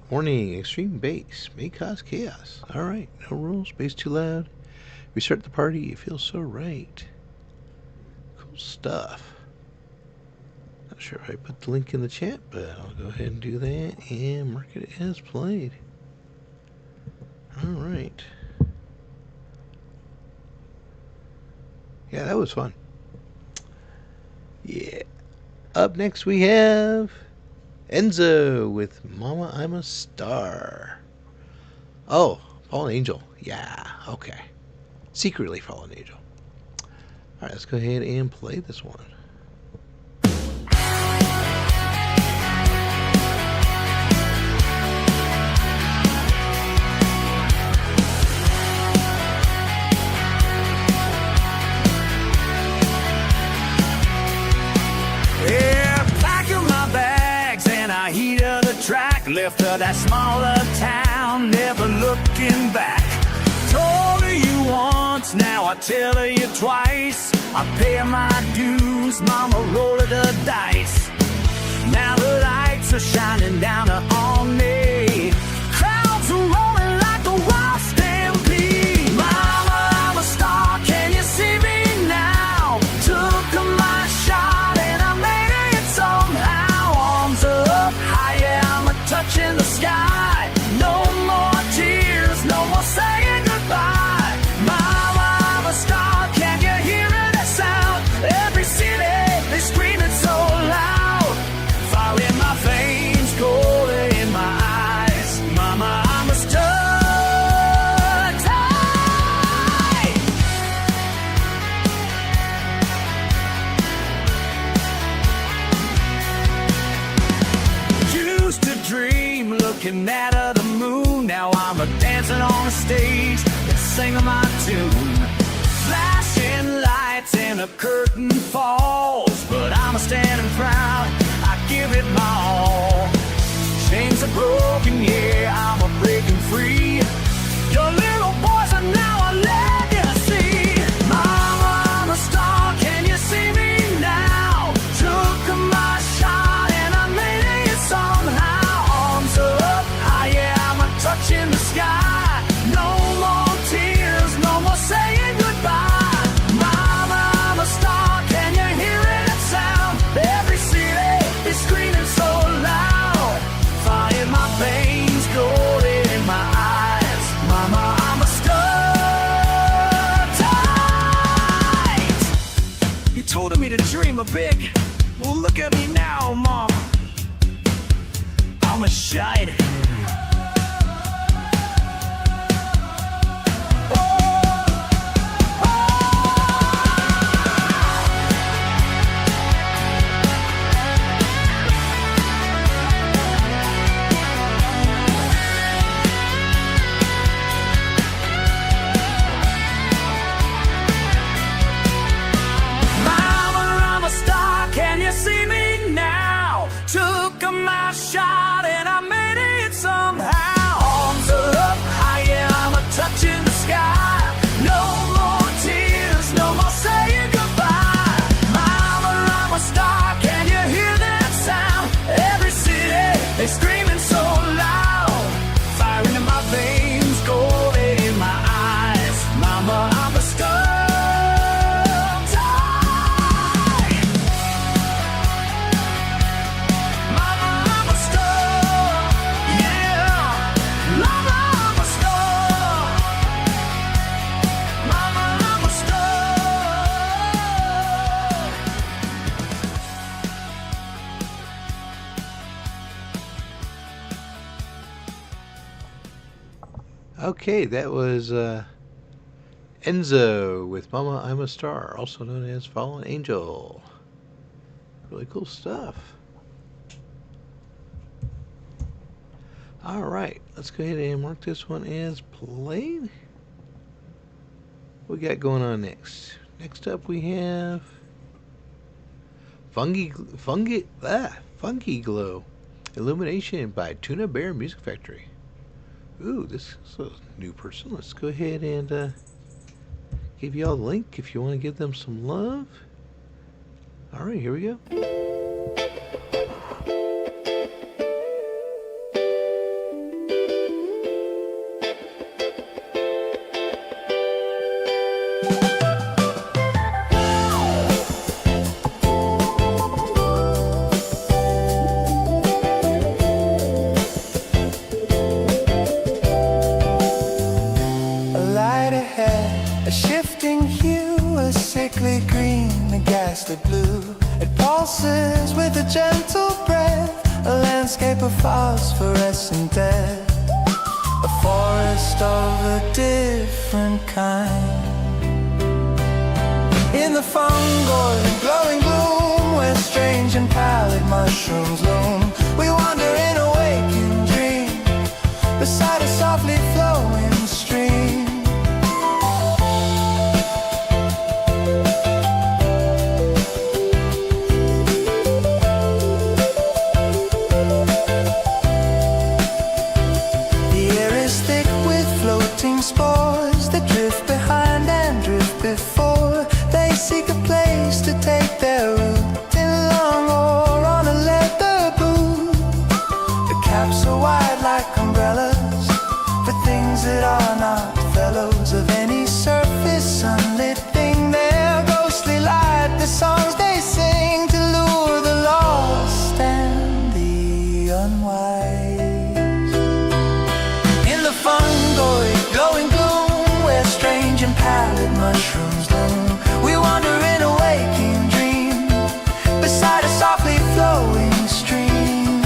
Warning, extreme bass may cause chaos. Alright, no rules, bass too loud. Restart the party, it feels so right. Cool stuff. Not sure if I put the link in the chat, but I'll go ahead and do that and mark it as played. Alright. Yeah, that was fun. Yeah. Up next we have Enzo with Mama I'm a Star. Oh, Fallen Angel. Yeah, okay. Secretly Fallen Angel. Alright, let's go ahead and play this one. Left her that smaller town, never looking back. Told her you once, now I tell her you twice. I pay my dues, mama roll of the dice. Now the lights are shining down on me. Crowds are rolling like a wild stampede. Mama, I'm a star, can you see me now? Took my shot and I made it somehow. Arms up high, yeah, touching the sky. No more tears, no more saying goodbye. Mama, I'm a star, can you hear it? That sound. Every city, they scream it so loud. Fire in my veins, gold in my eyes. Mama, I'm a star. Used to dream looking at the moon. Now I'm a dancing on the stage and singing my tune. Flashing lights and a curtain falls, but I'm a standing proud, I give it my all. Chains are broken, yeah, I'm a breaking free. Your little boys are now a legacy. Mama, I'm a star, can you see me now? Took my shot and I made it somehow. Arms up high, yeah, I'm a touching the sky. No more tears, no more saying goodbye. Mama, I'm a star, can you hear it sound? Every city is screaming so loud. Fire in my veins, gold in my eyes. Mama, I'm a star tight. You told me to dream a big. Well, look at me now, Mom. I'm a shine. My shot and I made it somehow. Arms are up high, yeah, I'm a touching the sky. No more tears, no more saying goodbye. Mama, I'm a star, can you hear that sound? Every city, they screaming so loud. Fire in my veins, gold in my eyes. Mama, I'm a star. Okay, that was Enzo with Mama I'm a Star, also known as Fallen Angel. Really cool stuff. Alright, let's go ahead and mark this one as played. What we got going on next? Next up we have Funky Glow Illumination by Tuna Bear Music Factory. Ooh, this is a new person. Let's go ahead and give y'all the link if you want to give them some love. Alright, here we go. A shifting hue, a sickly green, a ghastly blue. It pulses with a gentle breath, a landscape of phosphorescent death, a forest of a different kind. In the fungoid glowing gloom, where strange and pallid mushrooms loom, we wander in a waking dream, beside a softly flowing stream. Spores that drift behind and drift before. They seek a place to take their root, in a long or on a leather boot. The caps are wide like umbrellas for things that are not fellows of any surface, sunlit thing. Their ghostly light, the songs they sing to lure the lost and the unwise. In the fungoid glowing gloom, where strange and pallid mushrooms loom, we wander in a waking dream, beside a softly flowing stream.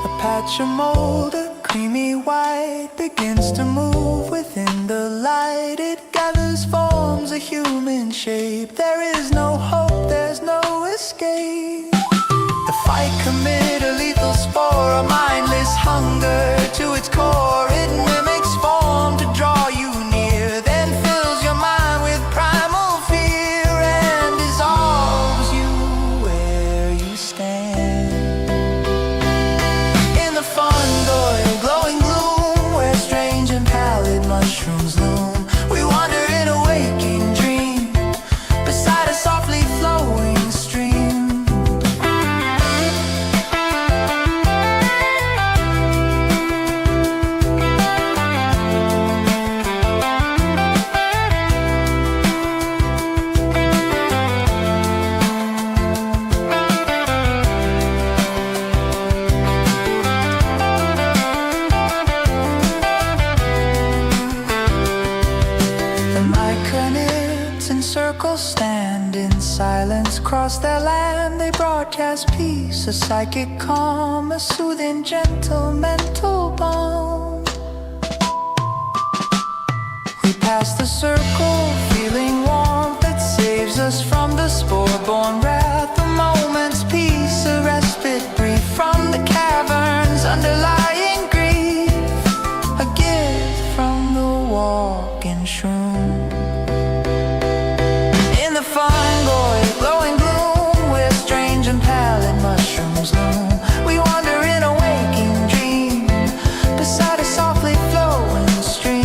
A patch of mold, a creamy white, begins to move within the light. It gathers forms a human shape. There is no hope, there's no escape. The fight commit a lethal spore, a mindless hunger to its core. It mimics form to draw you near, then fills your mind with primal fear and dissolves you where you stand. In the fungoid glowing gloom, where strange and pallid mushrooms loom, we wander in a waking dream, beside a softly flowing stream. The micronids in circles stand in silence, cross their land. They broadcast peace, a psychic calm, a soothing, gentle mental balm. We pass the circle, feeling warmth that saves us from the spore-borne wrath. A moment's peace, a respite brief from the caverns underlying grief, a gift from the walking shroom. In the fungoid glowing gloom, where strange and pallid mushrooms loom, we wander in a waking dream, beside a softly flowing stream.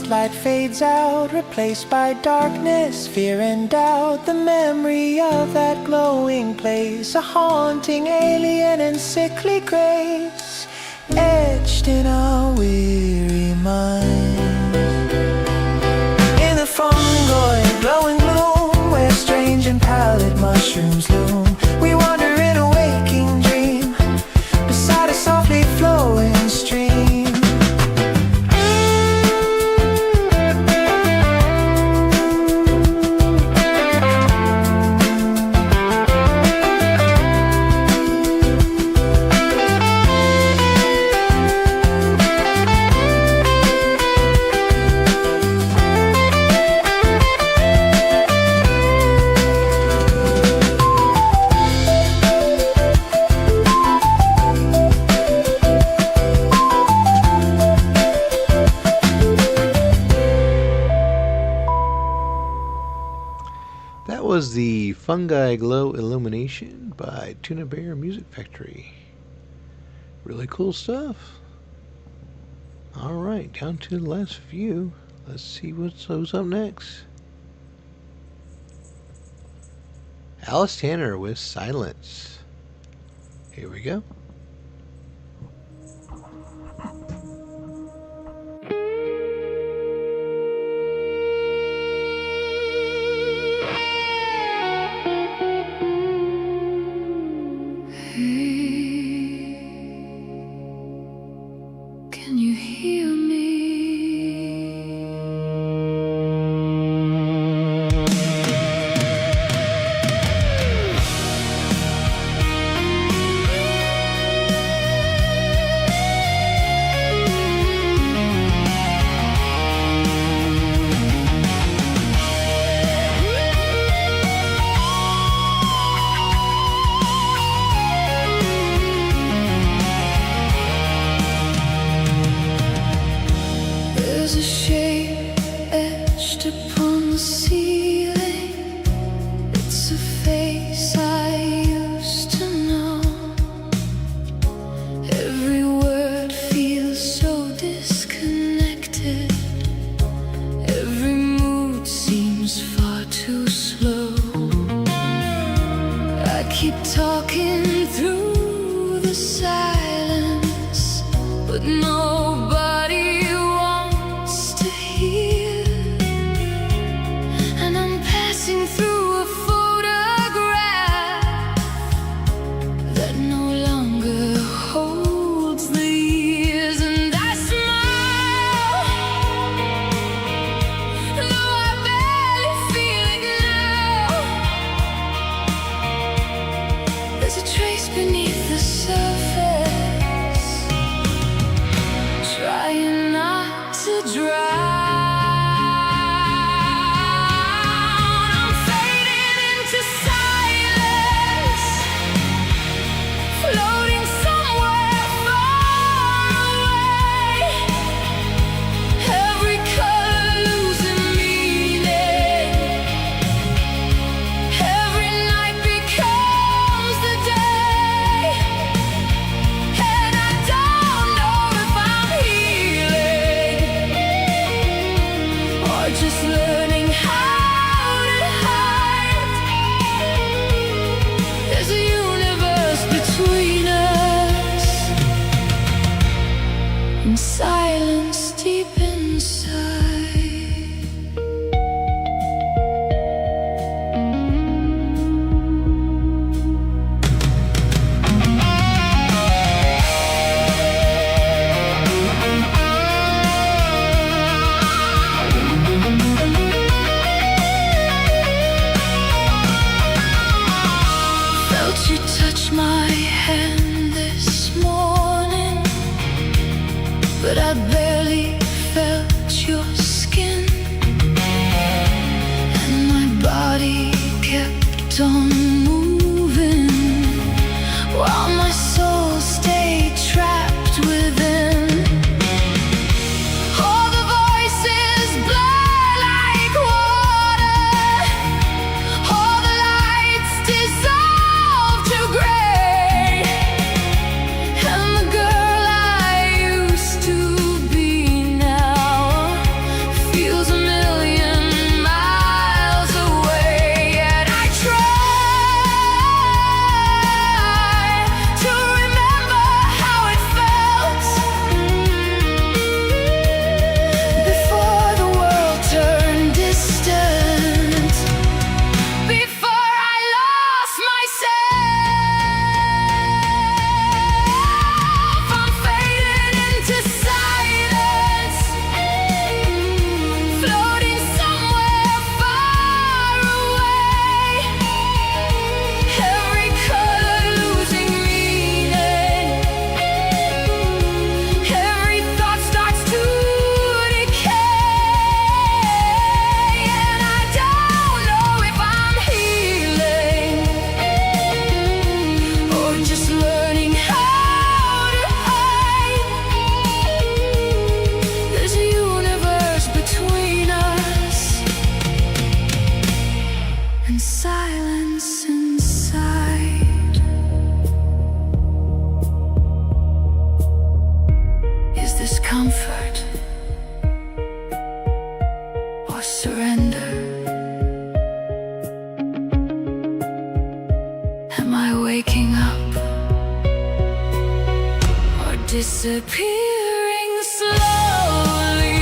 Light fades out, replaced by darkness, fear and doubt. The memory of that glowing place, a haunting alien and sickly grace. in our weary minds. In the fungoid glowing gloom, where strange and pallid mushrooms loom, we wander in a waking dream beside a softly flowing stream. That was the Fungi Glow Illumination by Tuna Bear Music Factory. Really cool stuff. Alright, down to the last few. Let's see who's up next. Alice Tanner with Silence. Here we go. Can you hear me? There's a shape etched upon the ceiling. It's a face I used to know. Every word feels so disconnected. Every mood seems far too slow. I keep talking through the silence, but nobody wants to hear. And I'm passing through a photograph that no longer holds the years. And I smile, though I barely feel it now. There's a trace beneath the surface, trying not to drown. I'm fading into silence, floating somewhere far away. Every color losing meaning. Every night becomes the day, and I don't know if I'm healing or just learning how to hide. There's a universe between us, and silence deep inside. Felt you touch my hand this morning, but I barely felt your skin, and my body kept on moving while my soul stayed trapped within. All the voices blur like water, all the lights dissolve to gray, and the girl I used to be now feels a million miles away. Yet I try comfort or surrender? Am I waking up or disappearing slowly?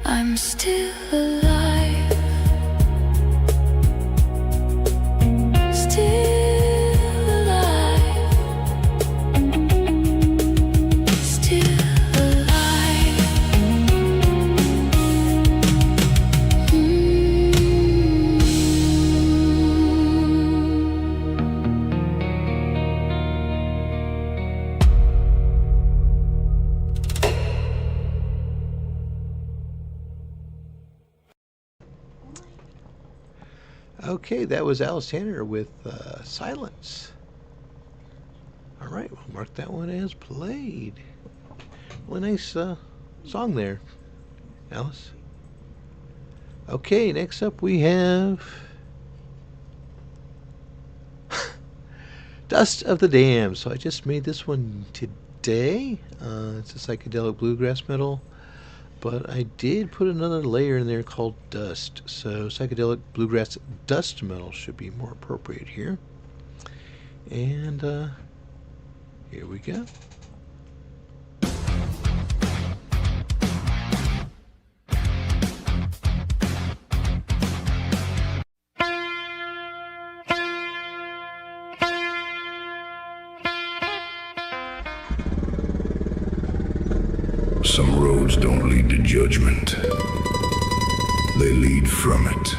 I'm still alive, still alive, still alive. Okay, that was Alice Tanner with Silence. All right, we'll mark that one as played. Well, nice song there, Alice. Okay, next up we have Dust of the Dam. So I just made this one today. It's a psychedelic bluegrass metal. But I did put another layer in there called dust. So psychedelic bluegrass dust metal should be more appropriate here. And here we go. Some roads don't lead to judgment. They lead from it.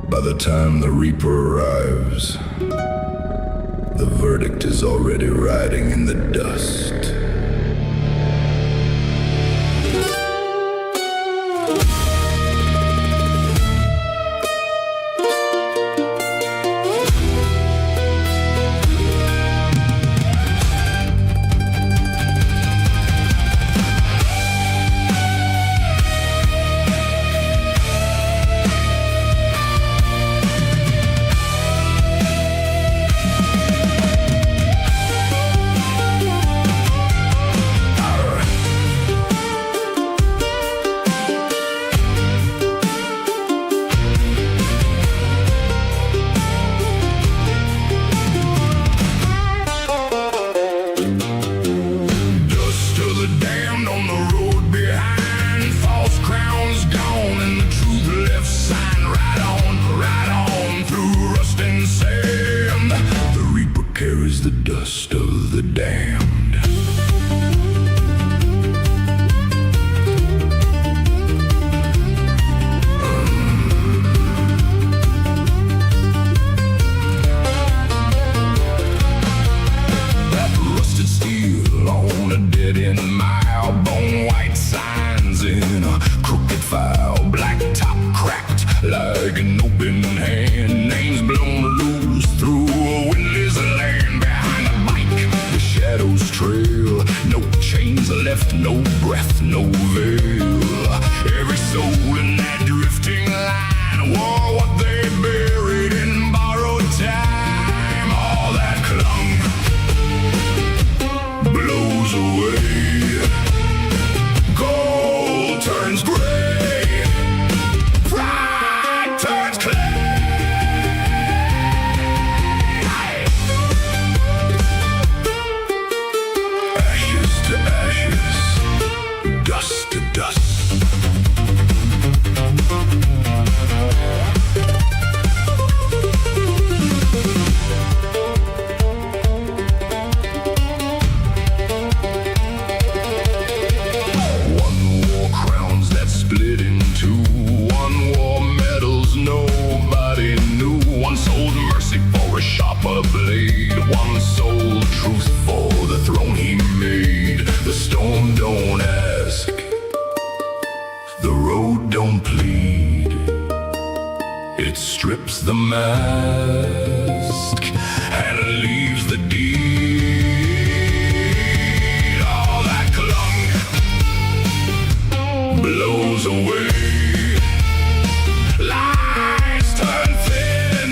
By the time the Reaper arrives, the verdict is already riding in the dust. The dust of the damned. That rusted steel on a dead-end mile, bone white signs in a crooked file, black top cracked like an open hand, names blown loose through a windless land. Shadows trail, no chains left, no breath, no veil. Every soul in that drifting line wore what they buried in borrowed time. All that clung blows away. Gold turns gray, pride turns clay. strips the mask and leaves the deed. All that clung blows away. Lies turn thin,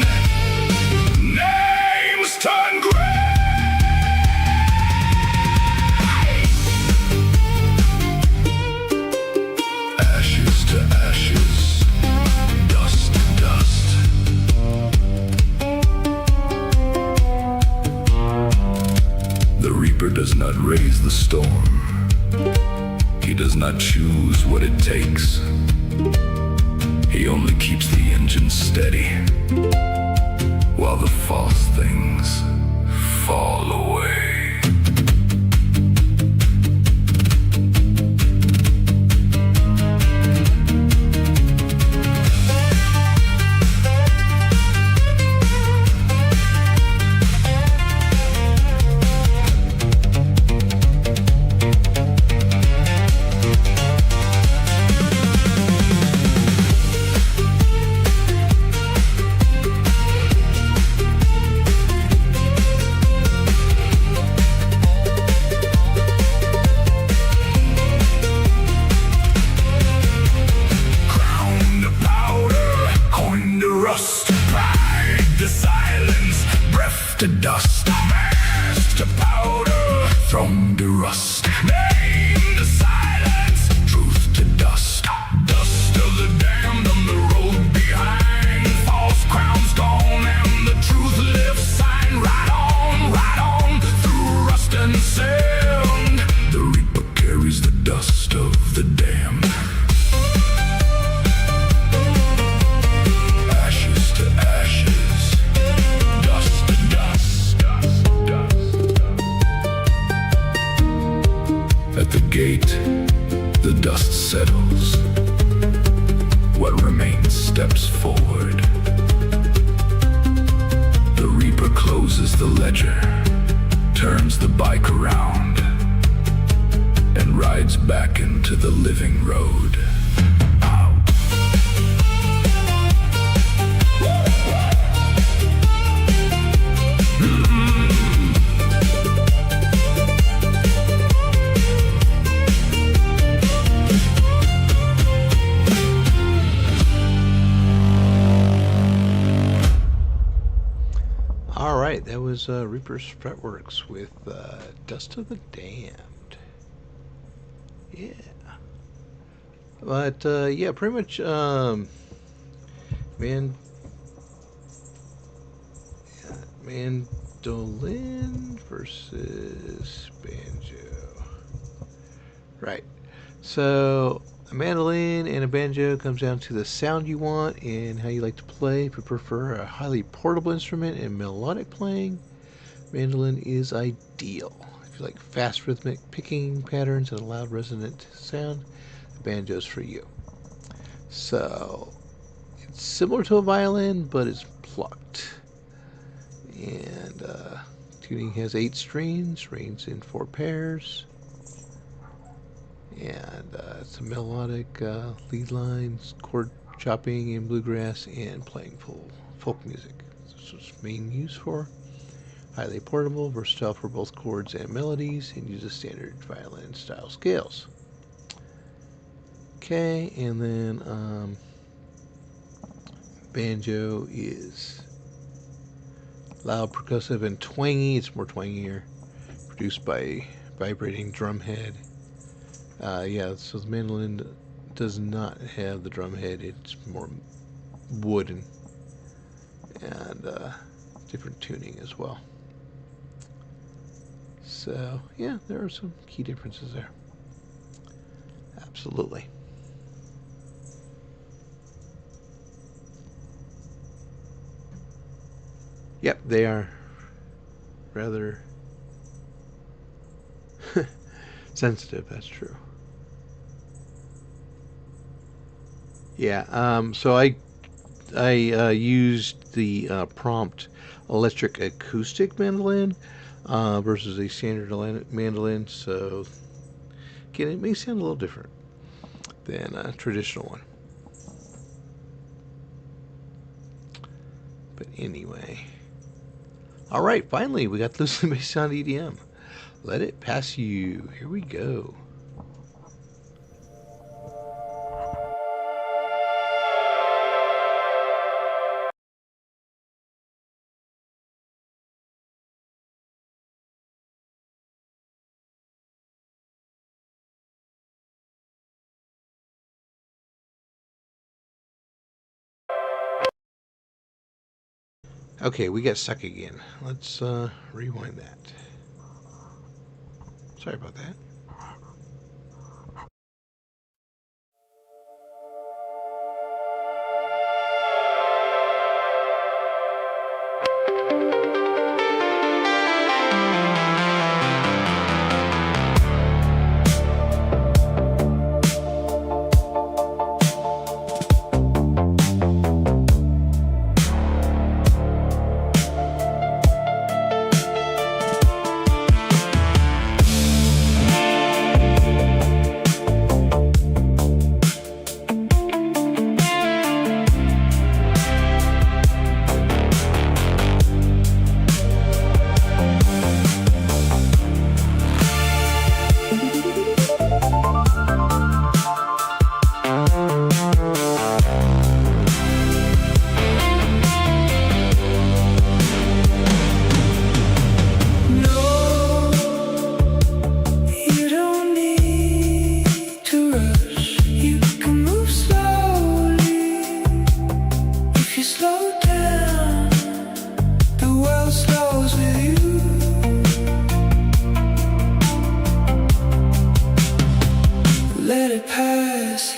names turn gray. Ashes to ashes, dust to dust. The reaper does not raise the storm. He does not choose what it takes. He only keeps the engine steady while the false things fall away. To dust, masked to powder, thrown to rust. Name to silence, truth to dust. Dust of the damned on the road behind. False crowns gone and the truth lives sign. Right on, through rust and sand. The reaper carries the dust of the damned. Ashes to ashes, dust to dust. At the gate, the dust settles. What remains steps forward. The reaper closes the ledger, turns the bike around, and rides back into the living road. Alright, that was Reaper's Fretworks with Dust of the Damned. Yeah. But, yeah, pretty much, mandolin versus banjo. Right. So, a mandolin and a banjo comes down to the sound you want and how you like to play. If you prefer a highly portable instrument and melodic playing, mandolin is ideal. If you like fast rhythmic picking patterns and a loud resonant sound, the banjo is for you. So, it's similar to a violin, but it's plucked. And tuning has 8 strings, ranged in 4 pairs. And it's a melodic lead lines, chord chopping in bluegrass, and playing folk music. This is main use for. Highly portable, versatile for both chords and melodies, and uses standard violin style scales. Okay, and then banjo is loud, percussive, and twangy. It's more twangier. Produced by vibrating drum head. Yeah, so the mandolin does not have the drum head. It's more wooden and different tuning as well. So, yeah, there are some key differences there. Absolutely. Yep, they are rather sensitive, that's true. Yeah, so I used the prompt electric acoustic mandolin versus a standard mandolin, so again, it may sound a little different than a traditional one. Anyway. Alright, finally, we got loosely based on EDM. Let it pass you. Here we go. Okay, we got stuck again. Let's rewind that. Sorry about that. Let it pass.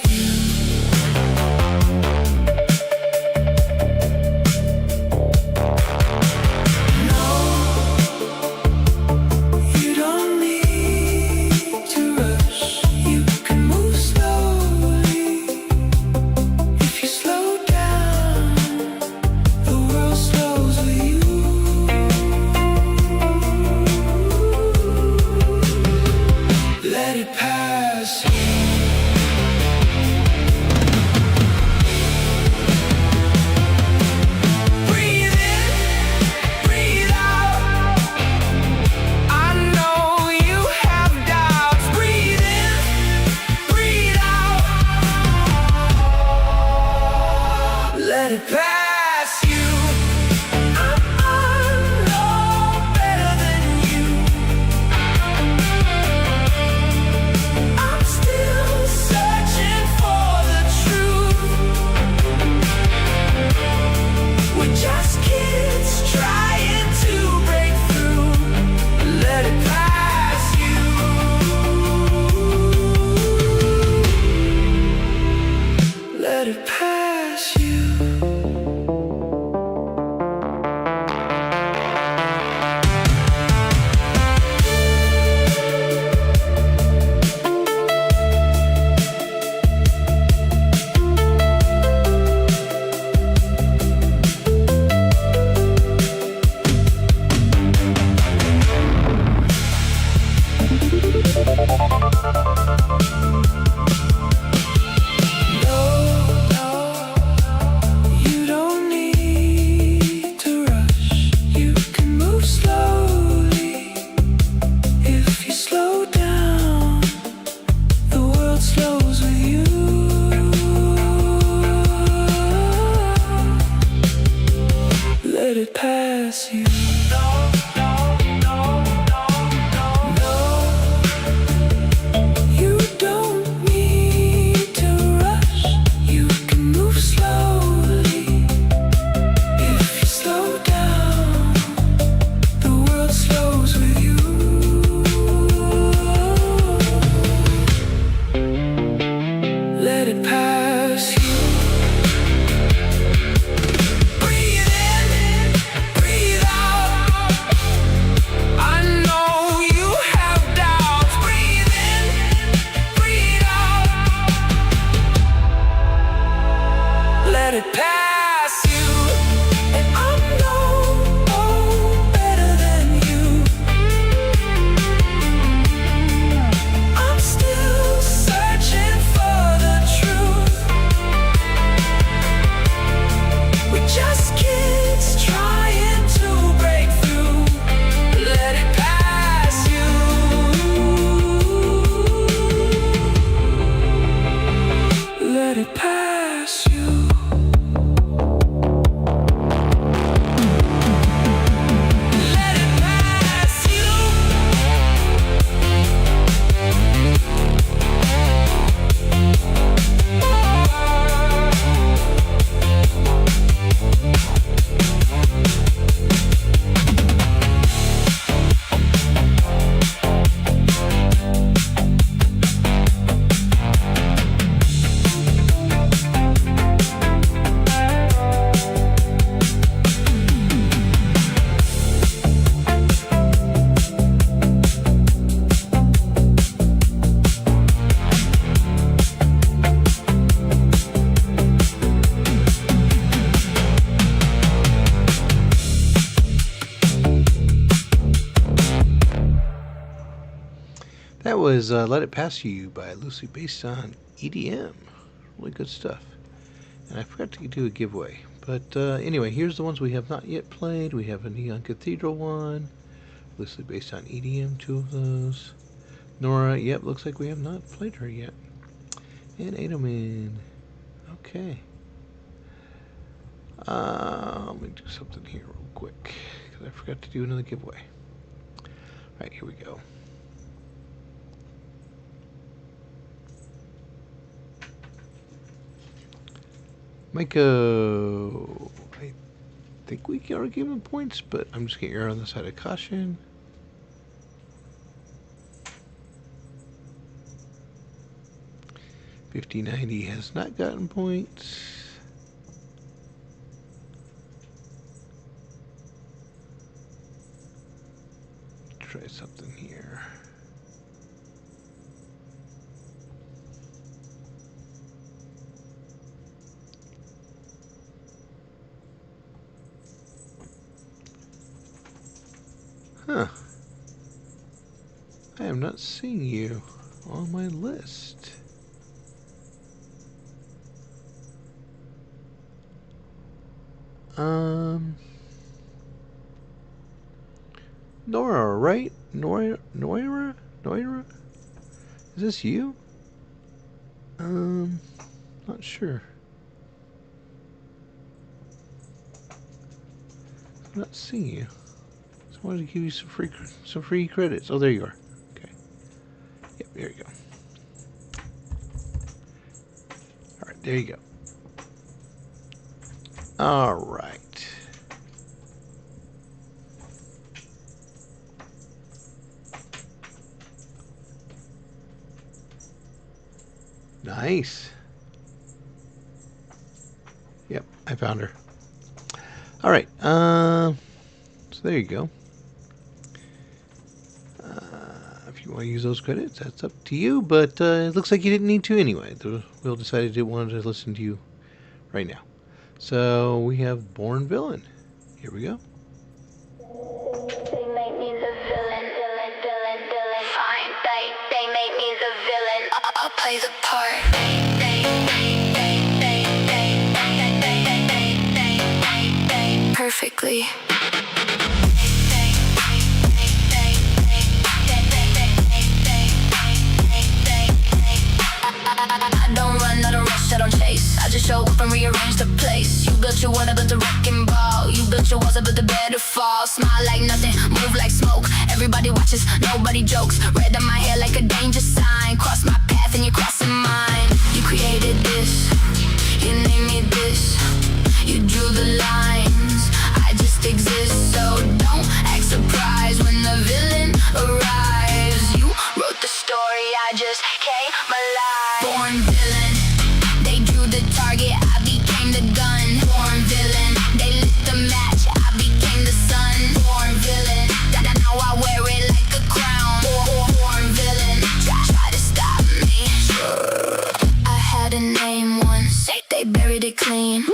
That was Let It Pass You by Lucy, based on EDM. Really good stuff. And I forgot to do a giveaway. But anyway, here's the ones we have not yet played. We have a Neon Cathedral one. Loosely based on EDM, 2 of those. Nora, yep, looks like we have not played her yet. And Adomin. Okay. Let me do something here real quick, because I forgot to do another giveaway. Alright, here we go. Maiko. I think we already gave him points, but I'm just getting err on the side of caution. $50.90 has not gotten points. Try something here. Huh. I am not seeing you on my list. Nora, right? Noira? Is this you? Not sure. I'm not seeing you. So I wanted to give you some free credits. Oh, there you are. Okay. Yep, there you go. All right, there you go. All right. Nice. Yep, I found her. All right. So there you go. If you want to use those credits, that's up to you. But it looks like you didn't need to anyway. Will decided it wanted to listen to you right now. So we have Born Villain. Here we go. They make me the villain. Fine, they make me the villain. I'll play the part. Perfectly. I don't run, I don't rush, I don't chase. I just show up and rearrange the place. You built your world, I built the wrecking ball. You built your walls, I built the better fall. Smile like nothing, move like smoke. Everybody watches, nobody jokes. Red on my hair like a danger sign. Cross my path and you're crossing mine. You created this, you named me this. You drew the lines, I just exist. So don't act surprised when the villain arrives. You wrote the story, I just came alive. Born villain, they drew the target, I became the gun. Born villain, they lit the match, I became the sun. Born villain, now I wear it like a crown. Born villain, try to stop me. I had a name once, they buried it clean.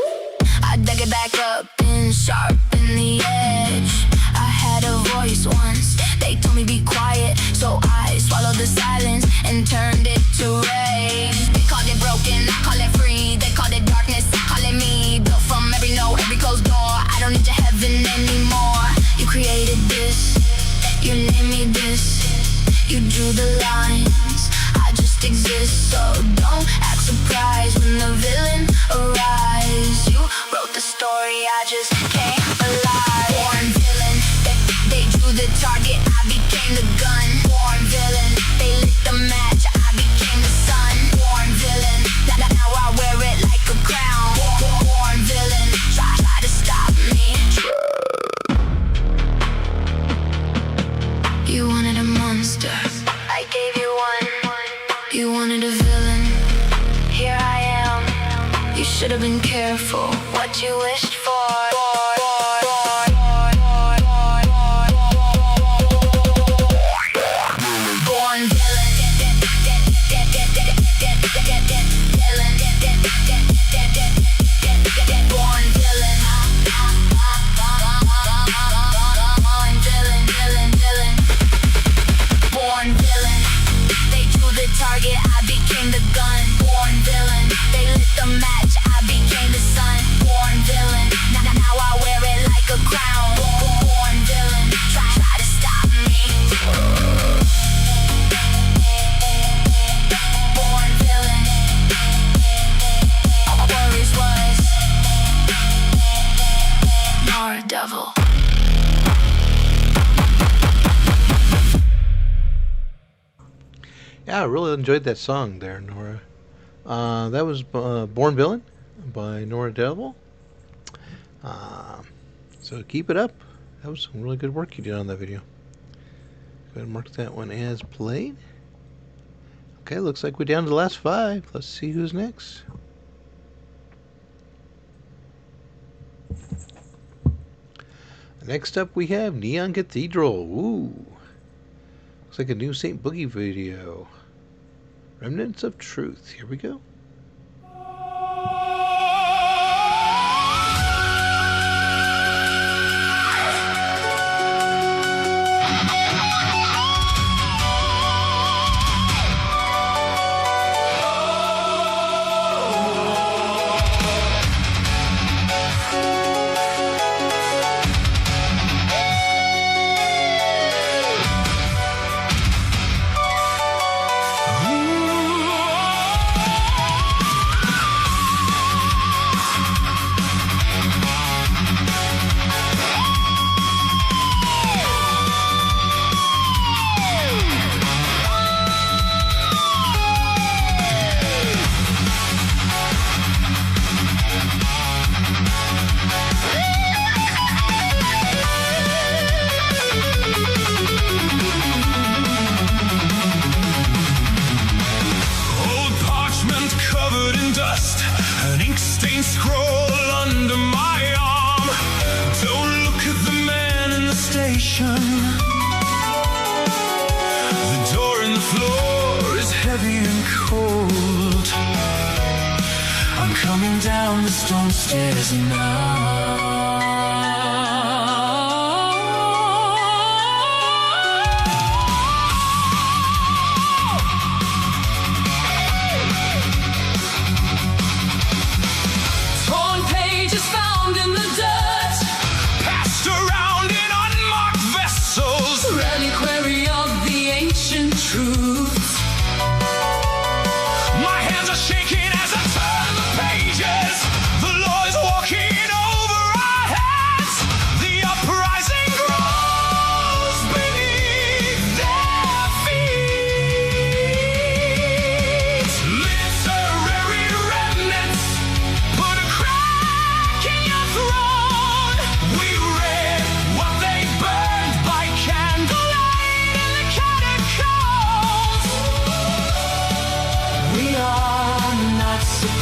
I dug it back up and sharpened the edge. I had a voice once, they told me be quiet, so I swallowed the silence and turned it to rage. They called it broken, I call it free. They called it darkness, I call it me. Built from every note, every closed door. I don't need your heaven anymore. You created this, you named me this. You drew the lines, I just exist. So don't act surprised when the villain arrives. You wrote the story, I just came alive. Born villain, they drew the target, I became the gun. Born villain, they lit the match, I became the sun. Born villain, now I wear it like a crown. Born villain, try to stop me. You wanted a monster, I gave you one. You wanted a villain, here I am. You should have been careful what you wished for. Born villain, born villain. Born villain. Yeah, I really enjoyed that song there, Nora. That was Born Villain by Nora Devil. So keep it up. That was some really good work you did on that video. Go ahead and mark that one as played. Okay, looks like we're down to the last 5. Let's see who's next. Next up we have Neon Cathedral. Ooh. Looks like a new St. Boogie video. Remnants of Truth. Here we go. The door in the floor is heavy and cold. I'm coming down the stone stairs now. Torn pages found in the dirt, Passed around in unmarked vessels, reliquary of the ancient truths. my hands are shaking as I turn the pages. The law is walking over our heads. The uprising grows beneath their feet. Literary remnants put a crack in your throne. We read what they burned by candlelight in the catacombs. We are not supposed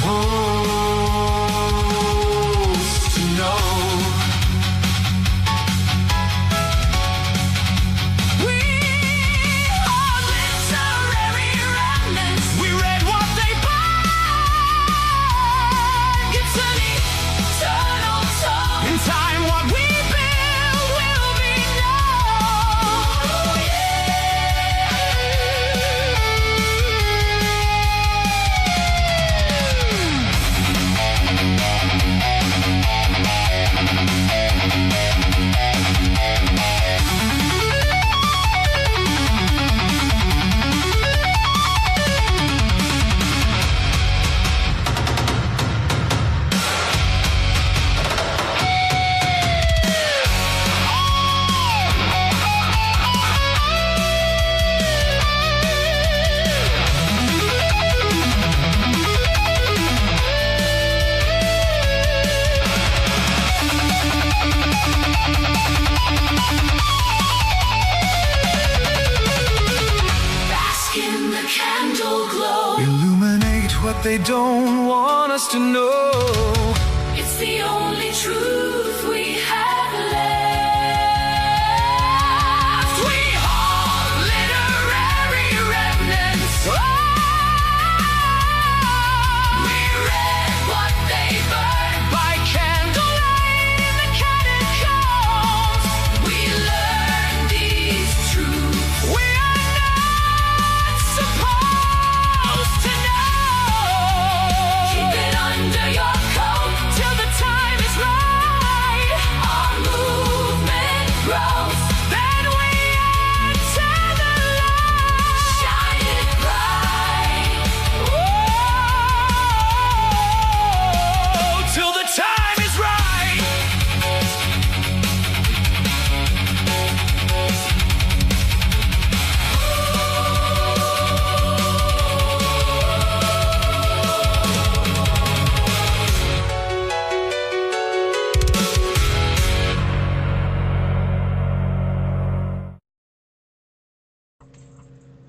to know. We are literary remnants. We read what they burned. It's an eternal song. In time, what we build will be known. Bask in the candle glow. Illuminate what they don't want us to know. It's the only truth we have left. We are literary remnants. We read what they burned. By candlelight in the catacombs. We learned these truths. We are not supposed to know. Keep it under your coat Till the time is right.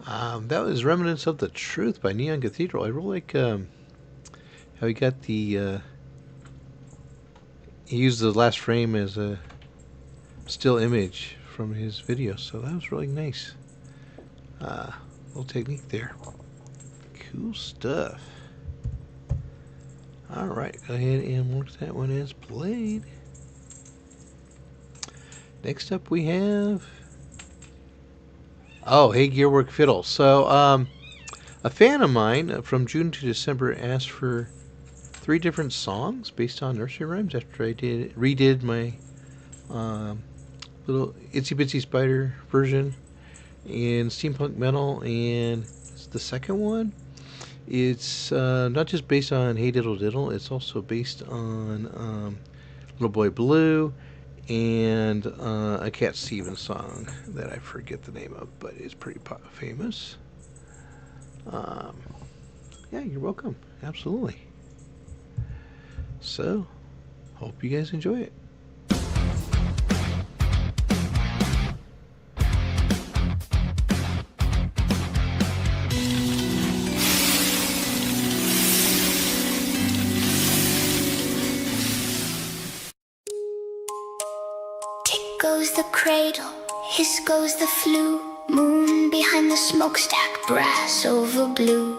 That was Remnants of the Truth by Neon Cathedral. I really like how he got the... he used the last frame as a still image from his video, so that was really nice. Little technique there. Cool stuff. Alright, go ahead and mark that one as played. Next up we have... oh, Hey Gearwork Fiddle. So, a fan of mine from June to December asked for 3 different songs based on nursery rhymes after I redid my little Itsy Bitsy Spider version in Steampunk Metal, and the second one, it's not just based on Hey Diddle Diddle, it's also based on Little Boy Blue and a Cat Stevens song that I forget the name of, but it's pretty famous. Yeah, you're welcome. Absolutely. So, hope you guys enjoy it. Goes the cradle, hiss goes the flue, moon behind the smokestack, brass over blue.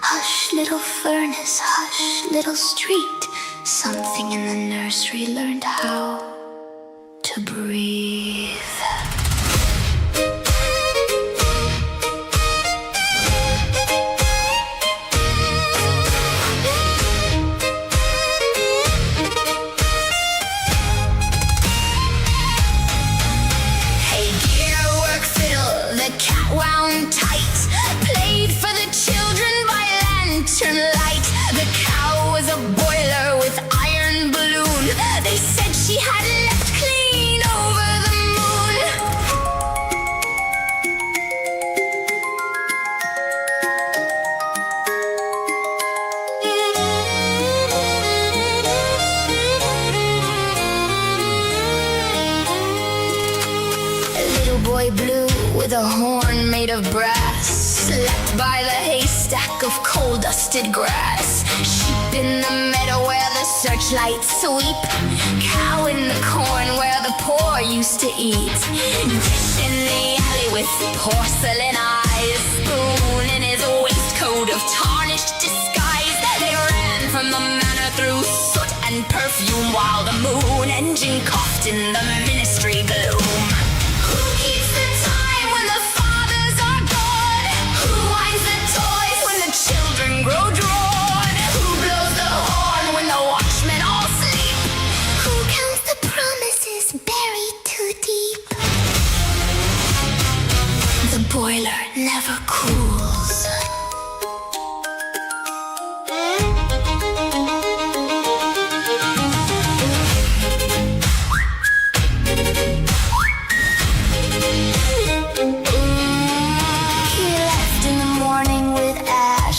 Hush, little furnace, hush, little street. Something in the nursery learned how to breathe. Light. The cow was a boiler with iron balloon. They said she had left clean over the moon. A little boy blue with a horn made of brass slept by the haystack of coal-dusted grass. Sheep in the meadow where the searchlights sweep. Cow in the corn where the poor used to eat. Dish in the alley with porcelain eyes. Spoon in his waistcoat of tarnished disguise. They ran from the manor through soot and perfume while the moon engine coughed in the ministry gloom. Who keeps the time when the fathers are gone? Who winds the toys when the children grow drawn? Who blows the horn when the watchmen all sleep? Who counts the promises buried too deep? The boiler never cools.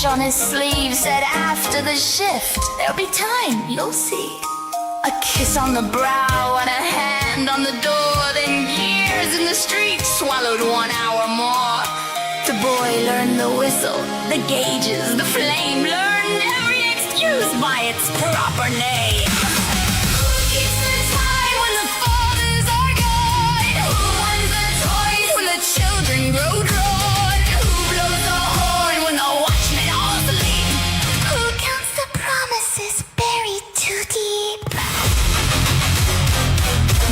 On his sleeve said after the shift there'll be time, you'll see. A kiss on the brow and a hand on the door. Then years in the street swallowed 1 hour more. The boy learned the whistle, the gauges, the flame. Learned every excuse by its proper name. Who keeps the time when the fathers are gone? Who winds the toys when the children grow drawn? Who blows the horn when the watchmen all sleep? Who counts the promises buried too deep?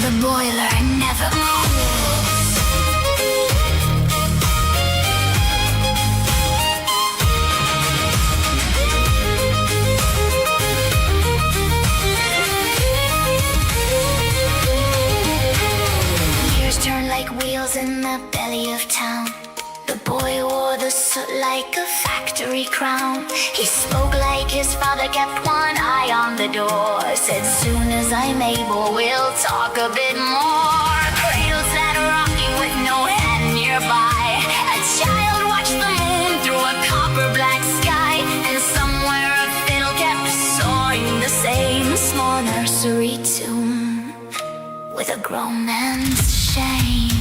The boiler never cools. Years turn like wheels in the belly of town. The boy wore the soot like a factory crown. He spoke like his father, kept one eye on the door. Said soon as I'm able we'll talk a bit more. Cradle sat rocking with no hand nearby. A child watched the moon through a copper black sky. And somewhere a fiddle kept soaring the same small nursery tune with a grown man's shame.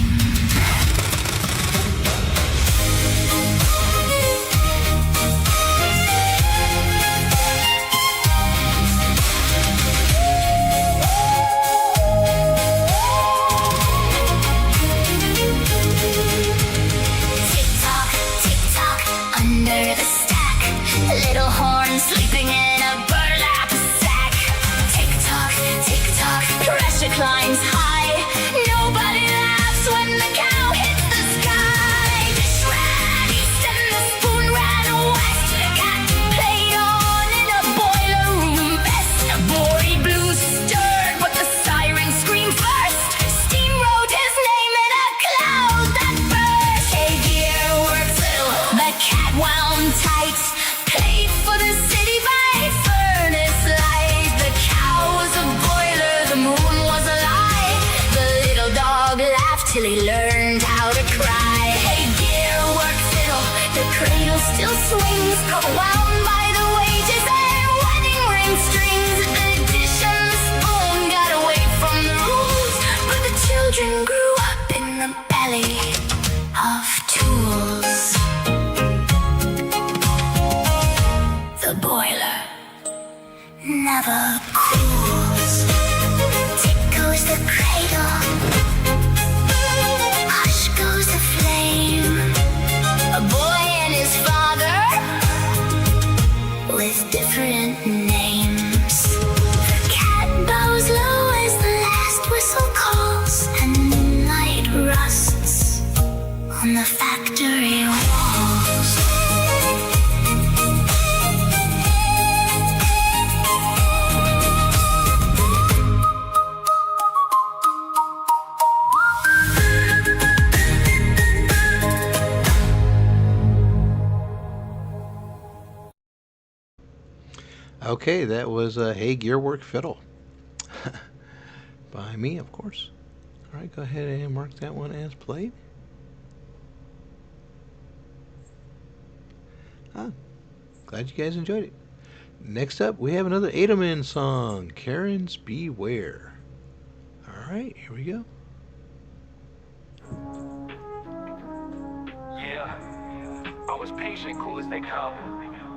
sleeping in a burlap sack. Tick-tock, pressure climbs high. Nobody laughs when the cow hits the sky. Dish ran east and the spoon ran west. Cat played on in a boiler room best. A boy blue stirred, but the siren screamed first. Steam wrote his name in a cloud that burst. A gear works little, the cat wound tight. Paid for the city by furnace light. The cow was a boiler, the moon was a lie. The little dog laughed till he learned how to cry. Hey, gear works fiddle, the cradle still swings, wound by the wages and wedding ring strings. The dish and the spoon got away from the rules, but the children grew up in the belly of tools. The boiler never cools. Tick goes the cradle, hush goes the flame. A boy and his father with different names. The cat bows low as the last whistle calls, and moonlight rusts on the factory walls. Okay, that was Hey Gearwork Fiddle by me, of course. All right, go ahead and mark that one as played. Glad you guys enjoyed it. Next up, we have another Edelman song, Karen's Beware. All right, here we go. Yeah, I was patient, cool as they come.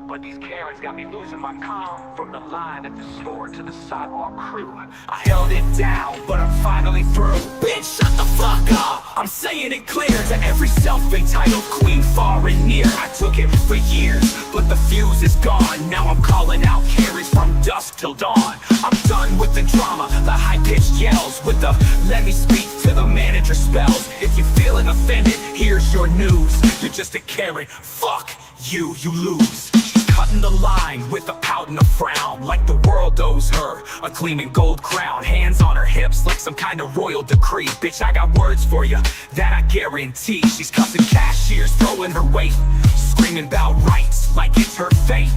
But these Karens got me losing my calm. From the line at the store to the sidewalk crew, I held it down, but I'm finally through. Bitch, shut the fuck up! I'm saying it clear to every self-entitled queen far and near. I took it for years, but the fuse is gone. Now I'm calling out Karens from dusk till dawn. I'm done with the drama, the high-pitched yells, with the let me speak to the manager spells. If you're feeling offended, here's your news. You're just a Karen, fuck you, you lose. Cutting the line with a pout and a frown, like the world owes her a gleaming gold crown. Hands on her hips like some kind of royal decree. Bitch, I got words for you that I guarantee. She's cussing cashiers, throwing her weight, screaming about rights like it's her fate.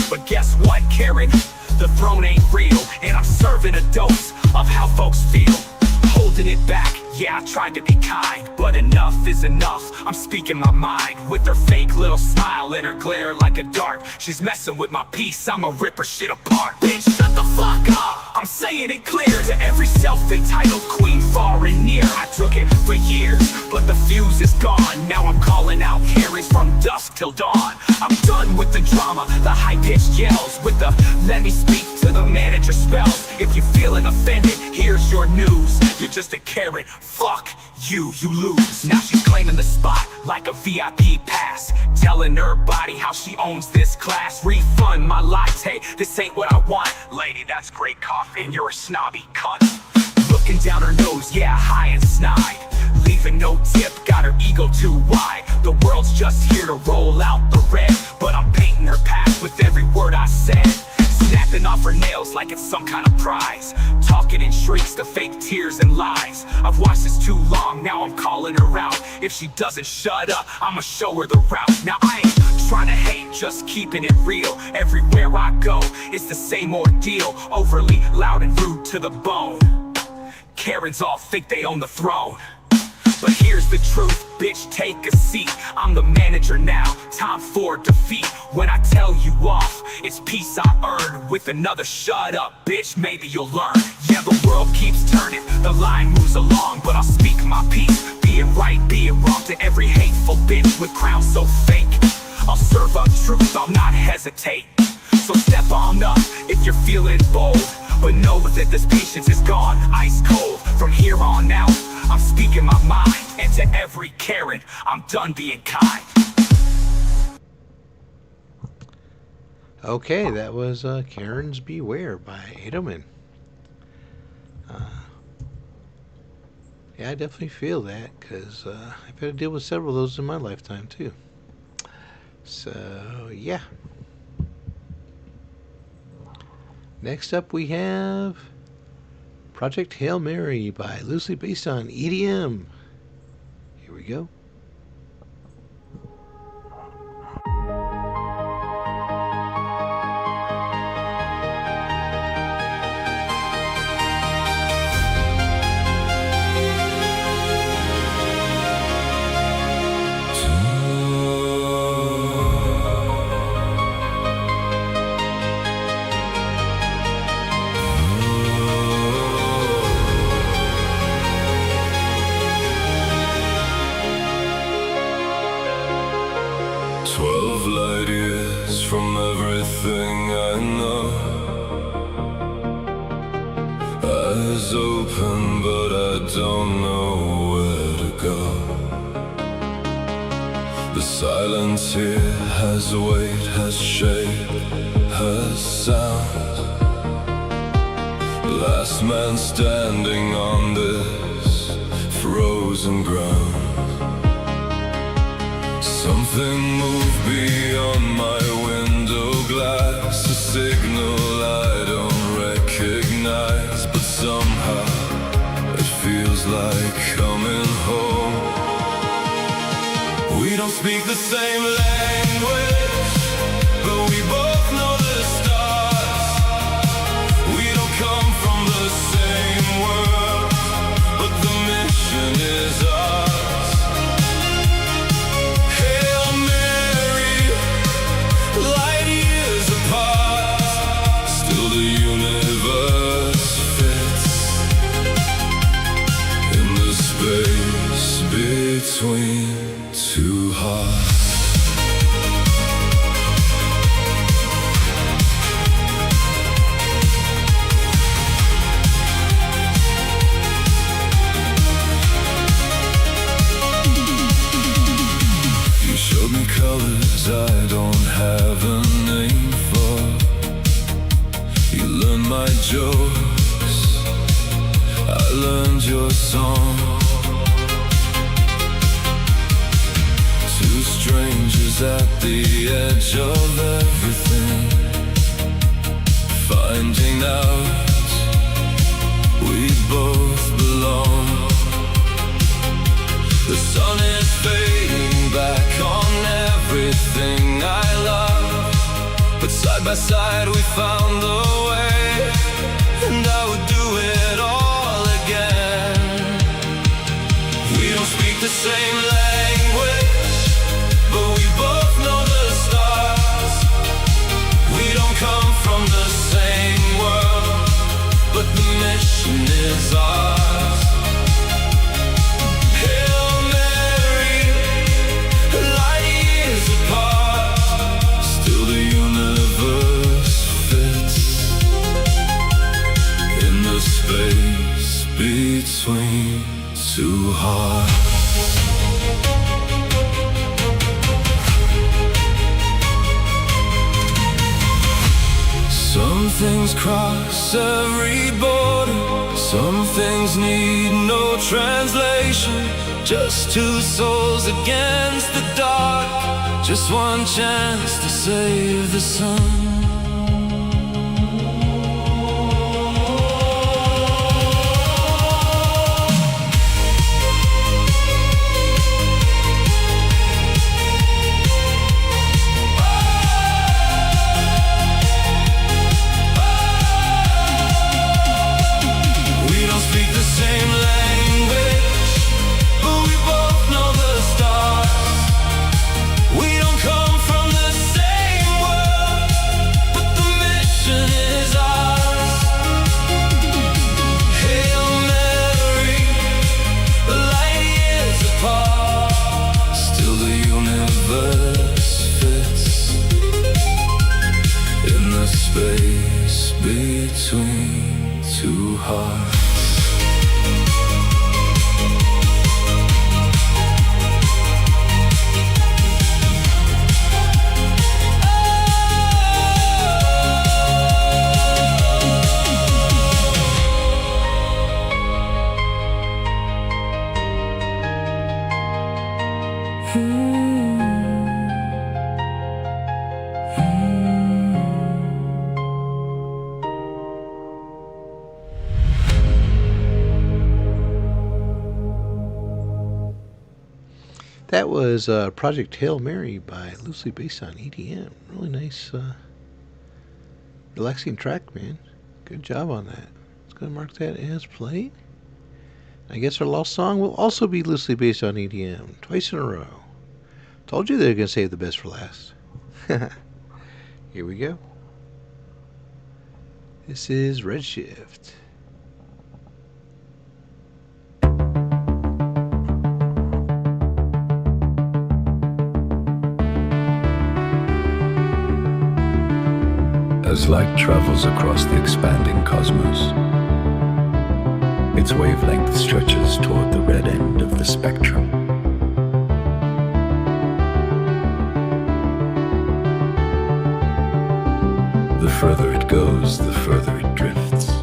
But guess what, Karen? The throne ain't real, and I'm serving a dose of how folks feel. Holding it back, yeah, I tried to be kind, but enough is enough. I'm speaking my mind with her fake little smile and her glare like a dart. She's messing with my peace, I'ma rip her shit apart. Bitch, shut the fuck up! I'm saying it clear to every self-entitled queen far and near. I took it for years, but the fuse is gone. Now I'm calling out Karens from dusk till dawn. I'm done with the drama, the high-pitched yells, with the let me speak to the manager spells. If you're feeling offended, here's your news. You're just a Karen, fuck you, you lose. Now she's claiming the spot like a VIP pass, telling her body how she owns this class. Refund my latte, this ain't what I want. Lady, that's great coffee and you're a snobby cunt. Looking down her nose, yeah, high and snide, leaving no tip, got her ego too wide. The world's just here to roll out the red, but I'm painting her path with every word I said. Snapping off her nails like it's some kind of prize, talking in shrieks, the fake tears and lies. I've watched this too long, now I'm calling her out. If she doesn't shut up, I'ma show her the route. Now I ain't trying to hate, just keeping it real. Everywhere I go, it's the same ordeal. Overly loud and rude to the bone. Karens all think they own the throne, but here's the truth, bitch, take a seat. I'm the manager now, time for defeat. When I tell you off, it's peace I earn. With another shut up, bitch, maybe you'll learn. Yeah, the world keeps turning, the line moves along, but I'll speak my piece, be it right, be it wrong. To every hateful bitch with crowns so fake, I'll serve up truth, I'll not hesitate. So step on up if you're feeling bold, but know that this patience is gone, ice cold. From here on out, I'm speaking my mind, and to every Karen, I'm done being kind. Okay, that was Karen's Beware by Edelman. Yeah, I definitely feel that because I've had to deal with several of those in my lifetime too. So, yeah. Next up we have Project Hail Mary by loosely based on EDM. Here we go. 12 light years from everything I know. Eyes open, but I don't know where to go. The silence here has weight, has shape, has sound. Last man standing on this frozen ground. Something moved beyond my window glass, a signal I don't recognize, but somehow it feels like coming home. We don't speak the same language, but we both know the stars. We don't come from the same world, but the mission is ours. Between two hearts. You showed me colors I don't have a name for. You learned my jokes, I learned your song. Two strangers at the edge of everything, finding out we both belong. The sun is fading back on everything I love, but side by side we found the way, and I would do it all again. We don't speak the same language, but we both know the stars. We don't come from the same world, but the mission is ours. Hail Mary, light years apart, still the universe fits in the space between two hearts. Some things cross every border, some things need no translation. Just two souls against the dark, just one chance to save the sun. Space between two hearts. That was Project Hail Mary by loosely based on EDM. Really nice, relaxing track, man. Good job on that. Let's go mark that as played. I guess our last song will also be loosely based on EDM, twice in a row. Told you they were going to save the best for last. Here we go. This is Redshift. As light travels across the expanding cosmos, its wavelength stretches toward the red end of the spectrum. The further it goes, the further it drifts.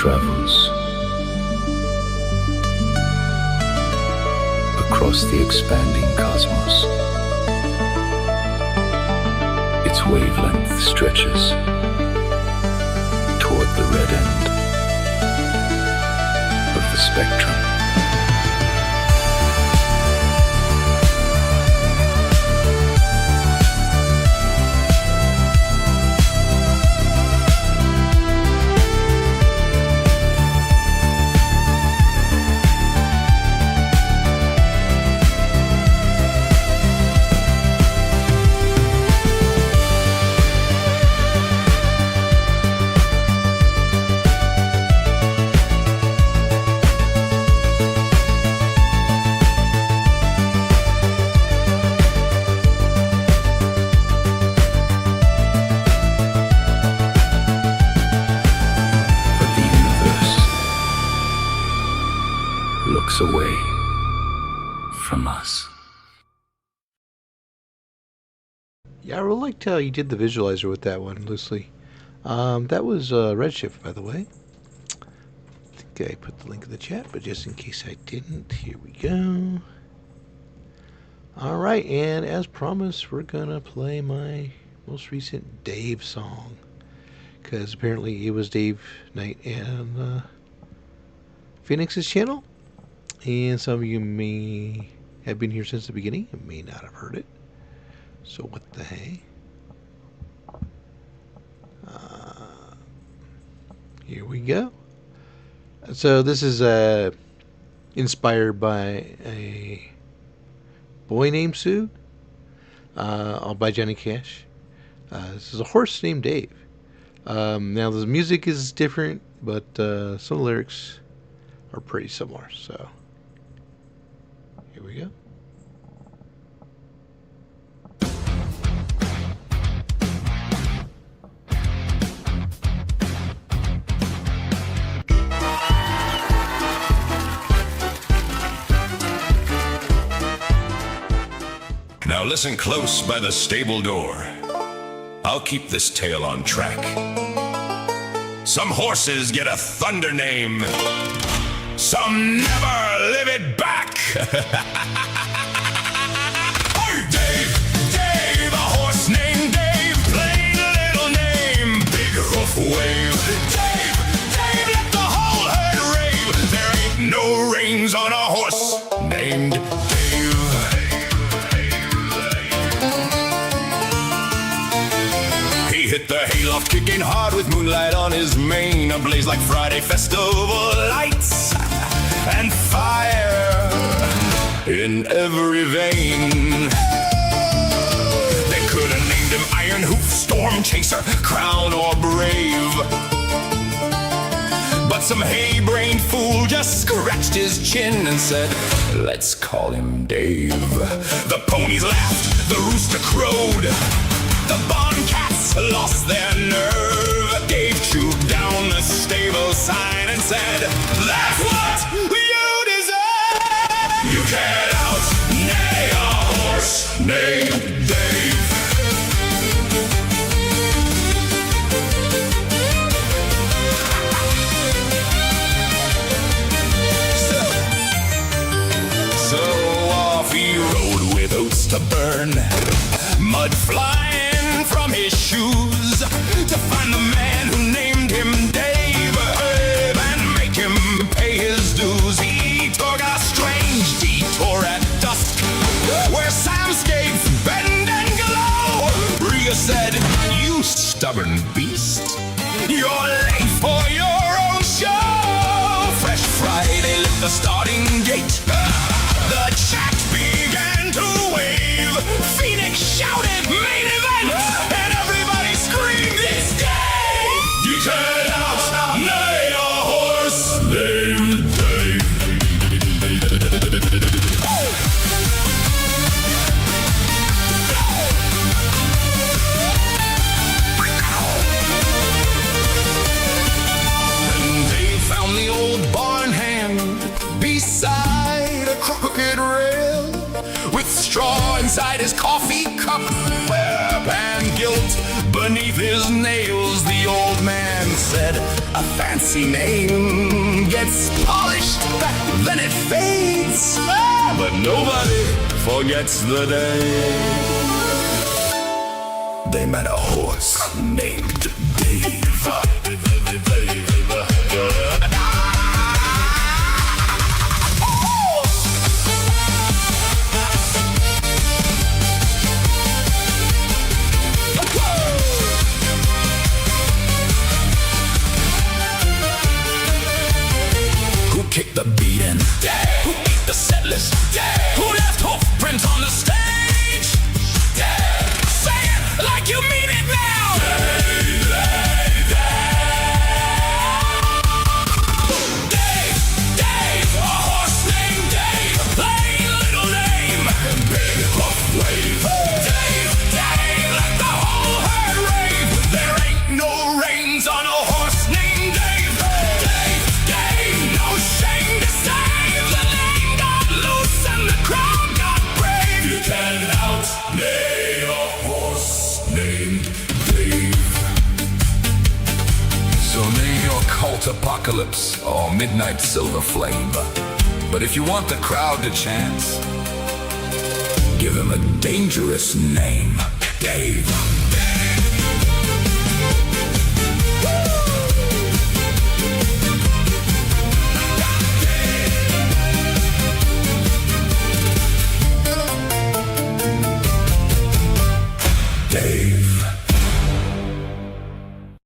travels across the expanding cosmos. Its wavelength stretches toward the red end of the spectrum. Yeah, I really liked how you did the visualizer with that one, loosely. That was Redshift, by the way. I think I put the link in the chat, but just in case I didn't, here we go. Alright, and as promised, we're gonna play my most recent Dave song. Because apparently it was Dave night and Phoenix's channel. And some of you may have been here since the beginning and may not have heard it. So what the hey? Here we go. So this is inspired by a boy named Sue, all by Johnny Cash. This is a horse named Dave. Now the music is different, but some of the lyrics are pretty similar. So here we go. Now listen close by the stable door. I'll keep this tale on track. Some horses get a thunder name. Some never live it back. Hey, Dave, a horse named Dave. Plain little name, big hoof wave. Dave, let the whole herd rave. There ain't no reins on a horse named Dave. He hit the hayloft kicking hard with moonlight on his mane, ablaze like Friday festival lights, and fire in every vein. They could have named him Iron Hoof, Storm Chaser, Crown, or Brave, but some hay-brained fool just scratched his chin and said, let's call him Dave. The ponies laughed, the rooster crowed, the barn cats lost their nerve. Dave chewed down the stable sign and said, that's what you deserve. You can't out-neigh a horse named Dave. So off he rode with oats to burn, mud flying from his shoes, to find the man who named him Dave, and make him pay his dues. He took a strange detour at dusk, where soundscapes bend and glow. Bria said, you stubborn beast, you're late for your own show. Fresh Friday lit the starting gate. The chat began to wave. Phoenix shouted, main event, and everybody screamed, it's Dave! You turn out, nay, a horse named Dave. And Dave found the old barn hand beside a crooked rail, with straw inside his coffee cup, and gilt beneath his nails. The old man said, a fancy name gets polished, then it fades, but nobody forgets the day they met a horse named Dave. Kicked the beating, who ate the set list, who left hoof prints on the stage. Say it like you mean it now. Night Apocalypse or Midnight Silver Flame. But if you want the crowd to chant, give him a dangerous name, Dave.